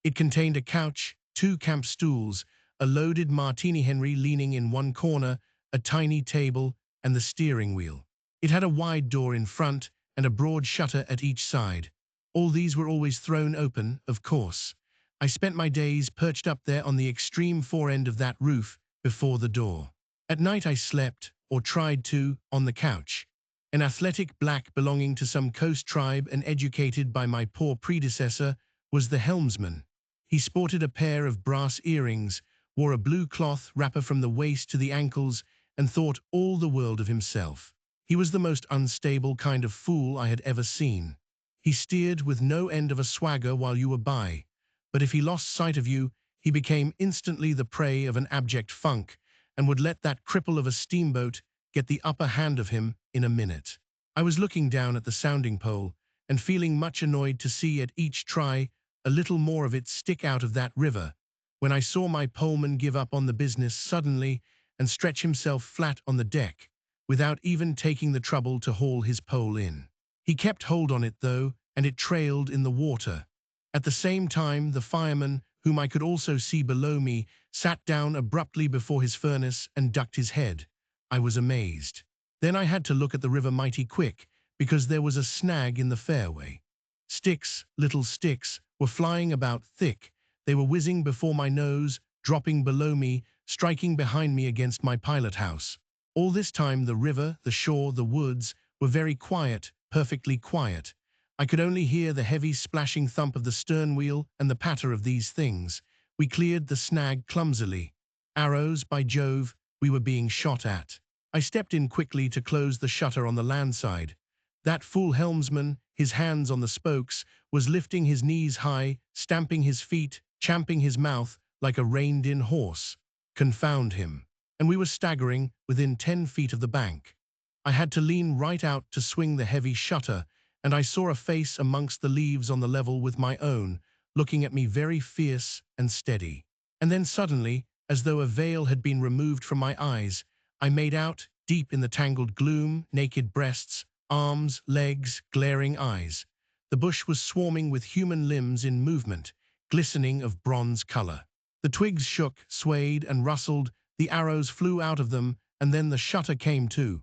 It contained a couch, two camp stools, a loaded Martini Henry leaning in one corner, a tiny table, and the steering wheel. It had a wide door in front and a broad shutter at each side. All these were always thrown open, of course. I spent my days perched up there on the extreme fore end of that roof, before the door. At night I slept, or tried to, on the couch. An athletic black belonging to some coast tribe and educated by my poor predecessor was the helmsman. He sported a pair of brass earrings, wore a blue cloth wrapper from the waist to the ankles, and thought all the world of himself. He was the most unstable kind of fool I had ever seen. He steered with no end of a swagger while you were by, but if he lost sight of you, he became instantly the prey of an abject funk, and would let that cripple of a steamboat get the upper hand of him in a minute. I was looking down at the sounding pole, and feeling much annoyed to see at each try a little more of it stick out of that river, when I saw my poleman give up on the business suddenly and stretch himself flat on the deck, without even taking the trouble to haul his pole in. He kept hold on it, though, and it trailed in the water. At the same time, the fireman, whom I could also see below me, sat down abruptly before his furnace and ducked his head. I was amazed. Then I had to look at the river mighty quick, because there was a snag in the fairway. Sticks, little sticks, were flying about thick. They were whizzing before my nose, dropping below me, striking behind me against my pilot house. All this time the river, the shore, the woods were very quiet, perfectly quiet. I could only hear the heavy splashing thump of the stern wheel and the patter of these things. We cleared the snag clumsily. Arrows, by Jove, we were being shot at. I stepped in quickly to close the shutter on the land side. That fool helmsman, his hands on the spokes, was lifting his knees high, stamping his feet, champing his mouth like a reined-in horse. Confound him. And we were staggering within 10 feet of the bank. I had to lean right out to swing the heavy shutter, and I saw a face amongst the leaves on the level with my own, looking at me very fierce and steady. And then suddenly, as though a veil had been removed from my eyes, I made out, deep in the tangled gloom, naked breasts, arms, legs, glaring eyes. The bush was swarming with human limbs in movement, glistening of bronze color. The twigs shook, swayed, and rustled, the arrows flew out of them, and then the shutter came to.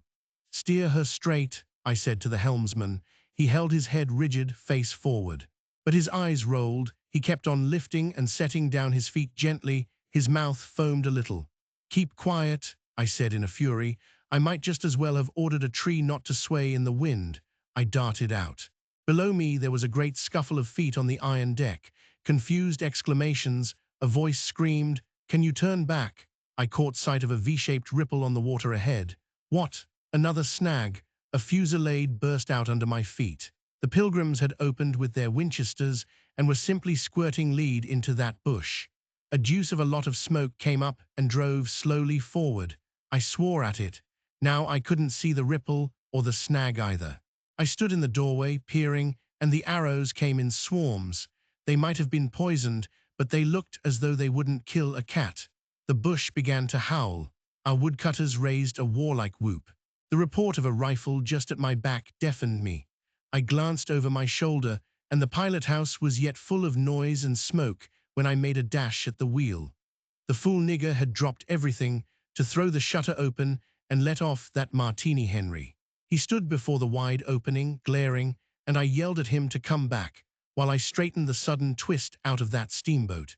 "Steer her straight," I said to the helmsman. He held his head rigid, face forward. But his eyes rolled, he kept on lifting and setting down his feet gently, his mouth foamed a little. "Keep quiet," I said in a fury. I might just as well have ordered a tree not to sway in the wind. I darted out. Below me there was a great scuffle of feet on the iron deck, confused exclamations, a voice screamed, "Can you turn back?" I caught sight of a V-shaped ripple on the water ahead. What? Another snag! A fusillade burst out under my feet. The pilgrims had opened with their Winchesters and were simply squirting lead into that bush. A deuce of a lot of smoke came up and drove slowly forward. I swore at it. Now I couldn't see the ripple or the snag either. I stood in the doorway, peering, and the arrows came in swarms. They might have been poisoned, but they looked as though they wouldn't kill a cat. The bush began to howl. Our woodcutters raised a warlike whoop. The report of a rifle just at my back deafened me. I glanced over my shoulder, and the pilot house was yet full of noise and smoke when I made a dash at the wheel. The fool nigger had dropped everything to throw the shutter open and let off that Martini Henry. He stood before the wide opening, glaring, and I yelled at him to come back, while I straightened the sudden twist out of that steamboat.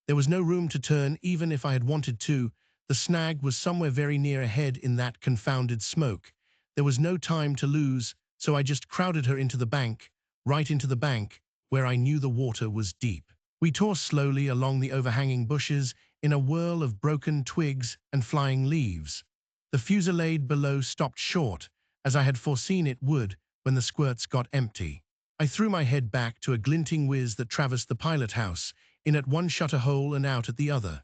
There was no room to turn even if I had wanted to. The snag was somewhere very near ahead in that confounded smoke. There was no time to lose, so I just crowded her into the bank, right into the bank, where I knew the water was deep. We tore slowly along the overhanging bushes in a whirl of broken twigs and flying leaves. The fusillade below stopped short, as I had foreseen it would when the squirts got empty. I threw my head back to a glinting whiz that traversed the pilot house, in at one shutter hole and out at the other.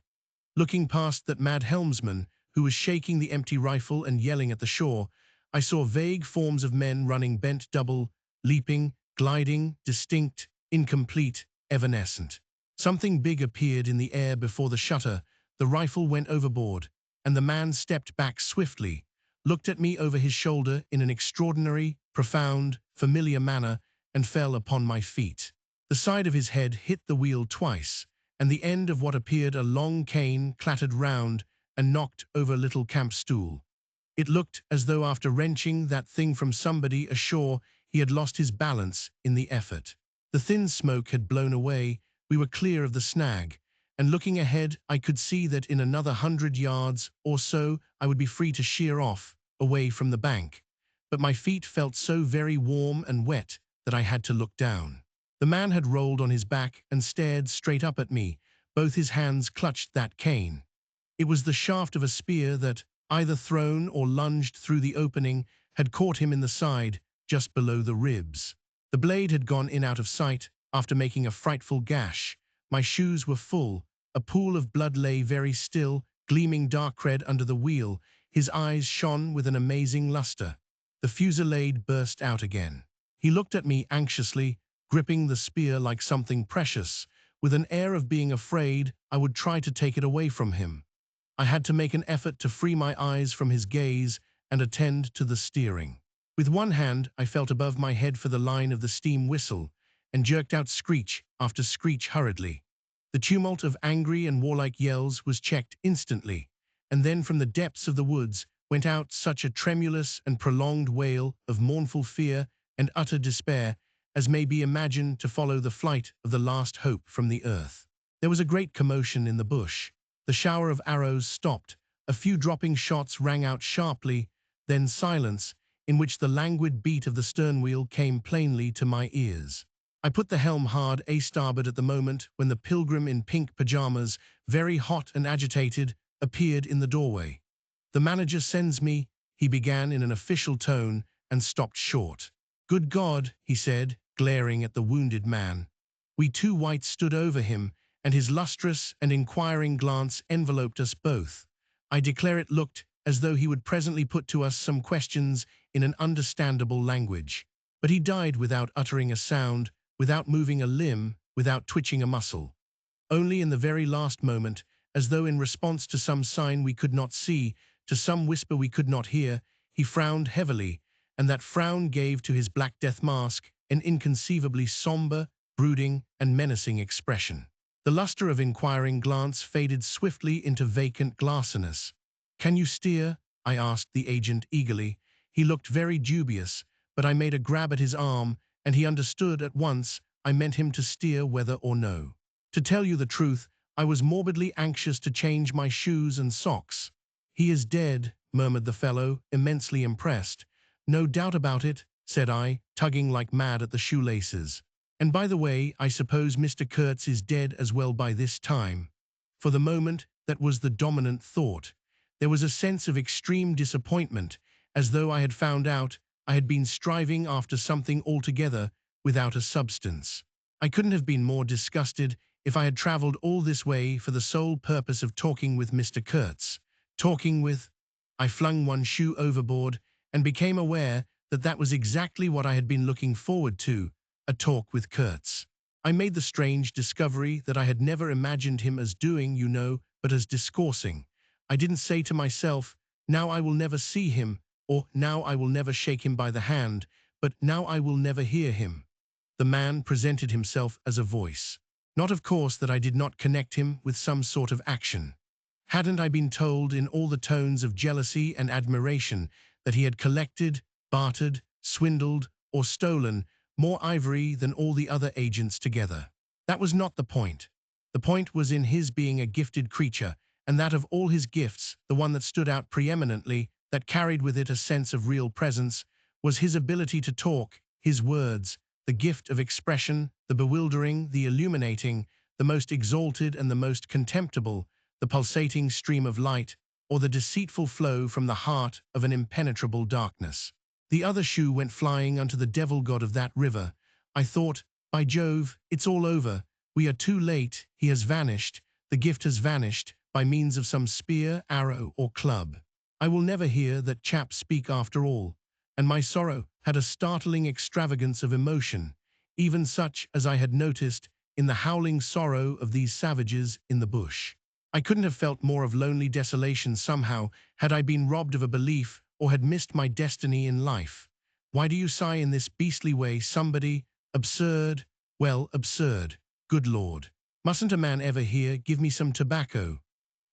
Looking past that mad helmsman, who was shaking the empty rifle and yelling at the shore, I saw vague forms of men running bent double, leaping, gliding, distinct, incomplete, evanescent. Something big appeared in the air before the shutter, the rifle went overboard, and the man stepped back swiftly, looked at me over his shoulder in an extraordinary, profound, familiar manner, and fell upon my feet. The side of his head hit the wheel twice, and the end of what appeared a long cane clattered round and knocked over a little camp stool. It looked as though after wrenching that thing from somebody ashore, he had lost his balance in the effort. The thin smoke had blown away, we were clear of the snag, and looking ahead I could see that in another 100 yards or so I would be free to sheer off, away from the bank. But my feet felt so very warm and wet that I had to look down. The man had rolled on his back and stared straight up at me. Both his hands clutched that cane. It was the shaft of a spear that, either thrown or lunged through the opening, had caught him in the side, just below the ribs. The blade had gone in out of sight after making a frightful gash. My shoes were full. A pool of blood lay very still, gleaming dark red under the wheel. His eyes shone with an amazing luster. The fusillade burst out again. He looked at me anxiously, gripping the spear like something precious. With an air of being afraid I would try to take it away from him. I had to make an effort to free my eyes from his gaze and attend to the steering. With one hand I felt above my head for the line of the steam whistle, and jerked out screech after screech hurriedly. The tumult of angry and warlike yells was checked instantly, and then from the depths of the woods went out such a tremulous and prolonged wail of mournful fear and utter despair as may be imagined to follow the flight of the last hope from the earth. There was a great commotion in the bush. The shower of arrows stopped, a few dropping shots rang out sharply, then silence, in which the languid beat of the sternwheel came plainly to my ears. I put the helm hard a-starboard at the moment when the pilgrim in pink pajamas, very hot and agitated, appeared in the doorway. "The manager sends me," he began in an official tone, and stopped short. "Good God," he said, glaring at the wounded man. We two whites stood over him, and his lustrous and inquiring glance enveloped us both. I declare it looked as though he would presently put to us some questions in an understandable language. But he died without uttering a sound, without moving a limb, without twitching a muscle. Only in the very last moment, as though in response to some sign we could not see, to some whisper we could not hear, he frowned heavily, and that frown gave to his black death mask an inconceivably somber, brooding, and menacing expression. The luster of inquiring glance faded swiftly into vacant glassiness. "Can you steer?" I asked the agent eagerly. He looked very dubious, but I made a grab at his arm, and he understood at once I meant him to steer whether or no. To tell you the truth, I was morbidly anxious to change my shoes and socks. "He is dead," murmured the fellow, immensely impressed. "No doubt about it," said I, tugging like mad at the shoelaces. "And by the way, I suppose Mr. Kurtz is dead as well by this time." For the moment, that was the dominant thought. There was a sense of extreme disappointment, as though I had found out I had been striving after something altogether without a substance. I couldn't have been more disgusted if I had traveled all this way for the sole purpose of talking with Mr. Kurtz. Talking with... I flung one shoe overboard and became aware that that was exactly what I had been looking forward to, a talk with Kurtz. I made the strange discovery that I had never imagined him as doing, you know, but as discoursing. I didn't say to myself, "Now I will never see him," or "Now I will never shake him by the hand," but "Now I will never hear him." The man presented himself as a voice. Not, of course, that I did not connect him with some sort of action. Hadn't I been told in all the tones of jealousy and admiration that he had collected, bartered, swindled, or stolen more ivory than all the other agents together? That was not the point. The point was in his being a gifted creature, and that of all his gifts, the one that stood out preeminently, that carried with it a sense of real presence, was his ability to talk, his words, the gift of expression, the bewildering, the illuminating, the most exalted and the most contemptible, the pulsating stream of light, or the deceitful flow from the heart of an impenetrable darkness. The other shoe went flying unto the devil god of that river. I thought, by Jove, it's all over. We are too late, he has vanished, the gift has vanished, by means of some spear, arrow, or club. I will never hear that chap speak after all. And my sorrow had a startling extravagance of emotion, even such as I had noticed in the howling sorrow of these savages in the bush. I couldn't have felt more of lonely desolation somehow had I been robbed of a belief or had missed my destiny in life. Why do you sigh in this beastly way, somebody? Absurd. Well, absurd. Good Lord. Mustn't a man ever hear, give me some tobacco?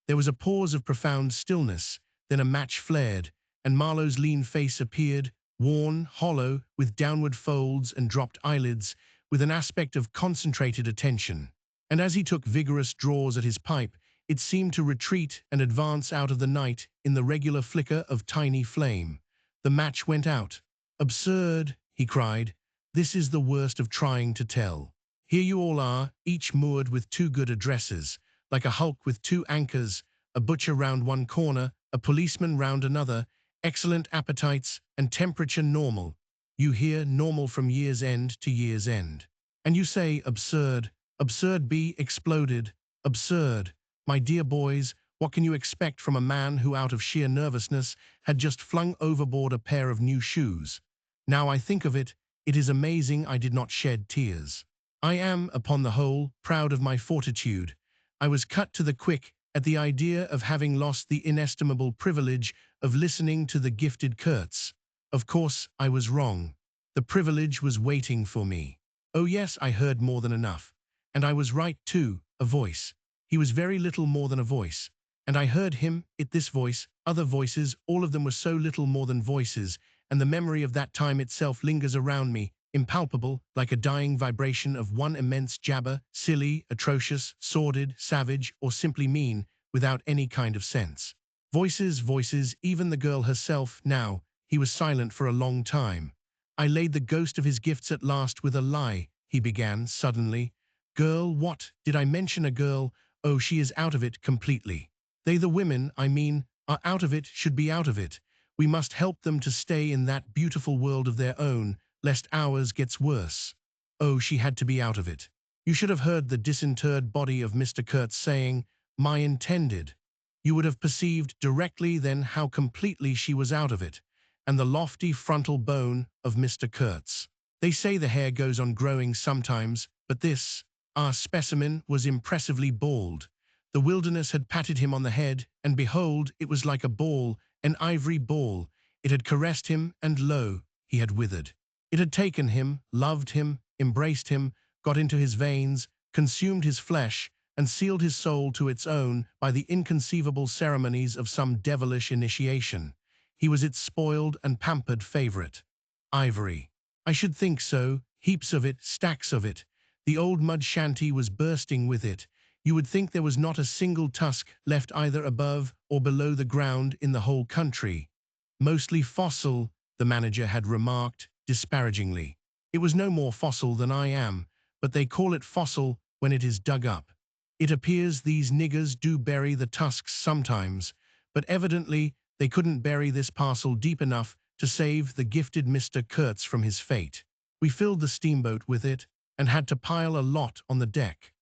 There was a pause of profound stillness, then a match flared, and Marlow's lean face appeared, worn, hollow, with downward folds and dropped eyelids, with an aspect of concentrated attention. And as he took vigorous draws at his pipe, it seemed to retreat and advance out of the night in the regular flicker of tiny flame. The match went out. Absurd, he cried. This is the worst of trying to tell. Here you all are, each moored with two good addresses, like a hulk with two anchors, a butcher round one corner, a policeman round another, excellent appetites, and temperature normal. You hear normal from year's end to year's end. And you say absurd. Absurd be exploded. Absurd. My dear boys, what can you expect from a man who out of sheer nervousness had just flung overboard a pair of new shoes? Now I think of it, it is amazing I did not shed tears. I am, upon the whole, proud of my fortitude. I was cut to the quick at the idea of having lost the inestimable privilege of listening to the gifted Kurtz. Of course, I was wrong. The privilege was waiting for me. Oh yes, I heard more than enough. And I was right too, a voice. He was very little more than a voice. And I heard him, this voice, other voices, all of them were so little more than voices, and the memory of that time itself lingers around me, impalpable, like a dying vibration of one immense jabber, silly, atrocious, sordid, savage, or simply mean, without any kind of sense. Voices, voices, even the girl herself. Now, he was silent for a long time. I laid the ghost of his gifts at last with a lie, he began, suddenly. Girl, what? Did I mention a girl? Oh, she is out of it completely. They, the women, I mean, are out of it, should be out of it. We must help them to stay in that beautiful world of their own, lest ours gets worse. Oh, she had to be out of it. You should have heard the disinterred body of Mr. Kurtz saying, my intended. You would have perceived directly then how completely she was out of it, and the lofty frontal bone of Mr. Kurtz. They say the hair goes on growing sometimes, but this, our specimen, was impressively bald. The wilderness had patted him on the head, and behold, it was like a ball, an ivory ball. It had caressed him, and lo, he had withered. It had taken him, loved him, embraced him, got into his veins, consumed his flesh, and sealed his soul to its own by the inconceivable ceremonies of some devilish initiation. He was its spoiled and pampered favorite. Ivory. I should think so, heaps of it, stacks of it. The old mud shanty was bursting with it. You would think there was not a single tusk left either above or below the ground in the whole country. Mostly fossil, the manager had remarked disparagingly. It was no more fossil than I am, but they call it fossil when it is dug up. It appears these niggers do bury the tusks sometimes, but evidently they couldn't bury this parcel deep enough to save the gifted Mr. Kurtz from his fate. We filled the steamboat with it and had to pile a lot on the deck.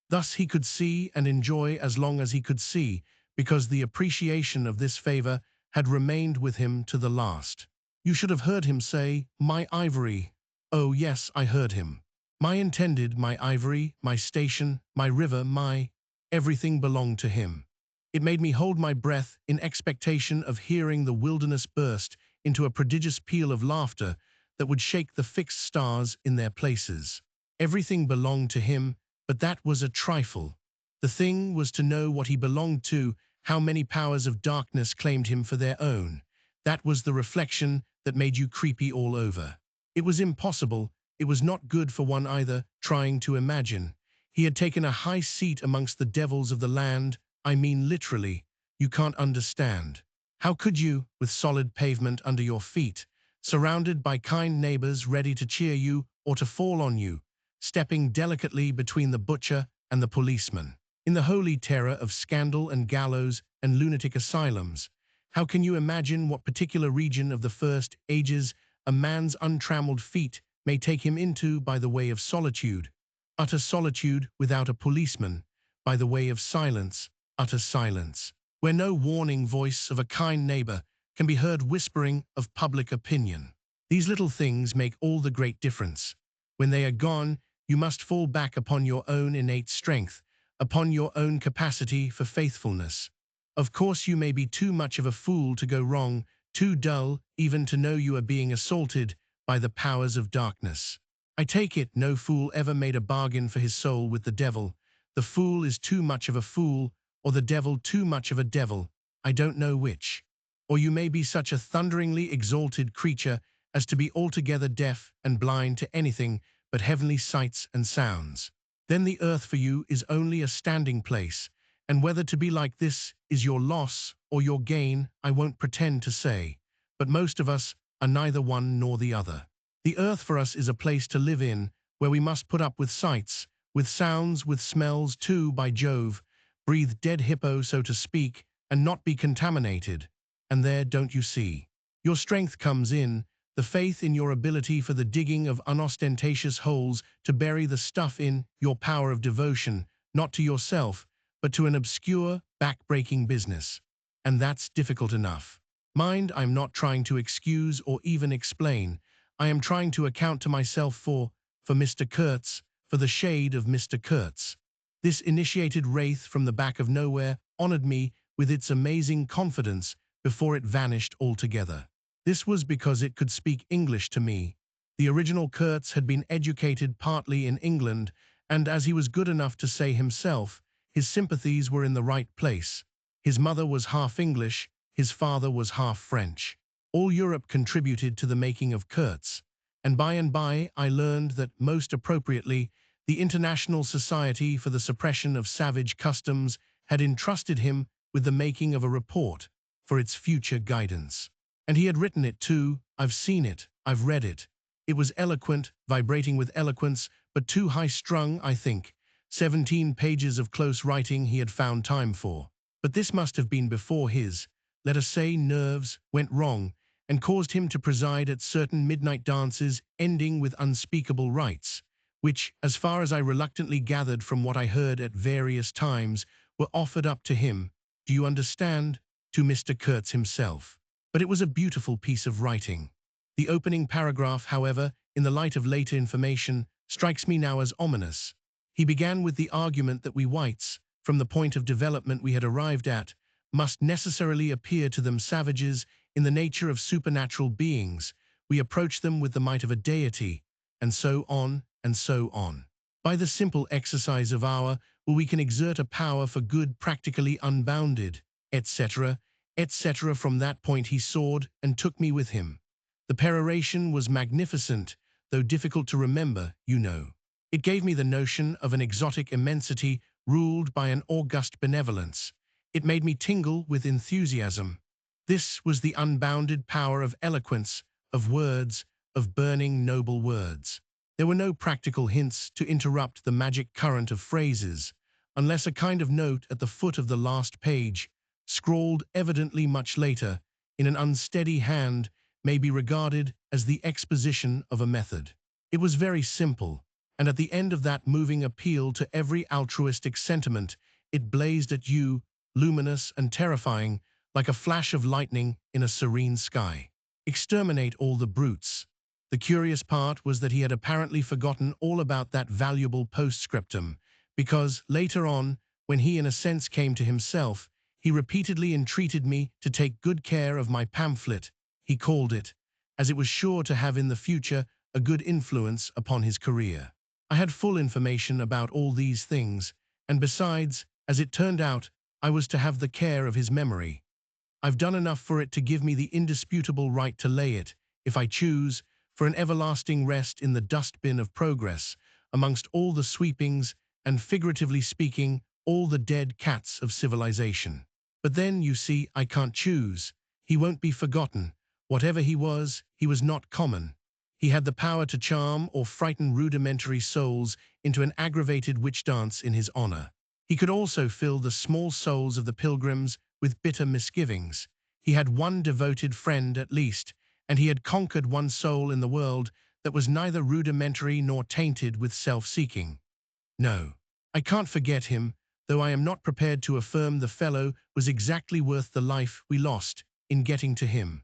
Thus he could see and enjoy as long as he could see, because the appreciation of this favor had remained with him to the last. You should have heard him say, my ivory. Oh yes, I heard him. My intended, my ivory, my station, my river, my... everything belonged to him. It made me hold my breath in expectation of hearing the wilderness burst into a prodigious peal of laughter that would shake the fixed stars in their places. Everything belonged to him, but that was a trifle. The thing was to know what he belonged to, how many powers of darkness claimed him for their own. That was the reflection that made you creepy all over. It was impossible, it was not good for one either, trying to imagine. He had taken a high seat amongst the devils of the land. I mean literally. You can't understand. How could you, with solid pavement under your feet, surrounded by kind neighbors ready to cheer you or to fall on you, stepping delicately between the butcher and the policeman? In the holy terror of scandal and gallows and lunatic asylums, how can you imagine what particular region of the first ages a man's untrammeled feet may take him into by the way of solitude? Utter solitude without a policeman, by the way of silence, utter silence, where no warning voice of a kind neighbor can be heard whispering of public opinion. These little things make all the great difference. When they are gone, you must fall back upon your own innate strength, upon your own capacity for faithfulness. Of course, you may be too much of a fool to go wrong, too dull even to know you are being assaulted by the powers of darkness. I take it no fool ever made a bargain for his soul with the devil. The fool is too much of a fool, or the devil too much of a devil. I don't know which. Or you may be such a thunderingly exalted creature as to be altogether deaf and blind to anything but heavenly sights and sounds. Then the earth for you is only a standing place, and whether to be like this is your loss or your gain, I won't pretend to say. But most of us are neither one nor the other. The earth for us is a place to live in, where we must put up with sights, with sounds, with smells too, by Jove, breathe dead hippo, so to speak, and not be contaminated. And there, don't you see, your strength comes in, the faith in your ability for the digging of unostentatious holes to bury the stuff in, your power of devotion, not to yourself, but to an obscure, back-breaking business. And that's difficult enough. Mind, I'm not trying to excuse or even explain. I am trying to account to myself for Mr. Kurtz, for the shade of Mr. Kurtz. This initiated wraith from the back of nowhere honored me with its amazing confidence before it vanished altogether. This was because it could speak English to me. The original Kurtz had been educated partly in England, and as he was good enough to say himself, his sympathies were in the right place. His mother was half English, his father was half French. All Europe contributed to the making of Kurtz, and by I learned that, most appropriately, the International Society for the Suppression of Savage Customs had entrusted him with the making of a report for its future guidance. And he had written it too. I've seen it, I've read it. It was eloquent, vibrating with eloquence, but too high-strung, I think. 17 pages of close writing he had found time for. But this must have been before his, let us say, nerves went wrong, and caused him to preside at certain midnight dances ending with unspeakable rites, which, as far as I reluctantly gathered from what I heard at various times, were offered up to him, do you understand, to Mr. Kurtz himself. But it was a beautiful piece of writing. The opening paragraph, however, in the light of later information, strikes me now as ominous. He began with the argument that we whites, from the point of development we had arrived at, must necessarily appear to them savages in the nature of supernatural beings. We approach them with the might of a deity, and so on, and so on. By the simple exercise of our will we can exert a power for good practically unbounded, etc., etc. From that point he soared and took me with him. The peroration was magnificent, though difficult to remember, you know. It gave me the notion of an exotic immensity ruled by an august benevolence. It made me tingle with enthusiasm. This was the unbounded power of eloquence, of words, of burning noble words. There were no practical hints to interrupt the magic current of phrases, unless a kind of note at the foot of the last page, scrawled evidently much later, in an unsteady hand, may be regarded as the exposition of a method. It was very simple, and at the end of that moving appeal to every altruistic sentiment, it blazed at you, luminous and terrifying, like a flash of lightning in a serene sky. Exterminate all the brutes. The curious part was that he had apparently forgotten all about that valuable postscriptum, because, later on, when he in a sense came to himself, he repeatedly entreated me to take good care of my pamphlet, he called it, as it was sure to have in the future a good influence upon his career. I had full information about all these things, and besides, as it turned out, I was to have the care of his memory. I've done enough for it to give me the indisputable right to lay it, if I choose, for an everlasting rest in the dustbin of progress, amongst all the sweepings and figuratively speaking, all the dead cats of civilization. But then, you see, I can't choose. He won't be forgotten. Whatever he was not common. He had the power to charm or frighten rudimentary souls into an aggravated witch dance in his honor. He could also fill the small souls of the pilgrims with bitter misgivings. He had one devoted friend at least, and he had conquered one soul in the world that was neither rudimentary nor tainted with self-seeking. No, I can't forget him, though I am not prepared to affirm the fellow was exactly worth the life we lost in getting to him.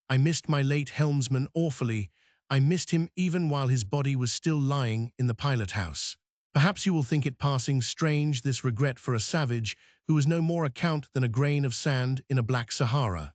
I missed my late helmsman awfully. I missed him even while his body was still lying in the pilot house. Perhaps you will think it passing strange, this regret for a savage who was no more account than a grain of sand in a black Sahara.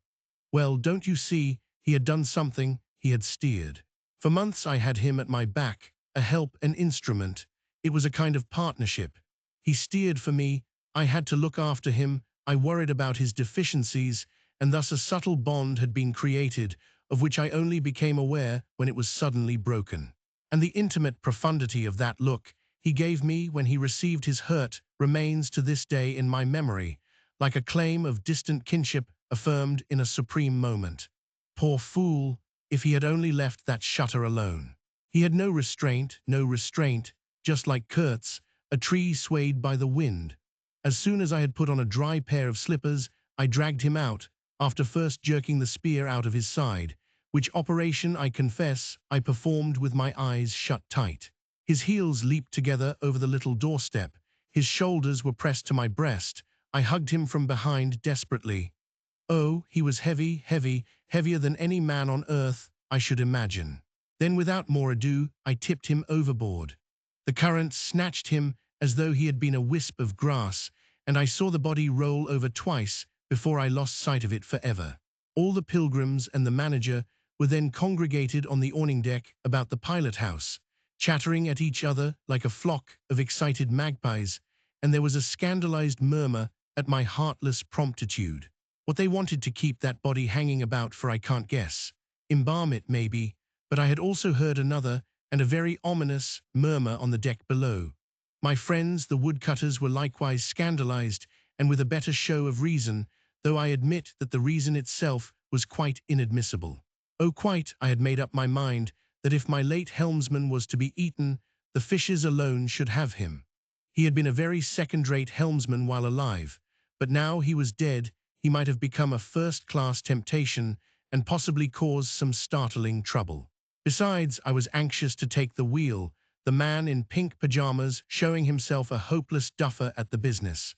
Well, don't you see, he had done something, he had steered. For months I had him at my back, a help, an instrument. It was a kind of partnership. He steered for me, I had to look after him, I worried about his deficiencies, and thus a subtle bond had been created, of which I only became aware when it was suddenly broken. And the intimate profundity of that look he gave me when he received his hurt remains to this day in my memory, like a claim of distant kinship affirmed in a supreme moment. Poor fool, if he had only left that shutter alone. He had no restraint, just like Kurtz, a tree swayed by the wind. As soon as I had put on a dry pair of slippers, I dragged him out, after first jerking the spear out of his side, which operation, I confess, I performed with my eyes shut tight. His heels leaped together over the little doorstep. His shoulders were pressed to my breast. I hugged him from behind desperately. Oh, he was heavy, heavier than any man on earth, I should imagine. Then without more ado, I tipped him overboard. The current snatched him as though he had been a wisp of grass, and I saw the body roll over twice before I lost sight of it forever. All the pilgrims and the manager were then congregated on the awning deck about the pilot house, chattering at each other like a flock of excited magpies, and there was a scandalized murmur at my heartless promptitude. What they wanted to keep that body hanging about for I can't guess. Embalm it, maybe, but I had also heard another, and a very ominous, murmur on the deck below. My friends, the woodcutters, were likewise scandalized, and with a better show of reason, though I admit that the reason itself was quite inadmissible. Oh, quite, I had made up my mind that if my late helmsman was to be eaten, the fishes alone should have him. He had been a very second-rate helmsman while alive, but now he was dead, he might have become a first-class temptation and possibly caused some startling trouble. Besides, I was anxious to take the wheel, the man in pink pajamas showing himself a hopeless duffer at the business.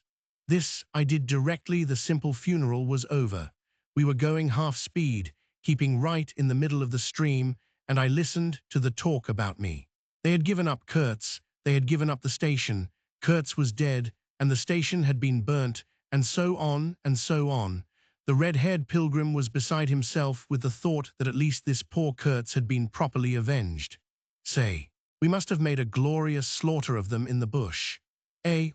This I did directly the simple funeral was over. We were going half speed, keeping right in the middle of the stream, and I listened to the talk about me. They had given up Kurtz, they had given up the station, Kurtz was dead, and the station had been burnt, and so on and so on. The red-haired pilgrim was beside himself with the thought that at least this poor Kurtz had been properly avenged. Say, we must have made a glorious slaughter of them in the bush.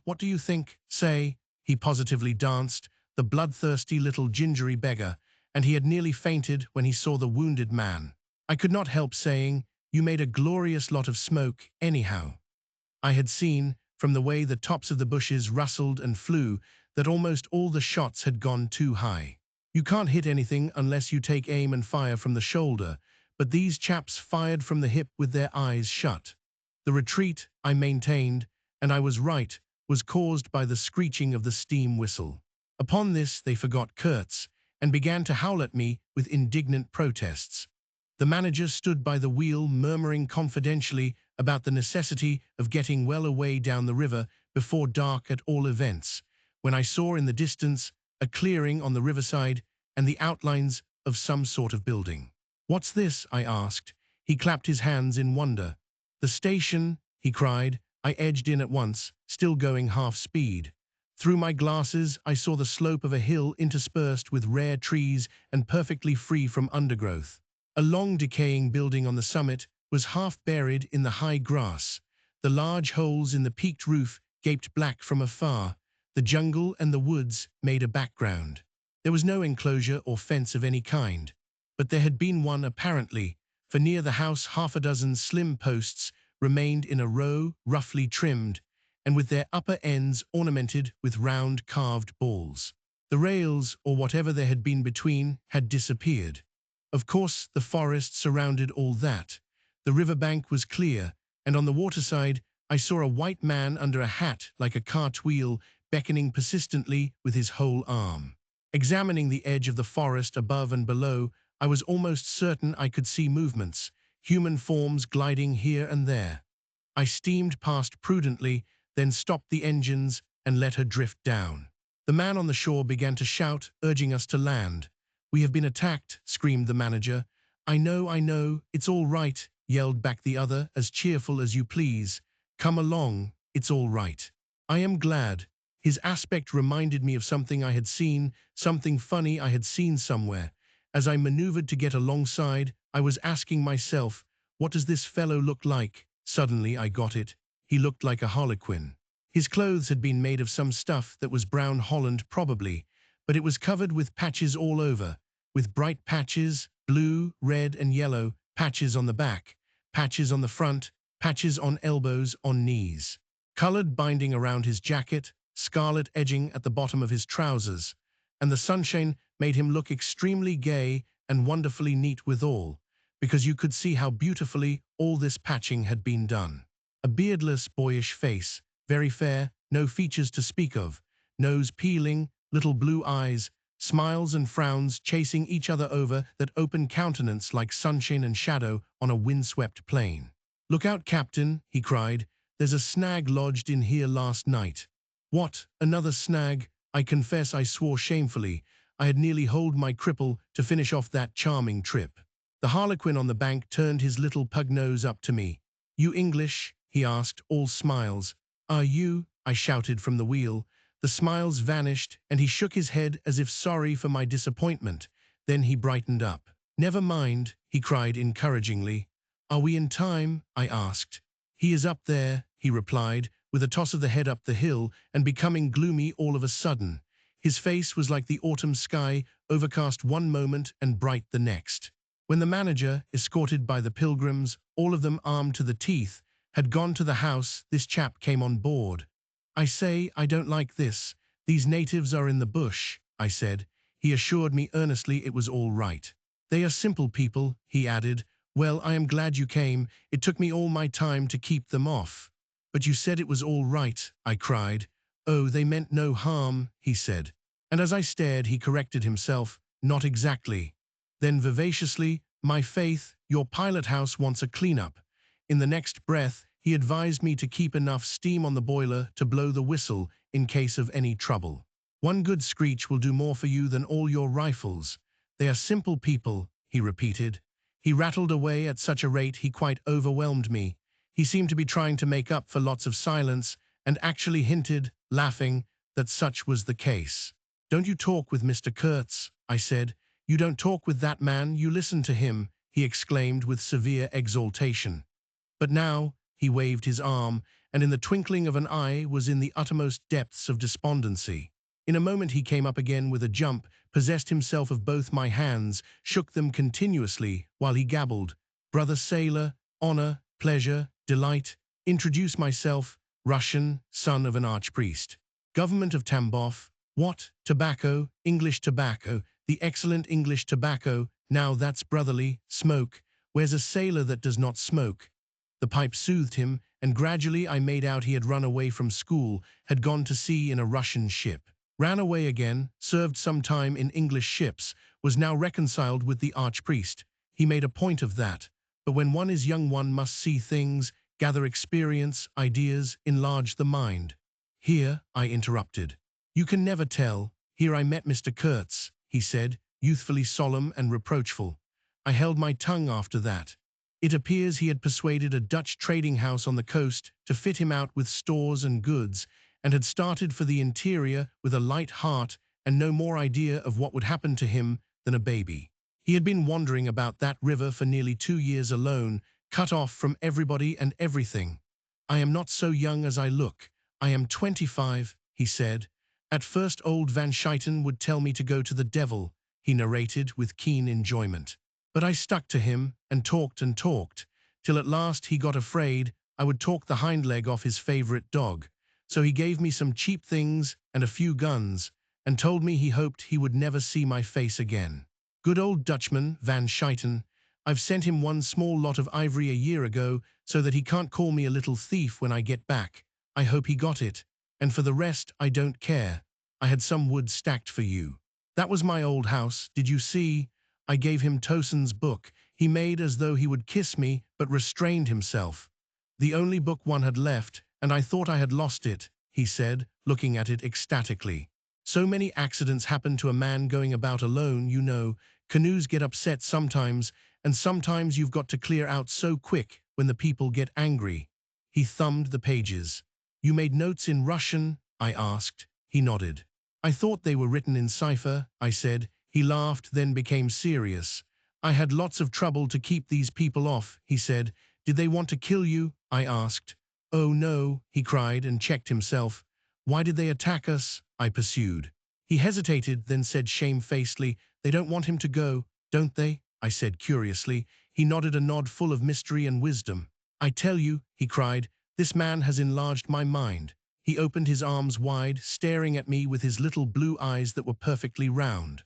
What do you think? Say, he positively danced, the bloodthirsty little gingery beggar, and he had nearly fainted when he saw the wounded man. I could not help saying, you made a glorious lot of smoke, anyhow. I had seen, from the way the tops of the bushes rustled and flew, that almost all the shots had gone too high. You can't hit anything unless you take aim and fire from the shoulder, but these chaps fired from the hip with their eyes shut. The retreat, I maintained, and I was right, was caused by the screeching of the steam whistle. Upon this they forgot Kurtz, and began to howl at me with indignant protests. The manager stood by the wheel murmuring confidentially about the necessity of getting well away down the river before dark at all events, when I saw in the distance a clearing on the riverside and the outlines of some sort of building. What's this? I asked. He clapped his hands in wonder. The station, he cried. I edged in at once, still going half speed. Through my glasses, I saw the slope of a hill interspersed with rare trees and perfectly free from undergrowth. A long decaying building on the summit was half buried in the high grass. The large holes in the peaked roof gaped black from afar. The jungle and the woods made a background. There was no enclosure or fence of any kind, but there had been one apparently, for near the house half a dozen slim posts remained in a row, roughly trimmed, and with their upper ends ornamented with round carved balls. The rails, or whatever there had been between, had disappeared. Of course, the forest surrounded all that. The riverbank was clear, and on the waterside I saw a white man under a hat like a cartwheel, beckoning persistently with his whole arm. Examining the edge of the forest above and below, I was almost certain I could see movements, human forms gliding here and there. I steamed past prudently, then stopped the engines and let her drift down. The man on the shore began to shout, urging us to land. "We have been attacked," screamed the manager. I know, it's all right," yelled back the other, as cheerful as you please. "Come along, it's all right." I am glad. His aspect reminded me of something I had seen, something funny I had seen somewhere. As I maneuvered to get alongside, I was asking myself, what does this fellow look like? Suddenly I got it. He looked like a harlequin. His clothes had been made of some stuff that was brown holland probably, but it was covered with patches all over, with bright patches, blue, red, and yellow, patches on the back, patches on the front, patches on elbows, on knees. Colored binding around his jacket, scarlet edging at the bottom of his trousers, and the sunshine made him look extremely gay and wonderfully neat withal, because you could see how beautifully all this patching had been done. A beardless, boyish face, very fair, no features to speak of, nose peeling, little blue eyes, smiles and frowns chasing each other over that open countenance like sunshine and shadow on a windswept plain. "Look out, Captain," he cried. "There's a snag lodged in here last night." What, another snag? I confess I swore shamefully. I had nearly holed my cripple to finish off that charming trip. The harlequin on the bank turned his little pug nose up to me. "You English?" he asked, all smiles. "Are you?" I shouted from the wheel. The smiles vanished, and he shook his head as if sorry for my disappointment. Then he brightened up. "Never mind," he cried encouragingly. "Are we in time?" I asked. "He is up there," he replied, with a toss of the head up the hill, and becoming gloomy all of a sudden. His face was like the autumn sky, overcast one moment and bright the next. When the manager, escorted by the pilgrims, all of them armed to the teeth, had gone to the house, this chap came on board. "I say, I don't like this. These natives are in the bush," I said. He assured me earnestly it was all right. "They are simple people," he added. "Well, I am glad you came. It took me all my time to keep them off." "But you said it was all right," I cried. "Oh, they meant no harm," he said. And as I stared, he corrected himself. "Not exactly." Then vivaciously, "My faith, your pilot house wants a cleanup." In the next breath, he advised me to keep enough steam on the boiler to blow the whistle in case of any trouble. "One good screech will do more for you than all your rifles. They are simple people," he repeated. He rattled away at such a rate he quite overwhelmed me. He seemed to be trying to make up for lots of silence, and actually hinted, laughing, that such was the case. "Don't you talk with Mr. Kurtz," I said. "You don't talk with that man, you listen to him," he exclaimed with severe exaltation. But now, he waved his arm, and in the twinkling of an eye was in the uttermost depths of despondency. In a moment he came up again with a jump, possessed himself of both my hands, shook them continuously, while he gabbled, "Brother sailor, honor, pleasure, delight, introduce myself, Russian, son of an archpriest. Government of Tambov, what, tobacco, English tobacco, the excellent English tobacco, now that's brotherly, smoke, where's a sailor that does not smoke?" The pipe soothed him, and gradually I made out he had run away from school, had gone to sea in a Russian ship, ran away again, served some time in English ships, was now reconciled with the archpriest. He made a point of that. But when one is young one must see things, gather experience, ideas, enlarge the mind. Here, I interrupted. "You can never tell. Here I met Mr. Kurtz," he said, youthfully solemn and reproachful. I held my tongue after that. It appears he had persuaded a Dutch trading house on the coast to fit him out with stores and goods, and had started for the interior with a light heart and no more idea of what would happen to him than a baby. He had been wandering about that river for nearly 2 years alone, cut off from everybody and everything. "I am not so young as I look. I am 25, he said. "At first old Van Scheiten would tell me to go to the devil," he narrated with keen enjoyment. "But I stuck to him, and talked, till at last he got afraid I would talk the hind leg off his favorite dog. So he gave me some cheap things and a few guns, and told me he hoped he would never see my face again. Good old Dutchman, Van Scheiten. I've sent him one small lot of ivory a year ago so that he can't call me a little thief when I get back. I hope he got it. And for the rest, I don't care. I had some wood stacked for you. That was my old house, did you see? I gave him Towson's book. He made as though he would kiss me, but restrained himself. The only book one had left, and I thought I had lost it, he said, looking at it ecstatically. So many accidents happen to a man going about alone, you know. Canoes get upset sometimes, and sometimes you've got to clear out so quick when the people get angry. He thumbed the pages. You made notes in Russian? I asked. He nodded. I thought they were written in cipher, I said. He laughed, then became serious. I had lots of trouble to keep these people off, he said. Did they want to kill you? I asked. Oh no, he cried and checked himself. Why did they attack us? I pursued. He hesitated, then said shamefacedly, they don't want him to go, don't they? I said curiously. He nodded a nod full of mystery and wisdom. I tell you, he cried, this man has enlarged my mind. He opened his arms wide, staring at me with his little blue eyes that were perfectly round.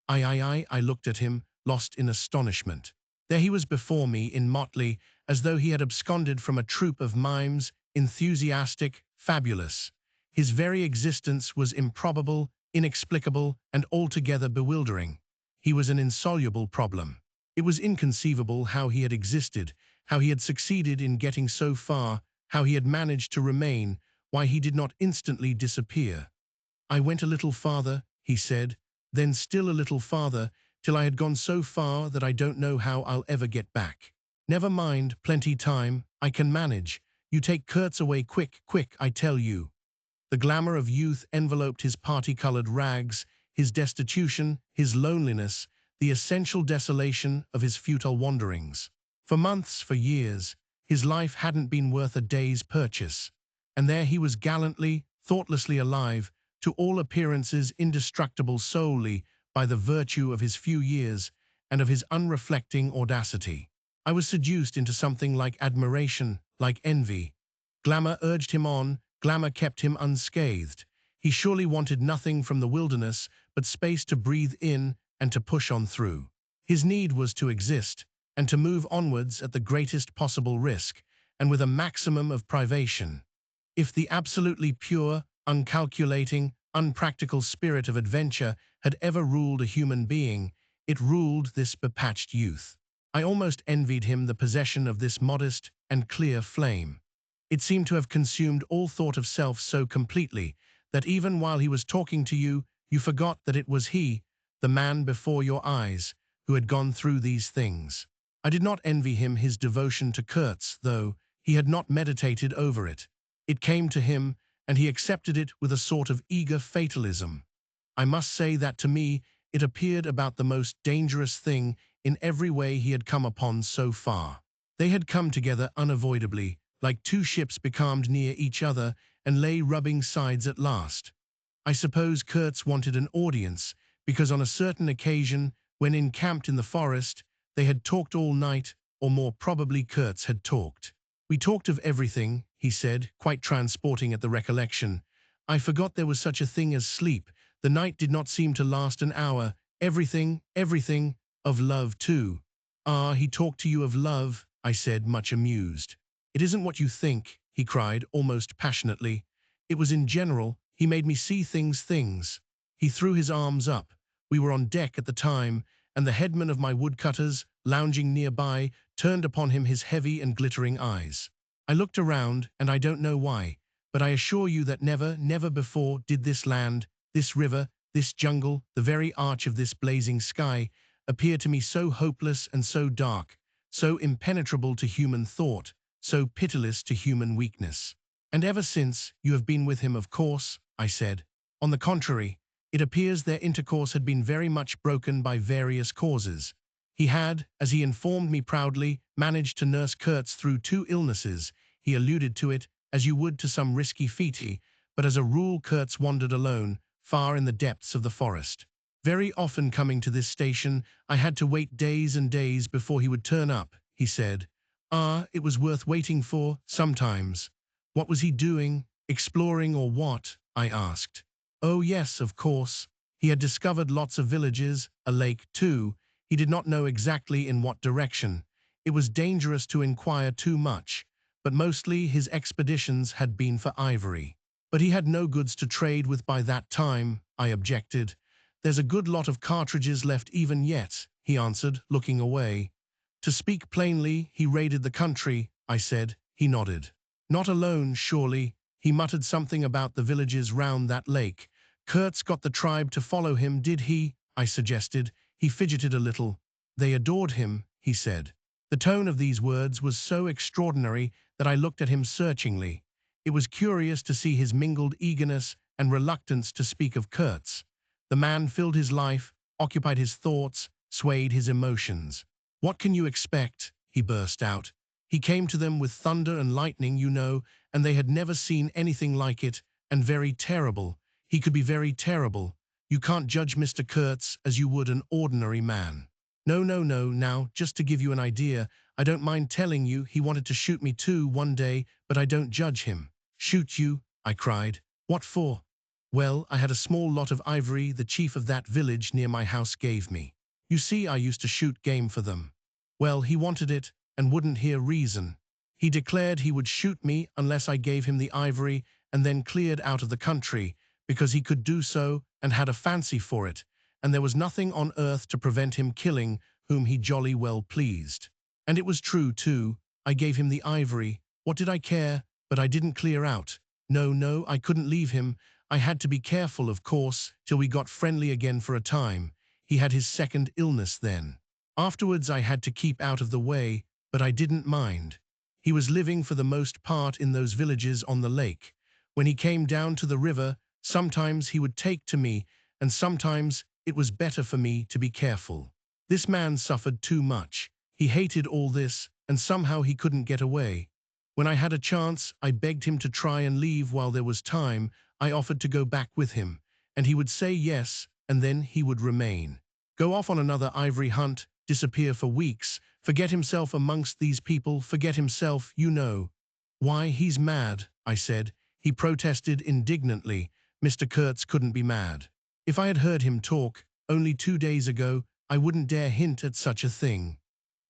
I looked at him, lost in astonishment. There he was before me in motley, as though he had absconded from a troupe of mimes, enthusiastic, fabulous. His very existence was improbable, inexplicable, and altogether bewildering. He was an insoluble problem. It was inconceivable how he had existed, how he had succeeded in getting so far, how he had managed to remain, why he did not instantly disappear. I went a little farther, he said, then still a little farther, till I had gone so far that I don't know how I'll ever get back. Never mind, plenty time, I can manage. You take Kurtz away quick, quick, I tell you. The glamour of youth enveloped his party-colored rags, his destitution, his loneliness, the essential desolation of his futile wanderings. For months, for years, his life hadn't been worth a day's purchase. And there he was gallantly, thoughtlessly alive, to all appearances indestructible solely by the virtue of his few years and of his unreflecting audacity. I was seduced into something like admiration, like envy. Glamour urged him on, glamour kept him unscathed. He surely wanted nothing from the wilderness but space to breathe in and to push on through. His need was to exist, and to move onwards at the greatest possible risk, and with a maximum of privation. If the absolutely pure, uncalculating, unpractical spirit of adventure had ever ruled a human being, it ruled this bepatched youth. I almost envied him the possession of this modest and clear flame. It seemed to have consumed all thought of self so completely that even while he was talking to you, you forgot that it was he, the man before your eyes, who had gone through these things. I did not envy him his devotion to Kurtz, though. He had not meditated over it. It came to him, and he accepted it with a sort of eager fatalism. I must say that to me it appeared about the most dangerous thing in every way he had come upon so far. They had come together unavoidably, like two ships becalmed near each other and lay rubbing sides at last. I suppose Kurtz wanted an audience, because on a certain occasion, when encamped in the forest, they had talked all night, or more probably Kurtz had talked. We talked of everything, he said, quite transporting at the recollection. I forgot there was such a thing as sleep. The night did not seem to last an hour. Everything, everything, of love too. Ah, he talked to you of love, I said, much amused. It isn't what you think, he cried, almost passionately. It was in general. He made me see things. He threw his arms up. We were on deck at the time, and the headman of my woodcutters, lounging nearby, turned upon him his heavy and glittering eyes. I looked around, and I don't know why, but I assure you that never before did this land, this river, this jungle, the very arch of this blazing sky, appear to me so hopeless and so dark, so impenetrable to human thought, so pitiless to human weakness. And ever since, you have been with him, of course, I said. On the contrary, it appears their intercourse had been very much broken by various causes. He had, as he informed me proudly, managed to nurse Kurtz through 2 illnesses. He alluded to it, as you would to some risky feat, but as a rule Kurtz wandered alone, far in the depths of the forest. Very often coming to this station, I had to wait days and days before he would turn up, he said. Ah, it was worth waiting for, sometimes. What was he doing? Exploring or what? I asked. Oh yes, of course. He had discovered lots of villages, a lake too. He did not know exactly in what direction. It was dangerous to inquire too much, but mostly his expeditions had been for ivory. But he had no goods to trade with by that time, I objected. There's a good lot of cartridges left even yet, he answered, looking away. To speak plainly, he raided the country, I said. He nodded. Not alone, surely. He muttered something about the villages round that lake. Kurtz got the tribe to follow him, did he? I suggested. He fidgeted a little. They adored him, he said. The tone of these words was so extraordinary that I looked at him searchingly. It was curious to see his mingled eagerness and reluctance to speak of Kurtz. The man filled his life, occupied his thoughts, swayed his emotions. What can you expect? He burst out. He came to them with thunder and lightning, you know, and they had never seen anything like it, and very terrible. He could be very terrible. You can't judge Mr. Kurtz as you would an ordinary man. No, no, no, now, just to give you an idea, I don't mind telling you he wanted to shoot me too one day, but I don't judge him. Shoot you? I cried. What for? Well, I had a small lot of ivory the chief of that village near my house gave me. You see, I used to shoot game for them. Well, he wanted it, and wouldn't hear reason. He declared he would shoot me unless I gave him the ivory, and then cleared out of the country, because he could do so and had a fancy for it, and there was nothing on earth to prevent him killing whom he jolly well pleased. And it was true, too. I gave him the ivory. What did I care? But I didn't clear out. No, no, I couldn't leave him. I had to be careful, of course, till we got friendly again for a time. He had his second illness then. Afterwards I had to keep out of the way, but I didn't mind. He was living for the most part in those villages on the lake. When he came down to the river, sometimes he would take to me, and sometimes it was better for me to be careful. This man suffered too much. He hated all this, and somehow he couldn't get away. When I had a chance, I begged him to try and leave while there was time. I offered to go back with him, and he would say yes, and then he would remain. Go off on another ivory hunt, disappear for weeks, forget himself amongst these people, forget himself, you know. Why, he's mad, I said. He protested indignantly. Mr. Kurtz couldn't be mad. If I had heard him talk, only 2 days ago, I wouldn't dare hint at such a thing.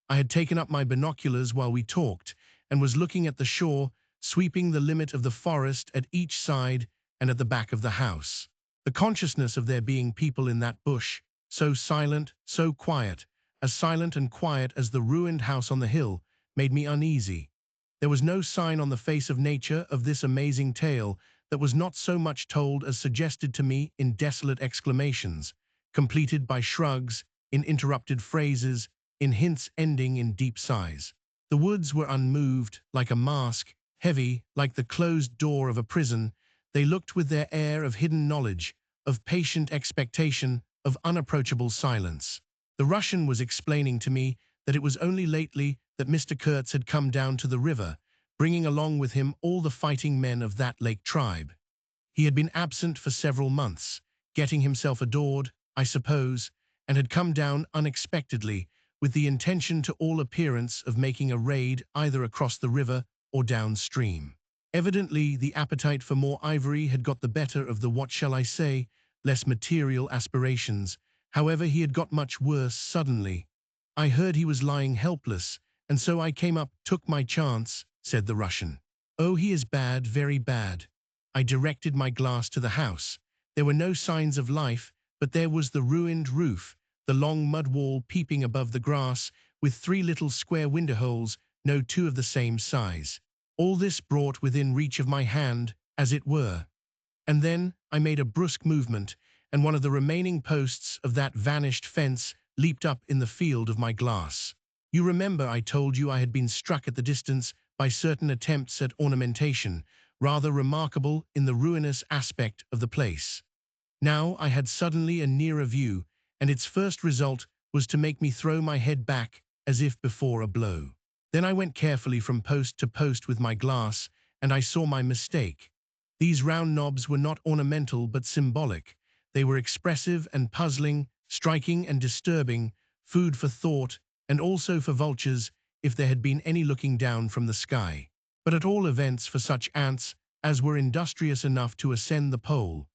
I had taken up my binoculars while we talked, and was looking at the shore, sweeping the limit of the forest at each side and at the back of the house. The consciousness of there being people in that bush, so silent, so quiet, as silent and quiet as the ruined house on the hill, made me uneasy. There was no sign on the face of nature of this amazing tale that was not so much told as suggested to me in desolate exclamations, completed by shrugs, in interrupted phrases, in hints ending in deep sighs. The woods were unmoved, like a mask, heavy, like the closed door of a prison. They looked with their air of hidden knowledge, of patient expectation, of unapproachable silence. The Russian was explaining to me that it was only lately that Mr. Kurtz had come down to the river, bringing along with him all the fighting men of that lake tribe. He had been absent for several months, getting himself adored, I suppose, and had come down unexpectedly, with the intention to all appearance of making a raid either across the river or downstream. Evidently, the appetite for more ivory had got the better of the, what shall I say, less material aspirations. However, he had got much worse suddenly. I heard he was lying helpless, and so I came up, took my chance, said the Russian. Oh, he is bad, very bad. I directed my glass to the house. There were no signs of life, but there was the ruined roof, the long mud wall peeping above the grass, with 3 little square window holes, no 2 of the same size. All this brought within reach of my hand, as it were. And then I made a brusque movement, and one of the remaining posts of that vanished fence leaped up in the field of my glass. You remember I told you I had been struck at the distance by certain attempts at ornamentation, rather remarkable in the ruinous aspect of the place. Now I had suddenly a nearer view, and its first result was to make me throw my head back as if before a blow. Then I went carefully from post to post with my glass, and I saw my mistake. These round knobs were not ornamental but symbolic. They were expressive and puzzling, striking and disturbing, food for thought, and also for vultures if there had been any looking down from the sky. But at all events for such ants as were industrious enough to ascend the pole.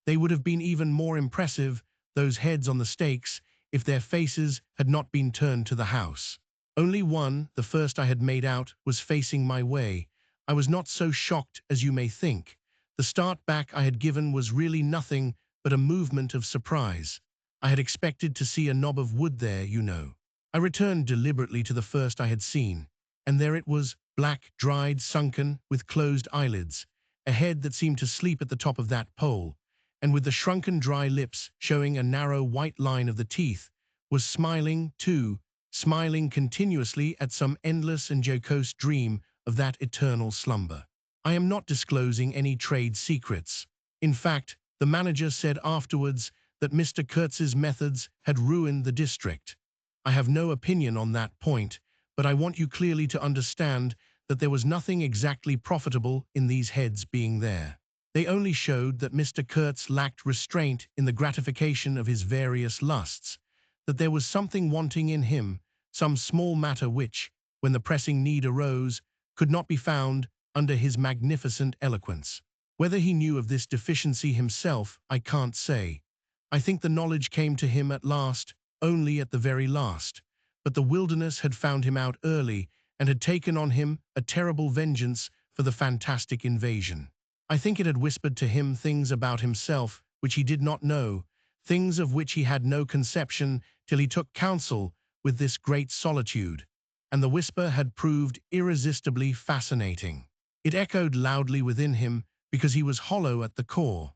They would have been even more impressive, those heads on the stakes, if their faces had not been turned to the house. Only one, the first I had made out, was facing my way. I was not so shocked as you may think. The start back I had given was really nothing but a movement of surprise. I had expected to see a knob of wood there, you know. I returned deliberately to the first I had seen, and there it was, black, dried, sunken, with closed eyelids, a head that seemed to sleep at the top of that pole, and with the shrunken dry lips showing a narrow white line of the teeth, was smiling, too, smiling continuously at some endless and jocose dream of that eternal slumber. I am not disclosing any trade secrets. In fact, the manager said afterwards that Mr. Kurtz's methods had ruined the district. I have no opinion on that point, but I want you clearly to understand that there was nothing exactly profitable in these heads being there. They only showed that Mr. Kurtz lacked restraint in the gratification of his various lusts, that there was something wanting in him, some small matter which, when the pressing need arose, could not be found under his magnificent eloquence. Whether he knew of this deficiency himself, I can't say. I think the knowledge came to him at last, only at the very last. But the wilderness had found him out early and had taken on him a terrible vengeance for the fantastic invasion. I think it had whispered to him things about himself which he did not know, things of which he had no conception till he took counsel with this great solitude, and the whisper had proved irresistibly fascinating. It echoed loudly within him because he was hollow at the core.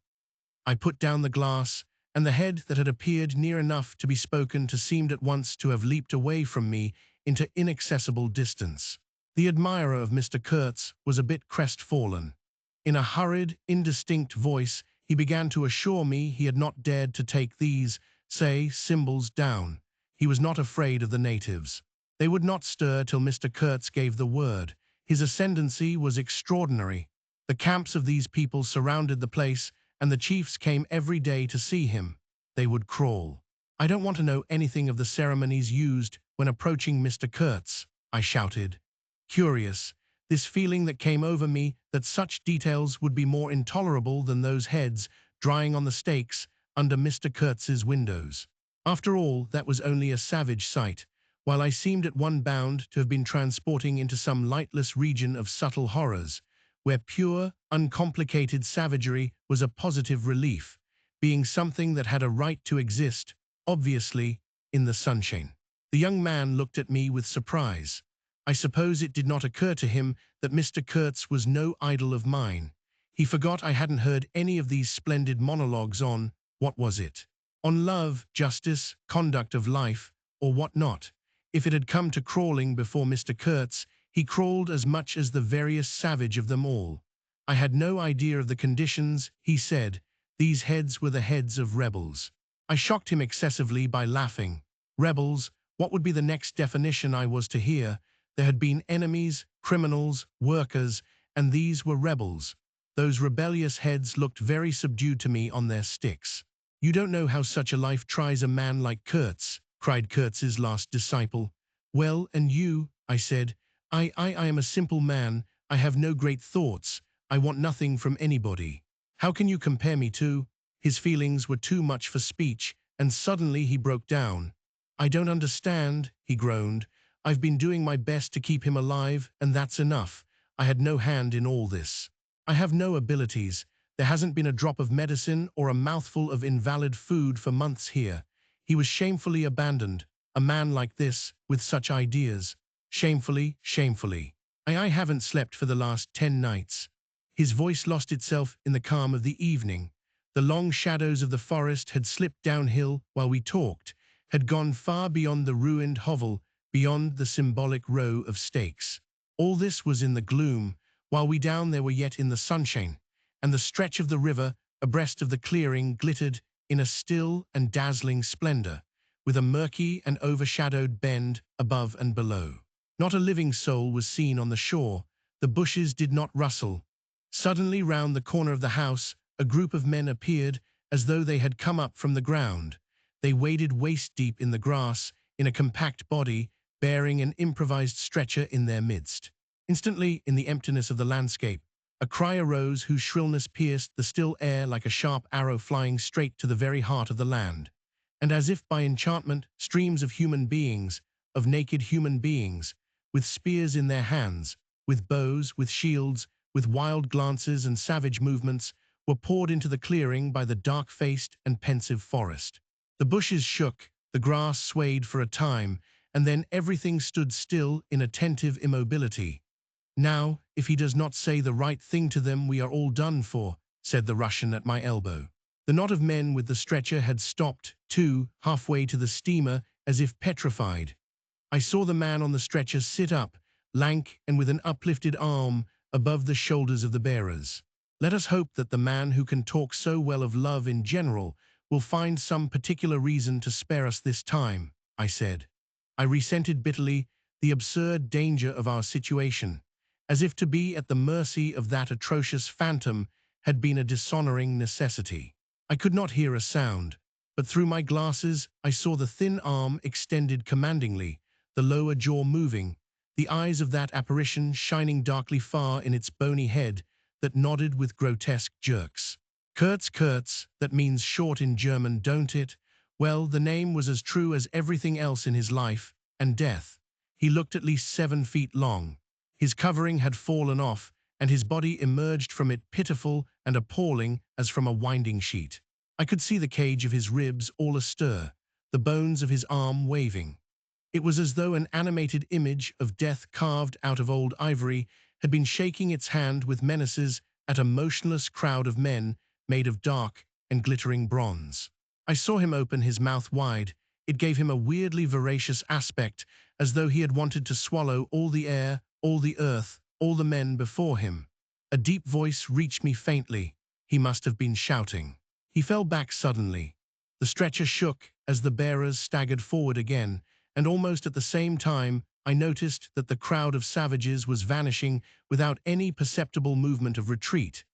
I put down the glass, and the head that had appeared near enough to be spoken to seemed at once to have leaped away from me into inaccessible distance. The admirer of Mr. Kurtz was a bit crestfallen. In a hurried, indistinct voice, he began to assure me he had not dared to take these, say, symbols down. He was not afraid of the natives. They would not stir till Mr. Kurtz gave the word. His ascendancy was extraordinary. The camps of these people surrounded the place, and the chiefs came every day to see him. They would crawl. I don't want to know anything of the ceremonies used when approaching Mr. Kurtz, I shouted. Curious, this feeling that came over me that such details would be more intolerable than those heads drying on the stakes under Mr. Kurtz's windows. After all, that was only a savage sight, while I seemed at one bound to have been transporting into some lightless region of subtle horrors, where pure, uncomplicated savagery was a positive relief, being something that had a right to exist, obviously, in the sunshine. The young man looked at me with surprise. I suppose it did not occur to him that Mr. Kurtz was no idol of mine. He forgot I hadn't heard any of these splendid monologues on, what was it? On love, justice, conduct of life, or what not. If it had come to crawling before Mr. Kurtz, he crawled as much as the veriest savage of them all. I had no idea of the conditions, he said. These heads were the heads of rebels. I shocked him excessively by laughing. Rebels, what would be the next definition I was to hear? There had been enemies, criminals, workers, and these were rebels. Those rebellious heads looked very subdued to me on their sticks. You don't know how such a life tries a man like Kurtz, cried Kurtz's last disciple. Well, and you, I said. I am a simple man. I have no great thoughts. I want nothing from anybody. How can you compare me to? His feelings were too much for speech, and suddenly he broke down. I don't understand, he groaned. I've been doing my best to keep him alive, and that's enough. I had no hand in all this. I have no abilities. There hasn't been a drop of medicine or a mouthful of invalid food for months here. He was shamefully abandoned. A man like this, with such ideas. Shamefully, shamefully. I haven't slept for the last 10 nights. His voice lost itself in the calm of the evening. The long shadows of the forest had slipped downhill while we talked, had gone far beyond the ruined hovel, beyond the symbolic row of stakes. All this was in the gloom, while we down there were yet in the sunshine, and the stretch of the river abreast of the clearing glittered in a still and dazzling splendor, with a murky and overshadowed bend above and below. Not a living soul was seen on the shore. The bushes did not rustle. Suddenly round the corner of the house, a group of men appeared as though they had come up from the ground. They waded waist-deep in the grass, in a compact body, bearing an improvised stretcher in their midst. Instantly, in the emptiness of the landscape, A cry arose whose shrillness pierced the still air like a sharp arrow flying straight to the very heart of the land. And as if by enchantment, streams of human beings, of naked human beings, with spears in their hands, with bows, with shields, with wild glances and savage movements, were poured into the clearing by the dark-faced and pensive forest. The bushes shook, the grass swayed for a time, and then everything stood still in attentive immobility. "Now, if he does not say the right thing to them, we are all done for," said the Russian at my elbow. The knot of men with the stretcher had stopped, too, halfway to the steamer, as if petrified. I saw the man on the stretcher sit up, lank and with an uplifted arm above the shoulders of the bearers. "Let us hope that the man who can talk so well of love in general will find some particular reason to spare us this time," I said. I resented bitterly the absurd danger of our situation, as if to be at the mercy of that atrocious phantom had been a dishonoring necessity. I could not hear a sound, but through my glasses I saw the thin arm extended commandingly, the lower jaw moving, the eyes of that apparition shining darkly far in its bony head that nodded with grotesque jerks. Kurtz, that means short in German, don't it? Well, the name was as true as everything else in his life and death. He looked at least 7 feet long. His covering had fallen off, and his body emerged from it pitiful and appalling as from a winding sheet. I could see the cage of his ribs all astir, the bones of his arm waving. It was as though an animated image of death carved out of old ivory had been shaking its hand with menaces at a motionless crowd of men made of dark and glittering bronze. I saw him open his mouth wide. It gave him a weirdly voracious aspect, as though he had wanted to swallow all the air, all the earth, all the men before him. A deep voice reached me faintly. He must have been shouting. He fell back suddenly. The stretcher shook as the bearers staggered forward again, and almost at the same time I noticed that the crowd of savages was vanishing without any perceptible movement of retreat,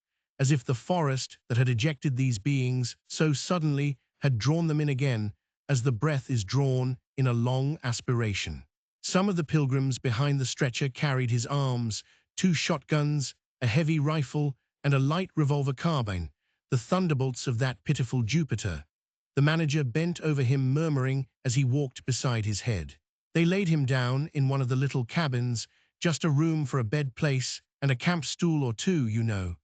as if the forest that had ejected these beings so suddenly had drawn them in again, as the breath is drawn in a long aspiration. Some of the pilgrims behind the stretcher carried his arms, 2 shotguns, a heavy rifle, and a light revolver carbine, the thunderbolts of that pitiful Jupiter. The manager bent over him, murmuring as he walked beside his head. They laid him down in one of the little cabins, just a room for a bed place and a camp stool or two, you know.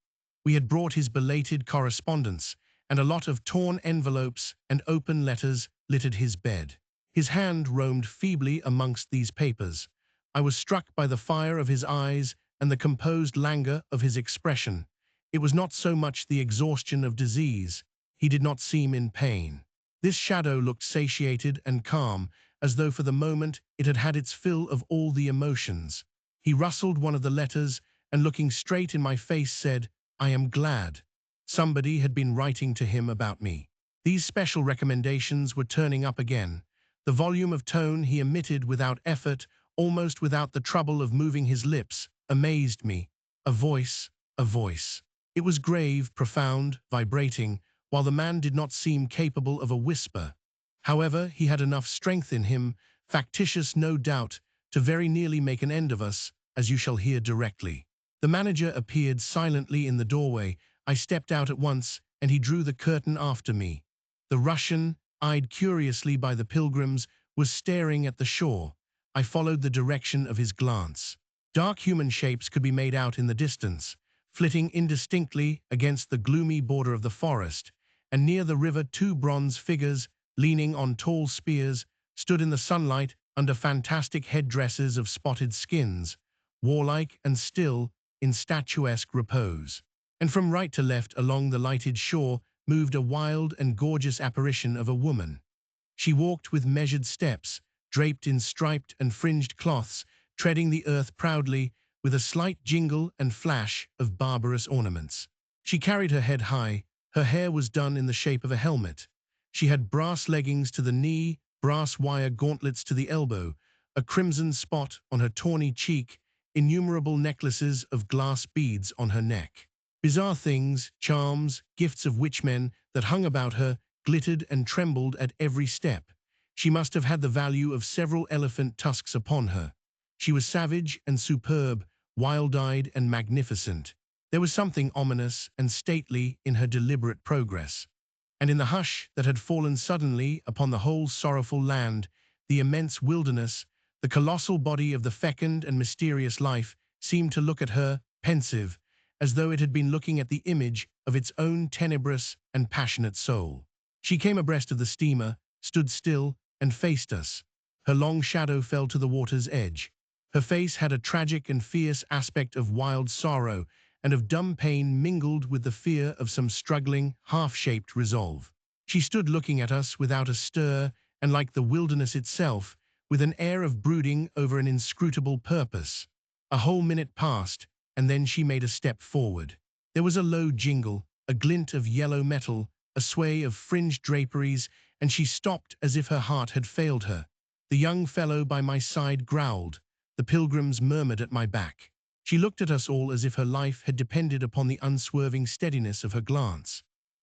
We had brought his belated correspondence, and a lot of torn envelopes and open letters littered his bed. His hand roamed feebly amongst these papers. I was struck by the fire of his eyes and the composed languor of his expression. It was not so much the exhaustion of disease. He did not seem in pain. This shadow looked satiated and calm, as though for the moment it had had its fill of all the emotions. He rustled one of the letters and, looking straight in my face, said, "I am glad." Somebody had been writing to him about me. These special recommendations were turning up again. The volume of tone he emitted without effort, almost without the trouble of moving his lips, amazed me. A voice, a voice. It was grave, profound, vibrating, while the man did not seem capable of a whisper. However, he had enough strength in him, factitious no doubt, to very nearly make an end of us, as you shall hear directly. The manager appeared silently in the doorway. I stepped out at once, and he drew the curtain after me. The Russian, eyed curiously by the pilgrims, was staring at the shore. I followed the direction of his glance. Dark human shapes could be made out in the distance, flitting indistinctly against the gloomy border of the forest, and near the river 2 bronze figures, leaning on tall spears, stood in the sunlight under fantastic headdresses of spotted skins, warlike and still in statuesque repose. And from right to left along the lighted shore moved a wild and gorgeous apparition of a woman. She walked with measured steps, draped in striped and fringed cloths, treading the earth proudly, with a slight jingle and flash of barbarous ornaments. She carried her head high. Her hair was done in the shape of a helmet. She had brass leggings to the knee, brass wire gauntlets to the elbow, a crimson spot on her tawny cheek, innumerable necklaces of glass beads on her neck. Bizarre things, charms, gifts of witchmen that hung about her, glittered and trembled at every step. She must have had the value of several elephant tusks upon her. She was savage and superb, wild-eyed and magnificent. There was something ominous and stately in her deliberate progress. And in the hush that had fallen suddenly upon the whole sorrowful land, the immense wilderness, the colossal body of the fecund and mysterious life seemed to look at her, pensive, as though it had been looking at the image of its own tenebrous and passionate soul. She came abreast of the steamer, stood still, and faced us. Her long shadow fell to the water's edge. Her face had a tragic and fierce aspect of wild sorrow and of dumb pain mingled with the fear of some struggling, half-shaped resolve. She stood looking at us without a stir, and like the wilderness itself, with an air of brooding over an inscrutable purpose. A whole minute passed, and then she made a step forward. There was a low jingle, a glint of yellow metal, a sway of fringed draperies, and she stopped as if her heart had failed her. The young fellow by my side growled. The pilgrims murmured at my back. She looked at us all as if her life had depended upon the unswerving steadiness of her glance.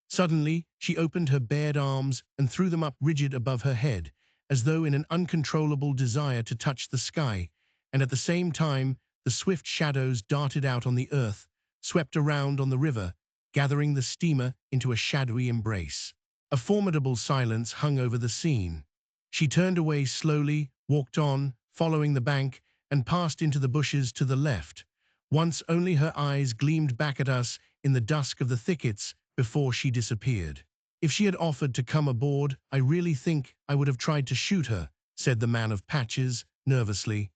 Suddenly, she opened her bared arms and threw them up rigid above her head, as though in an uncontrollable desire to touch the sky, and at the same time, the swift shadows darted out on the earth, swept around on the river, gathering the steamer into a shadowy embrace. A formidable silence hung over the scene. She turned away slowly, walked on, following the bank, and passed into the bushes to the left. Once only her eyes gleamed back at us in the dusk of the thickets before she disappeared. If she had offered to come aboard, I really think I would have tried to shoot her, said the man of patches, nervously.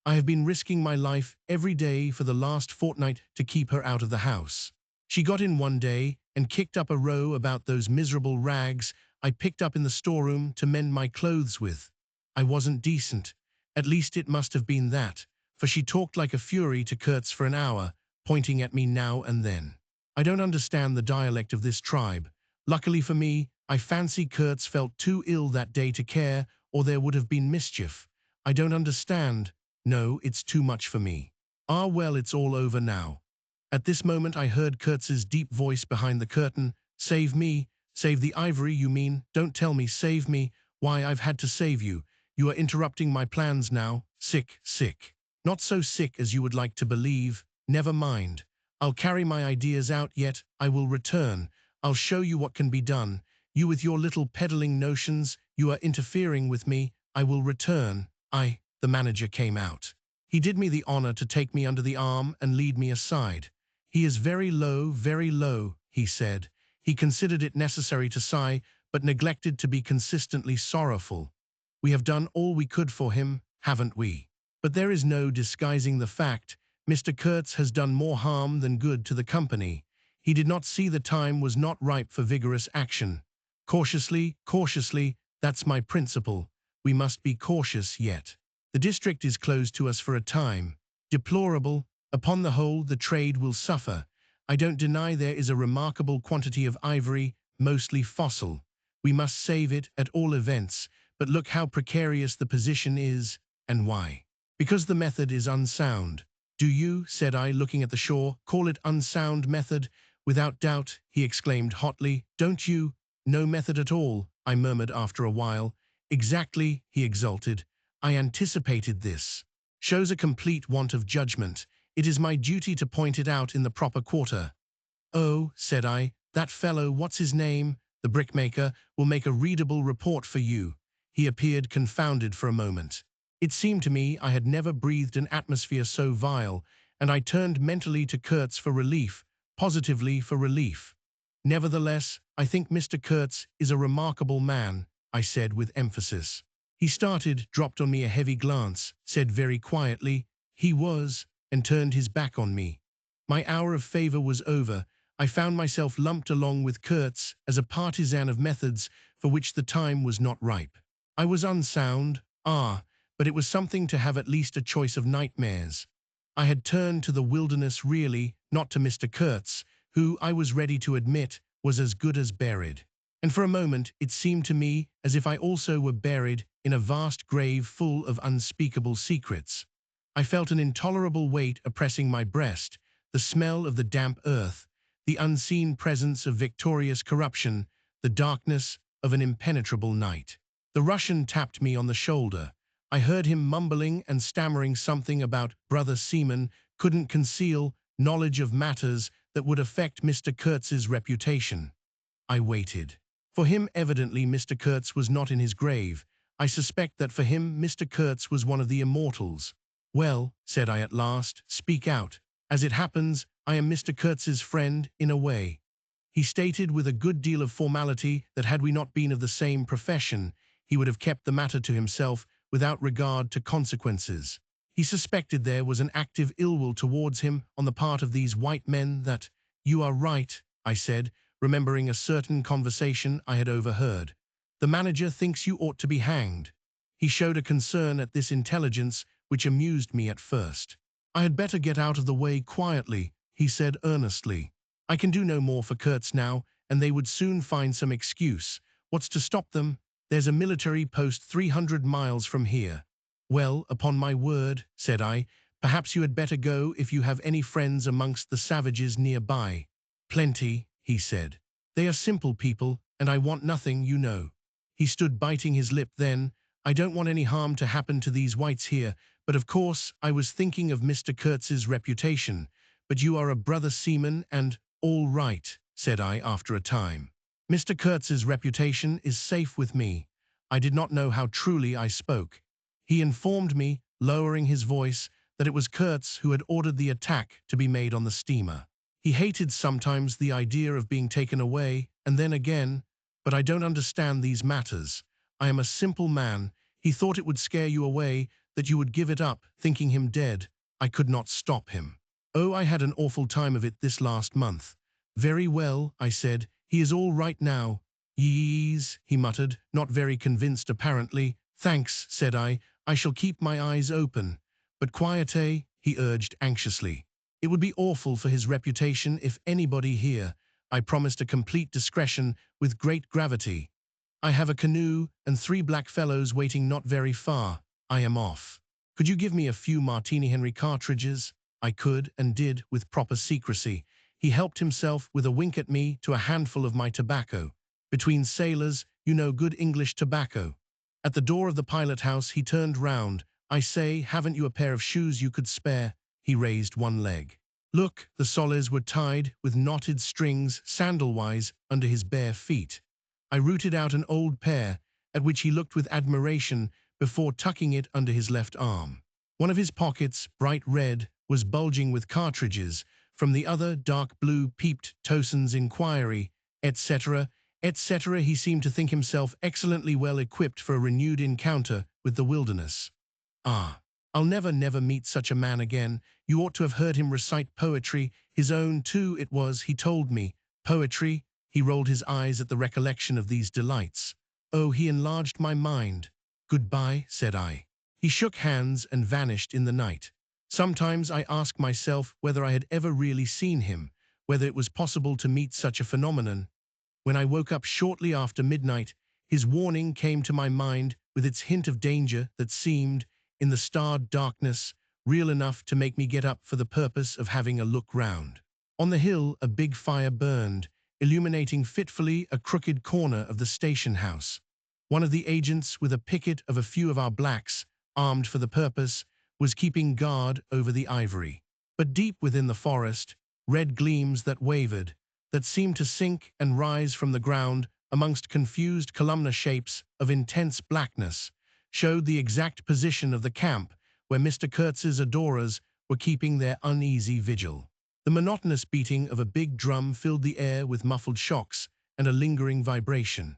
I have been risking my life every day for the last fortnight to keep her out of the house. She got in one day and kicked up a row about those miserable rags I picked up in the storeroom to mend my clothes with. I wasn't decent. At least it must have been that, for she talked like a fury to Kurtz for an hour, pointing at me now and then. I don't understand the dialect of this tribe. Luckily for me, I fancy Kurtz felt too ill that day to care, or there would have been mischief. I don't understand. No, it's too much for me. Ah, well, it's all over now. At this moment I heard Kurtz's deep voice behind the curtain. Save me. Save the ivory, you mean? Don't tell me, save me. Why, I've had to save you. You are interrupting my plans now. Sick, sick. Not so sick as you would like to believe. Never mind. I'll carry my ideas out yet. I will return. I'll show you what can be done. You with your little peddling notions, you are interfering with me. I will return. The manager came out. He did me the honor to take me under the arm and lead me aside. He is very low, he said. He considered it necessary to sigh, but neglected to be consistently sorrowful. We have done all we could for him, haven't we? But there is no disguising the fact. Mr. Kurtz has done more harm than good to the company. He did not see the time was not ripe for vigorous action. Cautiously, cautiously, that's my principle. We must be cautious yet. The district is closed to us for a time. Deplorable. Upon the whole, the trade will suffer. I don't deny there is a remarkable quantity of ivory, mostly fossil. We must save it at all events, but look how precarious the position is, and why. Because the method is unsound. Do you, said I, looking at the shore, call it unsound method? Without doubt, he exclaimed hotly. Don't you? No method at all, I murmured after a while. Exactly, he exulted. I anticipated this. Shows a complete want of judgment. It is my duty to point it out in the proper quarter. Oh, said I, that fellow, what's his name? The brickmaker will make a readable report for you. He appeared confounded for a moment. It seemed to me I had never breathed an atmosphere so vile, and I turned mentally to Kurtz for relief, positively for relief. Nevertheless, I think Mr. Kurtz is a remarkable man, I said with emphasis. He started, dropped on me a heavy glance, said very quietly, he was, and turned his back on me. My hour of favor was over. I found myself lumped along with Kurtz as a partisan of methods for which the time was not ripe. I was unsound, but it was something to have at least a choice of nightmares. I had turned to the wilderness really, not to Mr. Kurtz, who, I was ready to admit, was as good as buried. And for a moment it seemed to me as if I also were buried in a vast grave full of unspeakable secrets. I felt an intolerable weight oppressing my breast, the smell of the damp earth, the unseen presence of victorious corruption, the darkness of an impenetrable night. The Russian tapped me on the shoulder. I heard him mumbling and stammering something about brother seaman, couldn't conceal, knowledge of matters that would affect Mr. Kurtz's reputation. I waited. For him, evidently, Mr. Kurtz was not in his grave. I suspect that for him, Mr. Kurtz was one of the immortals. Well, said I at last, speak out. As it happens, I am Mr. Kurtz's friend, in a way. He stated with a good deal of formality that had we not been of the same profession, he would have kept the matter to himself without regard to consequences. He suspected there was an active ill will towards him on the part of these white men that— "You are right," I said, remembering a certain conversation I had overheard. "The manager thinks you ought to be hanged." He showed a concern at this intelligence which amused me at first. "I had better get out of the way quietly," he said earnestly. "I can do no more for Kurtz now, and they would soon find some excuse. What's to stop them? There's a military post 300 miles from here." "Well, upon my word," said I, "perhaps you had better go if you have any friends amongst the savages nearby." "Plenty," he said. "They are simple people, and I want nothing, you know." He stood biting his lip then. "I don't want any harm to happen to these whites here, but of course I was thinking of Mr. Kurtz's reputation. But you are a brother seaman and—" "All right," said I after a time. "Mr. Kurtz's reputation is safe with me." I did not know how truly I spoke. He informed me, lowering his voice, that it was Kurtz who had ordered the attack to be made on the steamer. He hated sometimes the idea of being taken away, and then again— "But I don't understand these matters. I am a simple man. He thought it would scare you away, that you would give it up, thinking him dead. I could not stop him. Oh, I had an awful time of it this last month." "Very well," I said. "He is all right now." "Yees," he muttered, not very convinced apparently. "Thanks," said I. "I shall keep my eyes open." "But quiet, eh?" he urged anxiously. "It would be awful for his reputation if anybody here—" I promised a complete discretion with great gravity. "I have a canoe and 3 black fellows waiting not very far. I am off. Could you give me a few Martini Henry cartridges?" I could and did with proper secrecy. He helped himself with a wink at me to a handful of my tobacco. Between sailors, you know, good English tobacco. At the door of the pilot house he turned round. "I say, haven't you a pair of shoes you could spare?" He raised one leg. Look, the soles were tied with knotted strings, sandal-wise, under his bare feet. I rooted out an old pair, at which he looked with admiration before tucking it under his left arm. One of his pockets, bright red, was bulging with cartridges. From the other, dark blue, peeped Towson's inquiry, etc., etc. He seemed to think himself excellently well equipped for a renewed encounter with the wilderness. "Ah, I'll never meet such a man again. You ought to have heard him recite poetry. His own, too, it was, he told me. Poetry." He rolled his eyes at the recollection of these delights. "Oh, he enlarged my mind." "Goodbye," said I. He shook hands and vanished in the night. Sometimes I ask myself whether I had ever really seen him, whether it was possible to meet such a phenomenon. When I woke up shortly after midnight, his warning came to my mind with its hint of danger that seemed, in the starred darkness, real enough to make me get up for the purpose of having a look round. On the hill a big fire burned, illuminating fitfully a crooked corner of the station house. One of the agents, with a picket of a few of our blacks, armed for the purpose, was keeping guard over the ivory. But deep within the forest, red gleams that wavered, that seemed to sink and rise from the ground amongst confused columnar shapes of intense blackness, showed the exact position of the camp where Mr. Kurtz's adorers were keeping their uneasy vigil. The monotonous beating of a big drum filled the air with muffled shocks and a lingering vibration.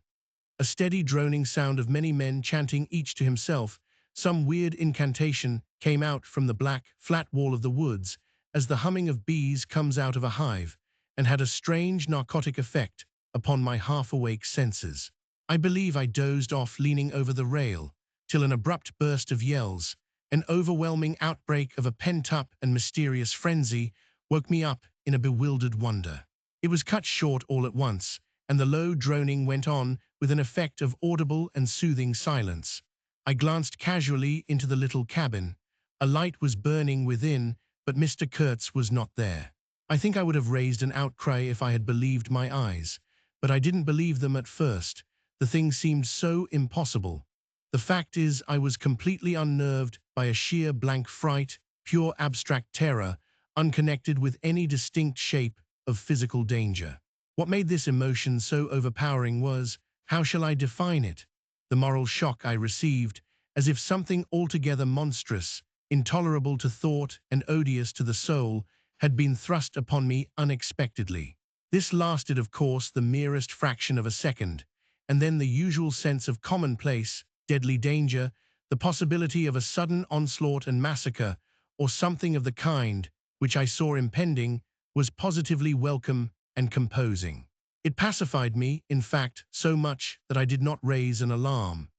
A steady droning sound of many men chanting each to himself some weird incantation came out from the black, flat wall of the woods as the humming of bees comes out of a hive, and had a strange narcotic effect upon my half-awake senses. I believe I dozed off leaning over the rail, till an abrupt burst of yells, an overwhelming outbreak of a pent-up and mysterious frenzy, woke me up in a bewildered wonder. It was cut short all at once, and the low droning went on with an effect of audible and soothing silence. I glanced casually into the little cabin. A light was burning within, but Mr. Kurtz was not there. I think I would have raised an outcry if I had believed my eyes, but I didn't believe them at first. The thing seemed so impossible. The fact is, I was completely unnerved by a sheer blank fright, pure abstract terror. unconnected with any distinct shape of physical danger. What made this emotion so overpowering was, how shall I define it? The moral shock I received, as if something altogether monstrous, intolerable to thought and odious to the soul, had been thrust upon me unexpectedly. This lasted, of course, the merest fraction of a second, and then the usual sense of commonplace, deadly danger, the possibility of a sudden onslaught and massacre, or something of the kind, which I saw impending, was positively welcome and composing. It pacified me, in fact, so much that I did not raise an alarm.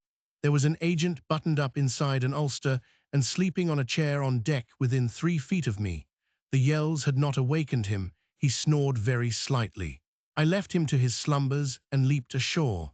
There was an agent buttoned up inside an ulster and sleeping on a chair on deck within 3 feet of me. The yells had not awakened him. He snored very slightly. I left him to his slumbers and leaped ashore.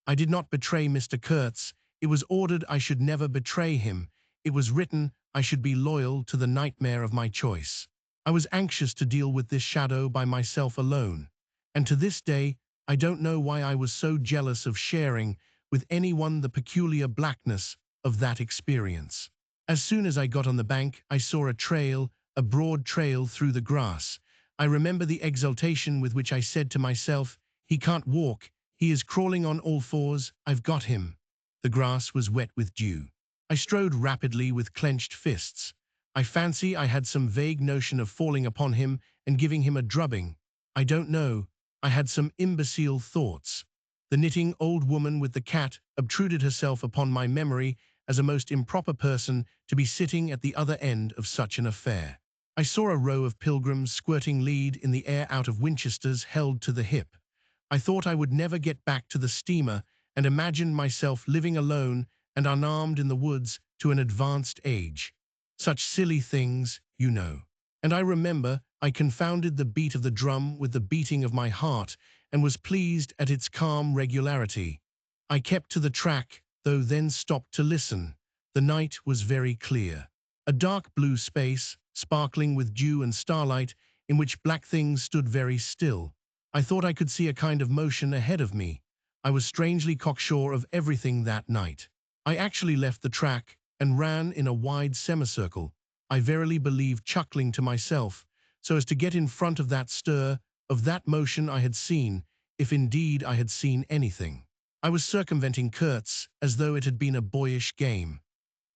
I did not betray Mr. Kurtz. It was ordered I should never betray him. It was written I should be loyal to the nightmare of my choice. I was anxious to deal with this shadow by myself alone. And to this day, I don't know why I was so jealous of sharing with anyone the peculiar blackness of that experience. As soon as I got on the bank, I saw a trail, a broad trail through the grass. I remember the exultation with which I said to myself, "He can't walk. He is crawling on all fours. I've got him." The grass was wet with dew. I strode rapidly with clenched fists. I fancy I had some vague notion of falling upon him and giving him a drubbing. I don't know. I had some imbecile thoughts. The knitting old woman with the cat obtruded herself upon my memory as a most improper person to be sitting at the other end of such an affair. I saw a row of pilgrims squirting lead in the air out of Winchesters held to the hip. I thought I would never get back to the steamer and imagined myself living alone and unarmed in the woods to an advanced age. Such silly things, you know. And I remember I confounded the beat of the drum with the beating of my heart and was pleased at its calm regularity. I kept to the track, though then stopped to listen. The night was very clear. A dark blue space, sparkling with dew and starlight, in which black things stood very still. I thought I could see a kind of motion ahead of me. I was strangely cocksure of everything that night. I actually left the track and ran in a wide semicircle, I verily believe chuckling to myself, so as to get in front of that stir, of that motion I had seen, if indeed I had seen anything. I was circumventing Kurtz as though it had been a boyish game.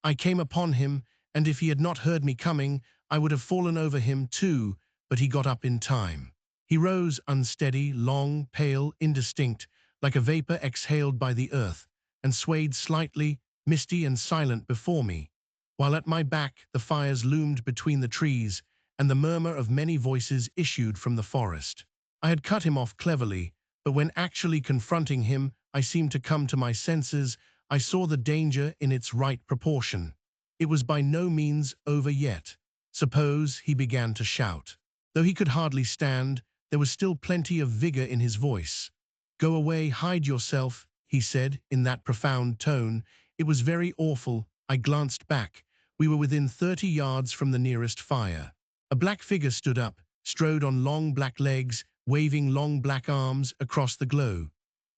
I came upon him, and if he had not heard me coming, I would have fallen over him too, but he got up in time. He rose unsteady, long, pale, indistinct, like a vapor exhaled by the earth, and swayed slightly, misty and silent before me, while at my back the fires loomed between the trees, and the murmur of many voices issued from the forest. I had cut him off cleverly, but when actually confronting him, I seemed to come to my senses. I saw the danger in its right proportion. It was by no means over yet. Suppose he began to shout. Though he could hardly stand, there was still plenty of vigor in his voice. "Go away, hide yourself," he said in that profound tone. It was very awful. I glanced back. We were within 30 yards from the nearest fire. A black figure stood up, strode on long black legs, waving long black arms across the glow.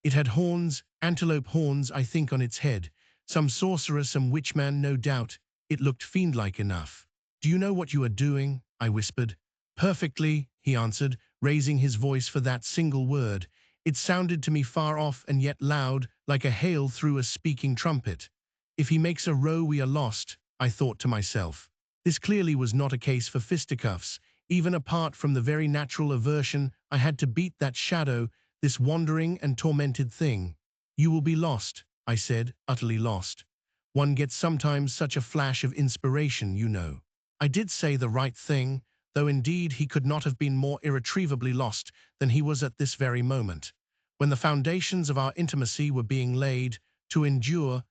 It had horns, antelope horns, I think, on its head. Some sorcerer, some witchman, no doubt. It looked fiend-like enough. "Do you know what you are doing?" I whispered. "Perfectly," he answered, raising his voice for that single word. It sounded to me far off and yet loud, like a hail through a speaking trumpet. If he makes a row, we are lost, I thought to myself. This clearly was not a case for fisticuffs, even apart from the very natural aversion I had to beat that shadow, this wandering and tormented thing. "You will be lost," I said, utterly lost. One gets sometimes such a flash of inspiration, you know. I did say the right thing, though indeed he could not have been more irretrievably lost than he was at this very moment, when the foundations of our intimacy were being laid, to endure,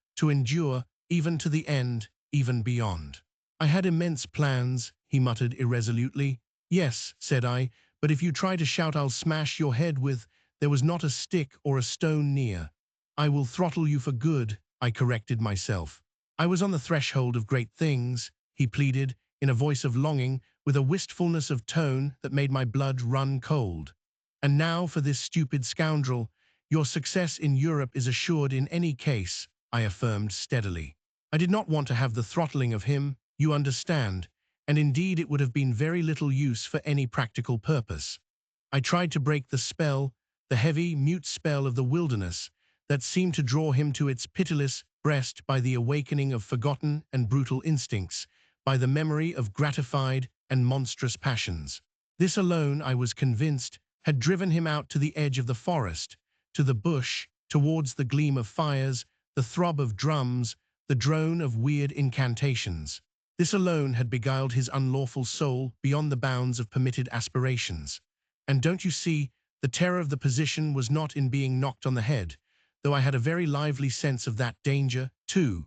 even to the end, even beyond. "I had immense plans," he muttered irresolutely. "Yes," said I, "but if you try to shout I'll smash your head with—" There was not a stick or a stone near. "I will throttle you for good," I corrected myself. "I was on the threshold of great things," he pleaded, in a voice of longing, with a wistfulness of tone that made my blood run cold. "And now for this stupid scoundrel. Your success in Europe is assured in any case," I affirmed steadily. I did not want to have the throttling of him, you understand, and indeed it would have been very little use for any practical purpose. I tried to break the spell, the heavy, mute spell of the wilderness that seemed to draw him to its pitiless breast by the awakening of forgotten and brutal instincts, by the memory of gratified and monstrous passions. This alone, I was convinced, had driven him out to the edge of the forest, to the bush, towards the gleam of fires, the throb of drums, the drone of weird incantations. This alone had beguiled his unlawful soul beyond the bounds of permitted aspirations. And don't you see, the terror of the position was not in being knocked on the head, though I had a very lively sense of that danger, too,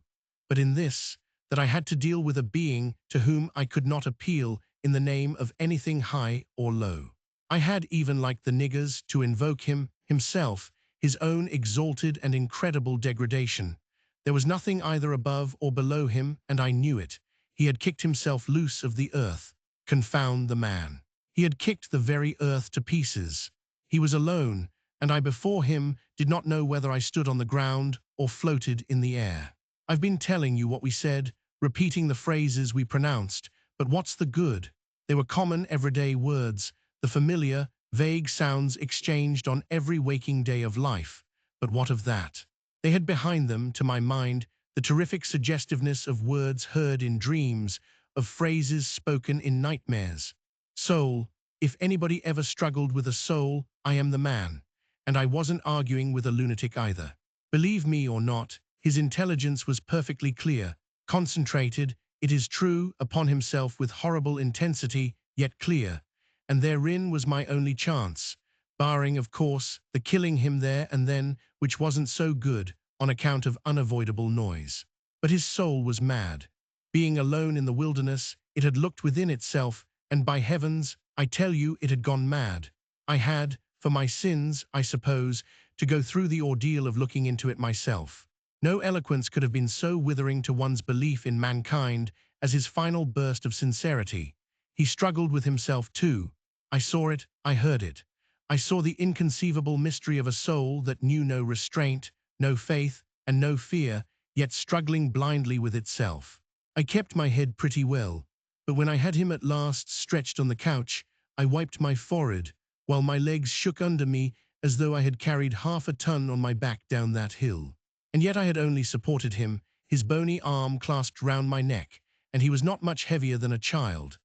but in this, that I had to deal with a being to whom I could not appeal in the name of anything high or low. I had, even like the niggers, to invoke him, himself, his own exalted and incredible degradation. There was nothing either above or below him, and I knew it. He had kicked himself loose of the earth. Confound the man. He had kicked the very earth to pieces. He was alone, and I before him did not know whether I stood on the ground or floated in the air. I've been telling you what we said, repeating the phrases we pronounced, but what's the good? They were common everyday words, the familiar, vague sounds exchanged on every waking day of life. But what of that? They had behind them, to my mind, the terrific suggestiveness of words heard in dreams, of phrases spoken in nightmares. Soul, if anybody ever struggled with a soul, I am the man. And I wasn't arguing with a lunatic either. Believe me or not, his intelligence was perfectly clear, concentrated, it is true, upon himself with horrible intensity, yet clear. And therein was my only chance, barring, of course, the killing him there and then, which wasn't so good, on account of unavoidable noise. But his soul was mad. Being alone in the wilderness, it had looked within itself, and by heavens, I tell you, it had gone mad. I had, for my sins, I suppose, to go through the ordeal of looking into it myself. No eloquence could have been so withering to one's belief in mankind as his final burst of sincerity. He struggled with himself too. I saw it, I heard it. I saw the inconceivable mystery of a soul that knew no restraint, no faith, and no fear, yet struggling blindly with itself. I kept my head pretty well, but when I had him at last stretched on the couch, I wiped my forehead, while my legs shook under me as though I had carried half a ton on my back down that hill. And yet I had only supported him, his bony arm clasped round my neck, and he was not much heavier than a child.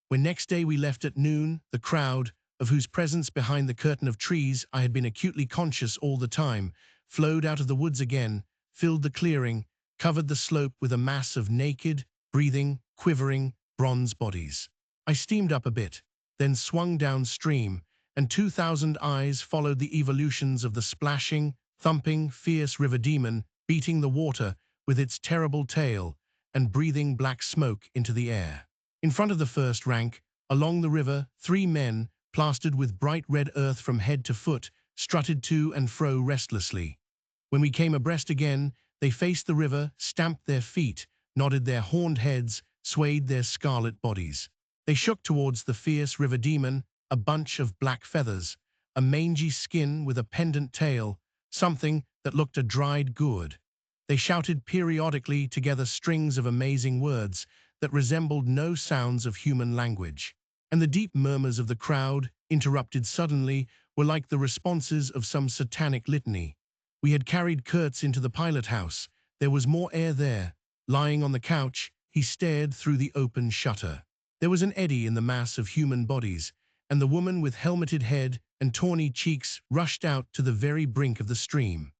When next day we left at noon, the crowd, of whose presence behind the curtain of trees I had been acutely conscious all the time, flowed out of the woods again, filled the clearing, covered the slope with a mass of naked, breathing, quivering, bronze bodies. I steamed up a bit, then swung downstream, and 2,000 eyes followed the evolutions of the splashing, thumping, fierce river demon, beating the water with its terrible tail and breathing black smoke into the air. In front of the first rank, along the river, 3 men, plastered with bright red earth from head to foot, strutted to and fro restlessly. When we came abreast again, they faced the river, stamped their feet, nodded their horned heads, swayed their scarlet bodies. They shook towards the fierce river demon, a bunch of black feathers, a mangy skin with a pendant tail, something that looked a dried gourd. They shouted periodically together strings of amazing words that resembled no sounds of human language. And the deep murmurs of the crowd, interrupted suddenly, were like the responses of some satanic litany. We had carried Kurtz into the pilot house. There was more air there. Lying on the couch, he stared through the open shutter. There was an eddy in the mass of human bodies, and the woman with helmeted head and tawny cheeks rushed out to the very brink of the stream.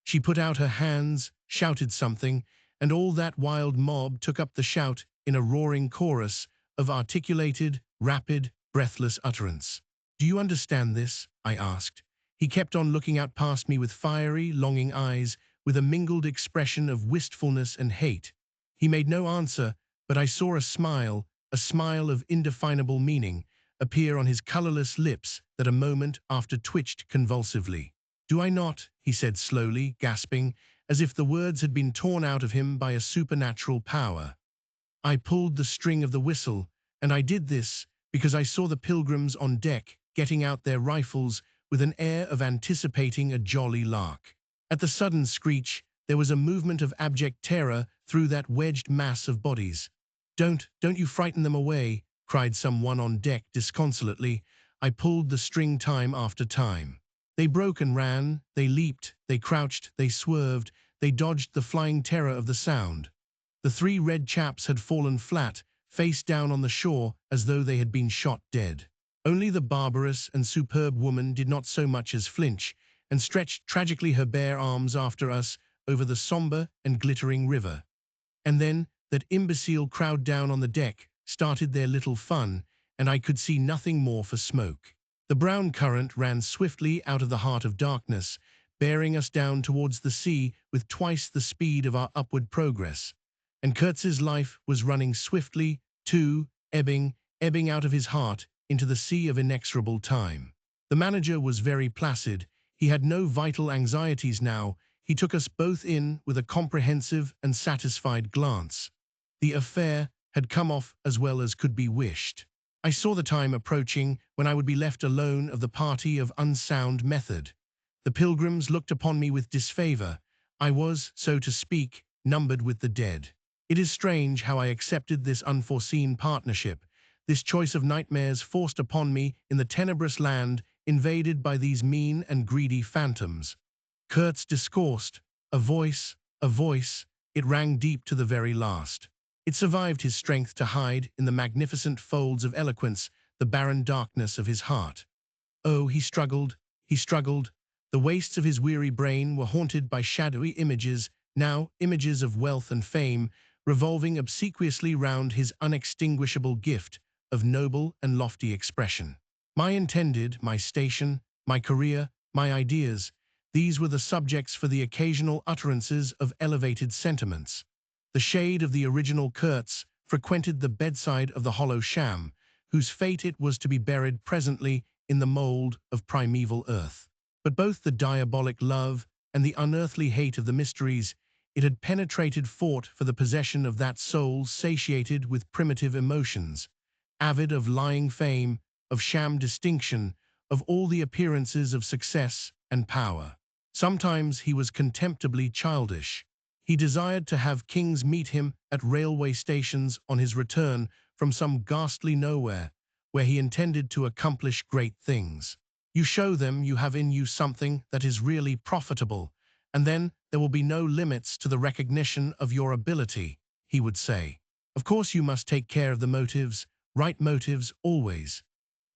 She put out her hands, shouted something, and all that wild mob took up the shout in a roaring chorus of articulated, rapid, breathless utterance. "Do you understand this?" I asked. He kept on looking out past me with fiery, longing eyes, with a mingled expression of wistfulness and hate. He made no answer, but I saw a smile of indefinable meaning, appear on his colorless lips that a moment after twitched convulsively. "Do I not?" he said slowly, gasping, as if the words had been torn out of him by a supernatural power. I pulled the string of the whistle, and I did this because I saw the pilgrims on deck getting out their rifles with an air of anticipating a jolly lark. At the sudden screech, there was a movement of abject terror through that wedged mass of bodies. Don't you frighten them away," cried someone on deck disconsolately. I pulled the string time after time. They broke and ran, they leaped, they crouched, they swerved, they dodged the flying terror of the sound. The three red chaps had fallen flat, face down on the shore, as though they had been shot dead. Only the barbarous and superb woman did not so much as flinch, and stretched tragically her bare arms after us over the sombre and glittering river. And then that imbecile crowd down on the deck started their little fun, and I could see nothing more for smoke. The brown current ran swiftly out of the heart of darkness, bearing us down towards the sea with twice the speed of our upward progress. And Kurtz's life was running swiftly, too, ebbing out of his heart into the sea of inexorable time. The manager was very placid. He had no vital anxieties now. He took us both in with a comprehensive and satisfied glance. The affair had come off as well as could be wished. I saw the time approaching when I would be left alone of the party of unsound method. The pilgrims looked upon me with disfavor. I was, so to speak, numbered with the dead. It is strange how I accepted this unforeseen partnership, this choice of nightmares forced upon me in the tenebrous land invaded by these mean and greedy phantoms. Kurtz discoursed, a voice, it rang deep to the very last. It survived his strength to hide in the magnificent folds of eloquence the barren darkness of his heart. Oh, he struggled. The wastes of his weary brain were haunted by shadowy images, now images of wealth and fame, revolving obsequiously round his unextinguishable gift of noble and lofty expression. My intended, my station, my career, my ideas, these were the subjects for the occasional utterances of elevated sentiments. The shade of the original Kurtz frequented the bedside of the hollow sham, whose fate it was to be buried presently in the mold of primeval earth. But both the diabolic love and the unearthly hate of the mysteries, it had penetrated fought for the possession of that soul satiated with primitive emotions, avid of lying fame, of sham distinction, of all the appearances of success and power. Sometimes he was contemptibly childish. He desired to have kings meet him at railway stations on his return from some ghastly nowhere, where he intended to accomplish great things. You show them you have in you something that is really profitable, and then there will be no limits to the recognition of your ability, he would say. Of course you must take care of the motives, right motives always.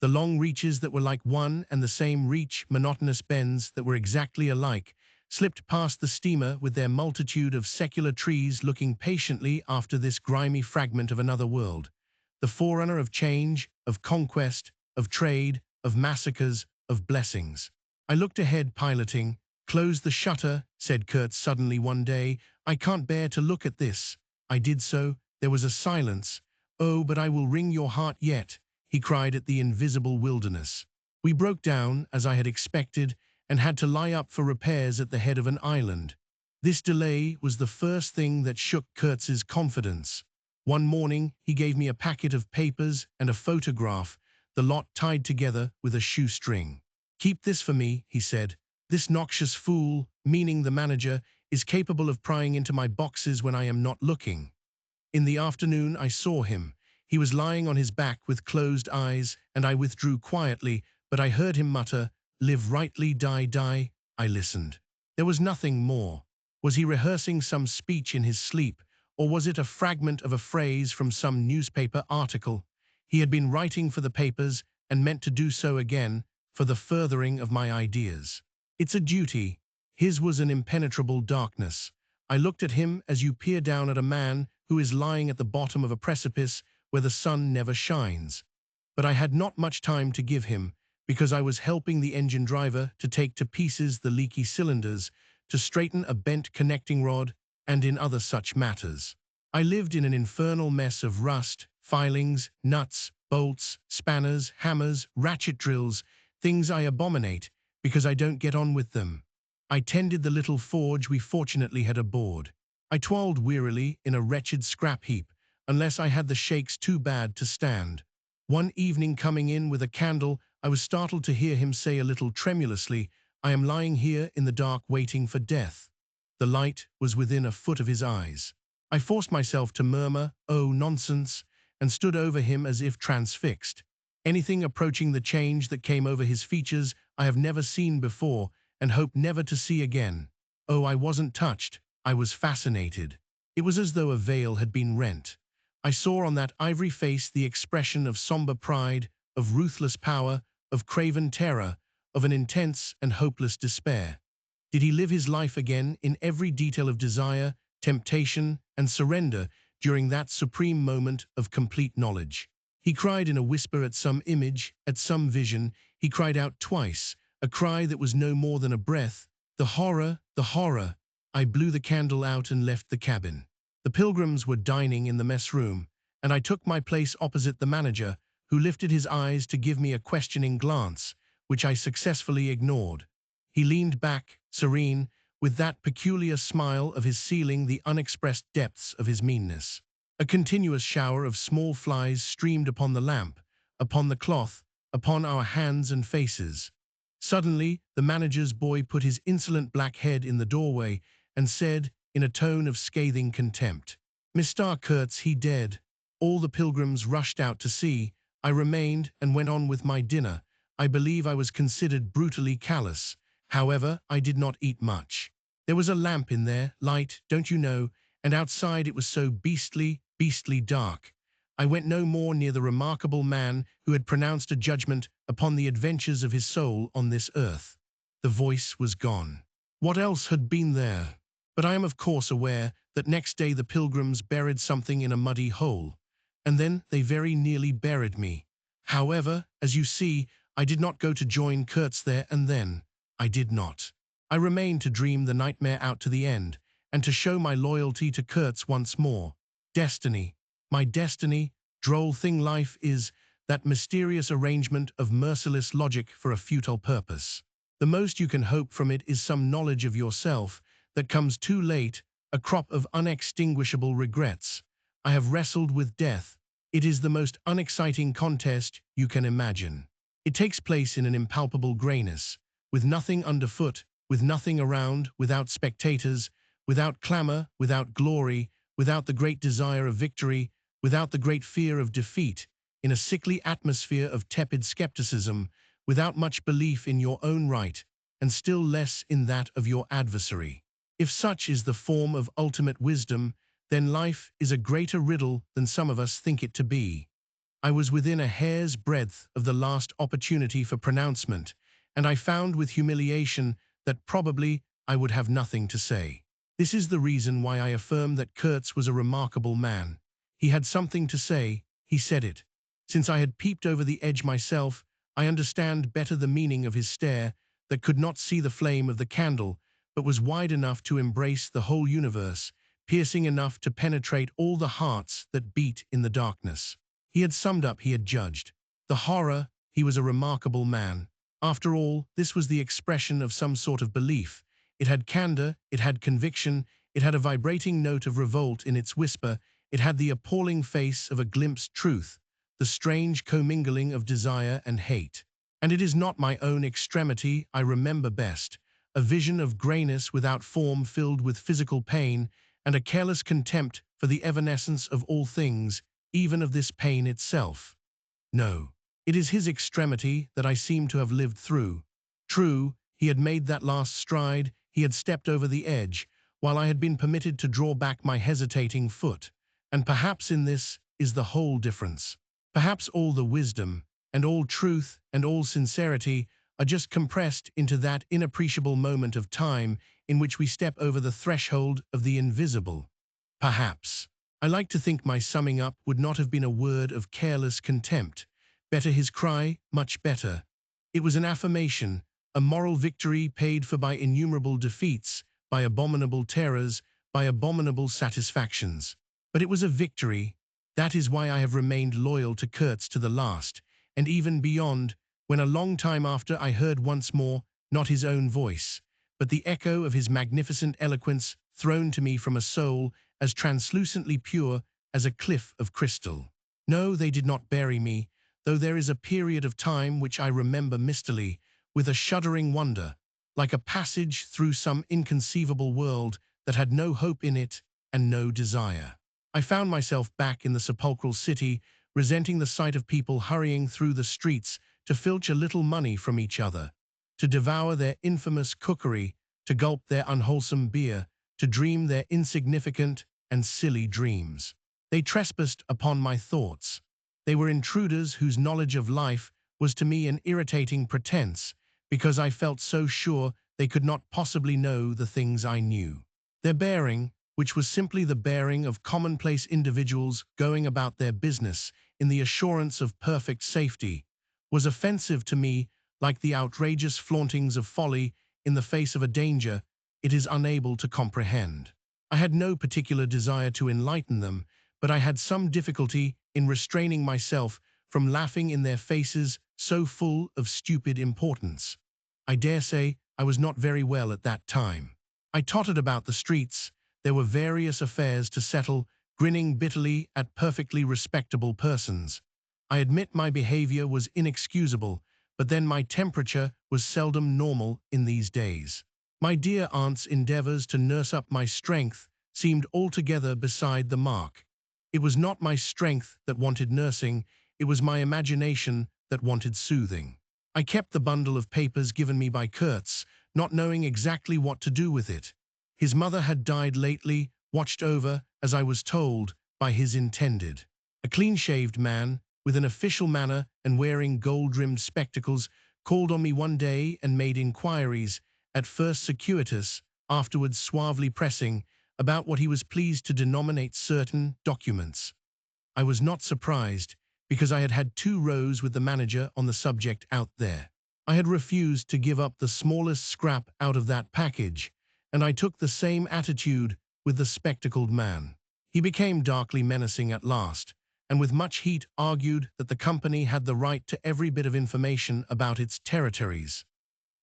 The long reaches that were like one and the same reach, monotonous bends that were exactly alike, slipped past the steamer with their multitude of secular trees looking patiently after this grimy fragment of another world, the forerunner of change, of conquest, of trade, of massacres, of blessings. I looked ahead piloting. "Close the shutter," said Kurtz suddenly one day. "I can't bear to look at this." I did so. There was a silence. "Oh, but I will wring your heart yet," he cried at the invisible wilderness. We broke down, as I had expected, and had to lie up for repairs at the head of an island. This delay was the first thing that shook Kurtz's confidence. One morning he gave me a packet of papers and a photograph, the lot tied together with a shoestring. "Keep this for me," he said. "This noxious fool," meaning the manager, "is capable of prying into my boxes when I am not looking." In the afternoon I saw him. He was lying on his back with closed eyes, and I withdrew quietly, but I heard him mutter, "Live rightly, die." I listened. There was nothing more. Was he rehearsing some speech in his sleep, or was it a fragment of a phrase from some newspaper article? He had been writing for the papers, and meant to do so again, for the furthering of my ideas. It's a duty. His was an impenetrable darkness. I looked at him as you peer down at a man who is lying at the bottom of a precipice where the sun never shines. But I had not much time to give him, because I was helping the engine driver to take to pieces the leaky cylinders, to straighten a bent connecting rod, and in other such matters. I lived in an infernal mess of rust, filings, nuts, bolts, spanners, hammers, ratchet drills, things I abominate because I don't get on with them. I tended the little forge we fortunately had aboard. I toiled wearily in a wretched scrap heap, unless I had the shakes too bad to stand. One evening coming in with a candle, I was startled to hear him say a little tremulously, "I am lying here in the dark waiting for death." The light was within a foot of his eyes. I forced myself to murmur, "Oh, nonsense," and stood over him as if transfixed. Anything approaching the change that came over his features I have never seen before and hope never to see again. Oh, I wasn't touched. I was fascinated. It was as though a veil had been rent. I saw on that ivory face the expression of somber pride, of ruthless power, of craven terror, of an intense and hopeless despair. Did he live his life again in every detail of desire, temptation, and surrender during that supreme moment of complete knowledge? He cried in a whisper at some image, at some vision. He cried out twice, a cry that was no more than a breath. The horror, the horror. I blew the candle out and left the cabin. The pilgrims were dining in the mess room, and I took my place opposite the manager, who lifted his eyes to give me a questioning glance, which I successfully ignored. He leaned back, serene, with that peculiar smile of his sealing the unexpressed depths of his meanness. A continuous shower of small flies streamed upon the lamp, upon the cloth, upon our hands and faces. Suddenly, the manager's boy put his insolent black head in the doorway and said, in a tone of scathing contempt, "Mr. Kurtz, he dead." All the pilgrims rushed out to see. I remained and went on with my dinner. I believe I was considered brutally callous. However, I did not eat much. There was a lamp in there, light, don't you know, and outside it was so beastly dark. I went no more near the remarkable man who had pronounced a judgment upon the adventures of his soul on this earth. The voice was gone. What else had been there? But I am of course aware that next day the pilgrims buried something in a muddy hole, and then they very nearly buried me. However, as you see, I did not go to join Kurtz there and then. I did not. I remained to dream the nightmare out to the end, and to show my loyalty to Kurtz once more. Destiny. My destiny, droll thing life is, that mysterious arrangement of merciless logic for a futile purpose. The most you can hope from it is some knowledge of yourself that comes too late, a crop of unextinguishable regrets. I have wrestled with death. It is the most unexciting contest you can imagine. It takes place in an impalpable grayness, with nothing underfoot, with nothing around, without spectators, without clamor, without glory, without the great desire of victory, without the great fear of defeat, in a sickly atmosphere of tepid skepticism, without much belief in your own right, and still less in that of your adversary. If such is the form of ultimate wisdom, then life is a greater riddle than some of us think it to be. I was within a hair's breadth of the last opportunity for pronouncement, and I found with humiliation that probably I would have nothing to say. This is the reason why I affirm that Kurtz was a remarkable man. He had something to say, he said it. Since I had peeped over the edge myself, I understand better the meaning of his stare that could not see the flame of the candle, but was wide enough to embrace the whole universe, piercing enough to penetrate all the hearts that beat in the darkness. He had summed up, he had judged. The horror, he was a remarkable man. After all, this was the expression of some sort of belief. It had candor, it had conviction, it had a vibrating note of revolt in its whisper, it had the appalling face of a glimpsed truth, the strange commingling of desire and hate. And it is not my own extremity I remember best, a vision of grayness without form filled with physical pain, and a careless contempt for the evanescence of all things, even of this pain itself. No, it is his extremity that I seem to have lived through. True, he had made that last stride, he had stepped over the edge, while I had been permitted to draw back my hesitating foot. And perhaps in this is the whole difference. Perhaps all the wisdom, and all truth, and all sincerity are just compressed into that inappreciable moment of time in which we step over the threshold of the invisible. Perhaps. I like to think my summing up would not have been a word of careless contempt. Better his cry, much better. It was an affirmation, a moral victory paid for by innumerable defeats, by abominable terrors, by abominable satisfactions. But it was a victory. That is why I have remained loyal to Kurtz to the last, and even beyond, when a long time after I heard once more, not his own voice, but the echo of his magnificent eloquence thrown to me from a soul as translucently pure as a cliff of crystal. No, they did not bury me, though there is a period of time which I remember mistily, with a shuddering wonder, like a passage through some inconceivable world that had no hope in it, and no desire. I found myself back in the sepulchral city, resenting the sight of people hurrying through the streets to filch a little money from each other, to devour their infamous cookery, to gulp their unwholesome beer, to dream their insignificant and silly dreams. They trespassed upon my thoughts. They were intruders whose knowledge of life was to me an irritating pretense, because I felt so sure they could not possibly know the things I knew. Their bearing, which was simply the bearing of commonplace individuals going about their business in the assurance of perfect safety, was offensive to me like the outrageous flauntings of folly in the face of a danger it is unable to comprehend. I had no particular desire to enlighten them, but I had some difficulty in restraining myself from laughing in their faces so full of stupid importance. I dare say I was not very well at that time. I tottered about the streets. There were various affairs to settle, grinning bitterly at perfectly respectable persons. I admit my behavior was inexcusable, but then my temperature was seldom normal in these days. My dear aunt's endeavors to nurse up my strength seemed altogether beside the mark. It was not my strength that wanted nursing, it was my imagination that wanted soothing. I kept the bundle of papers given me by Kurtz, not knowing exactly what to do with it. His mother had died lately, watched over, as I was told, by his intended. A clean-shaved man, with an official manner and wearing gold-rimmed spectacles, called on me one day and made inquiries, at first circuitous, afterwards suavely pressing, about what he was pleased to denominate certain documents. I was not surprised, because I had had 2 rows with the manager on the subject out there. I had refused to give up the smallest scrap out of that package, and I took the same attitude with the spectacled man. He became darkly menacing at last, and with much heat argued that the company had the right to every bit of information about its territories.